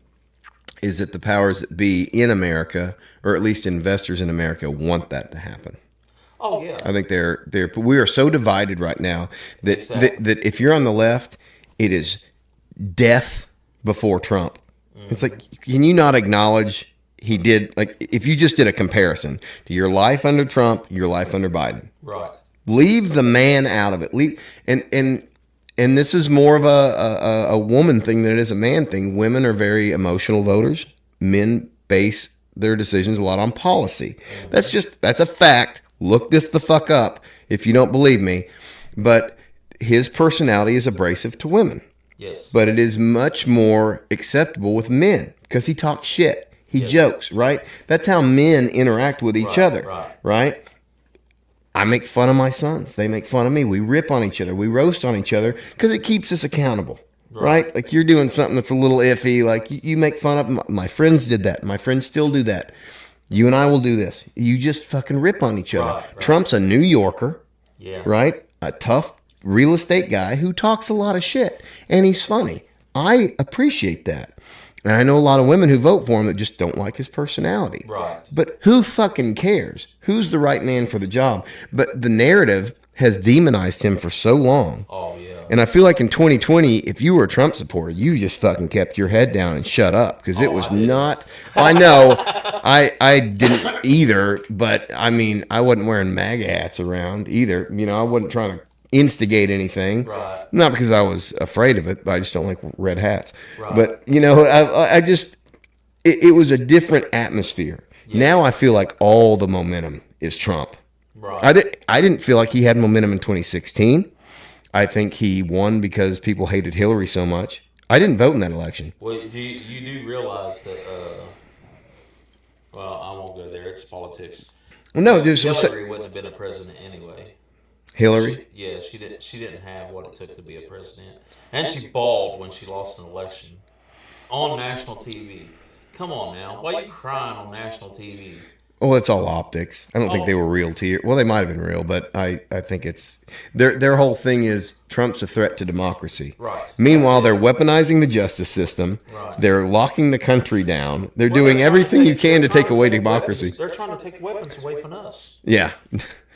is that the powers that be in America, or at least investors in America, want that to happen. Oh yeah. I think we are so divided right now that, Exactly. that if you're on the left, it is death before Trump. Mm-hmm. It's like, can you not acknowledge he did, like, if you just did a comparison to your life under Trump, your life under Biden, Right. leave the man out of it. And this is more of a woman thing than it is a man thing. Women are very emotional voters. Men base their decisions a lot on policy. That's a fact. Look this the fuck up if you don't believe me. But his personality is abrasive to women. Yes. But it is much more acceptable with men because he talks shit. He jokes, right? That's how men interact with each other, right? I make fun of my sons. They make fun of me. We rip on each other. We roast on each other because it keeps us accountable, right? Like you're doing something that's a little iffy. Like you make fun of my friends did that. My friends still do that. You and I will do this. You just fucking rip on each other. Right. Trump's a New Yorker, Yeah. right? A tough real estate guy who talks a lot of shit, and he's funny. I appreciate that. And I know a lot of women who vote for him that just don't like his personality. Right. But who fucking cares? Who's the right man for the job? But the narrative has demonized him for so long. Oh yeah. And I feel like in 2020, if you were a Trump supporter, you just fucking kept your head down and shut up because it was not. I know, I didn't either, but I mean, I wasn't wearing MAGA hats around either. I wasn't trying to instigate anything. Right. Not because I was afraid of it, but I just don't like red hats. Right. But I just it was a different atmosphere. Now I feel like all the momentum is Trump. Right. I didn't feel like he had momentum in 2016. I think he won because people hated Hillary so much. I didn't vote in that election. Well, you do realize that? Well, I won't go there. It's politics. Well, no, just Hillary wouldn't have been a president anyway. Hillary. She didn't have what it took to be a president, and she bawled when she lost an election on national TV. Come on now, why are you crying on national TV? Well, it's all optics. I don't think they were real to well, they might have been real, but I think it's their whole thing is Trump's a threat to democracy. Right. Meanwhile, they're weaponizing the justice system. Right. They're locking the country down. They're doing everything you can to take away democracy. They're trying to take weapons away from us. Yeah.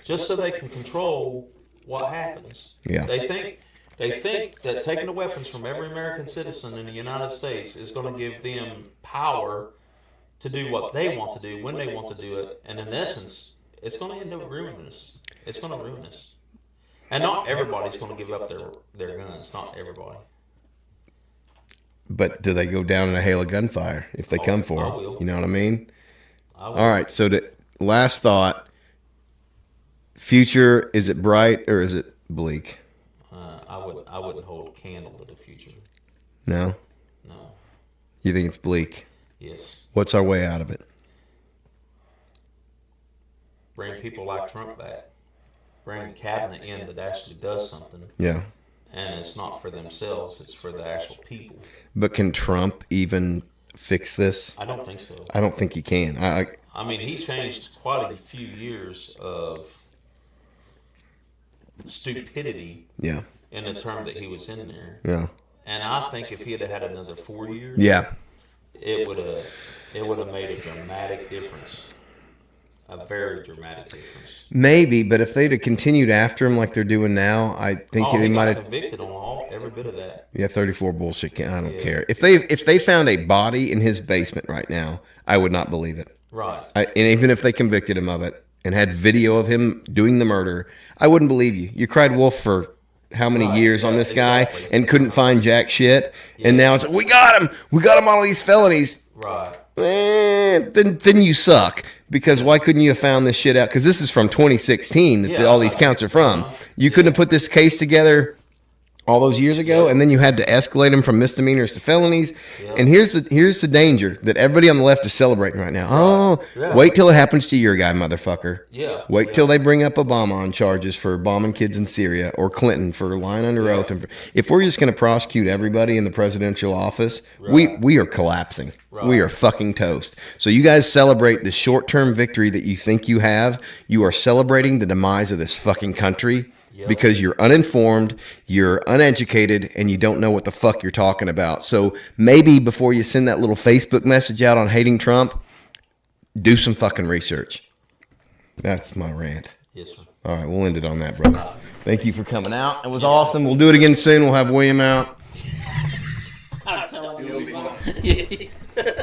Just so they can control what happens. Yeah. They think that taking the weapons from every American citizen in the United States is going to give them power to do what they want to do when they want to do it, and in essence, it's going to end up ruining us. It's going to ruin us. And not everybody's going to give up their guns. Not everybody. But do they go down in a hail of gunfire if they come for I it? will. You know what I mean? I will. All right. So the last thought: future, is it bright or is it bleak? I wouldn't hold a candle to the future. No. No. You think it's bleak? Yes. What's our way out of it? Bring people like Trump back. Bring a cabinet in that actually does something. Yeah. And it's not for themselves, it's for the actual people. But can Trump even fix this? I don't think so. I don't think he can. I mean, he changed quite a few years of stupidity Yeah. in the term that he was in there. Yeah. And I think if he had had another 4 years, Yeah. it would have made a dramatic difference. A very dramatic difference. Maybe, but if they'd have continued after him like they're doing now, I think He they got might have. convicted on every bit of that. Yeah, 34 bullshit. I don't care. If they found a body in his basement right now, I would not believe it. Right. And even if they convicted him of it and had video of him doing the murder, I wouldn't believe you. You cried wolf for how many years on this guy and couldn't find jack shit, and now it's we got him on all these felonies. Right. Then you suck, because why couldn't you have found this shit out? Because this is from 2016 that all these counts are from. You couldn't have put this case together all those years ago, and then you had to escalate them from misdemeanors to felonies. And here's the danger that everybody on the left is celebrating right now. Oh, wait till it happens to your guy, motherfucker. Yeah. Wait till they bring up Obama on charges for bombing kids in Syria, or Clinton for lying under oath. And if we're just going to prosecute everybody in the presidential office, we are collapsing. Right. We are fucking toast. So you guys celebrate the short-term victory that you think you have. You are celebrating the demise of this fucking country. Yep. Because you're uninformed, you're uneducated, and you don't know what the fuck you're talking about. So maybe before you send that little Facebook message out on hating Trump, do some fucking research. That's my rant. Yes, sir. All right, we'll end it on that, brother. Thank you for coming out. It was awesome. We'll do it again soon. We'll have William out. I'm telling you, it'll be fun.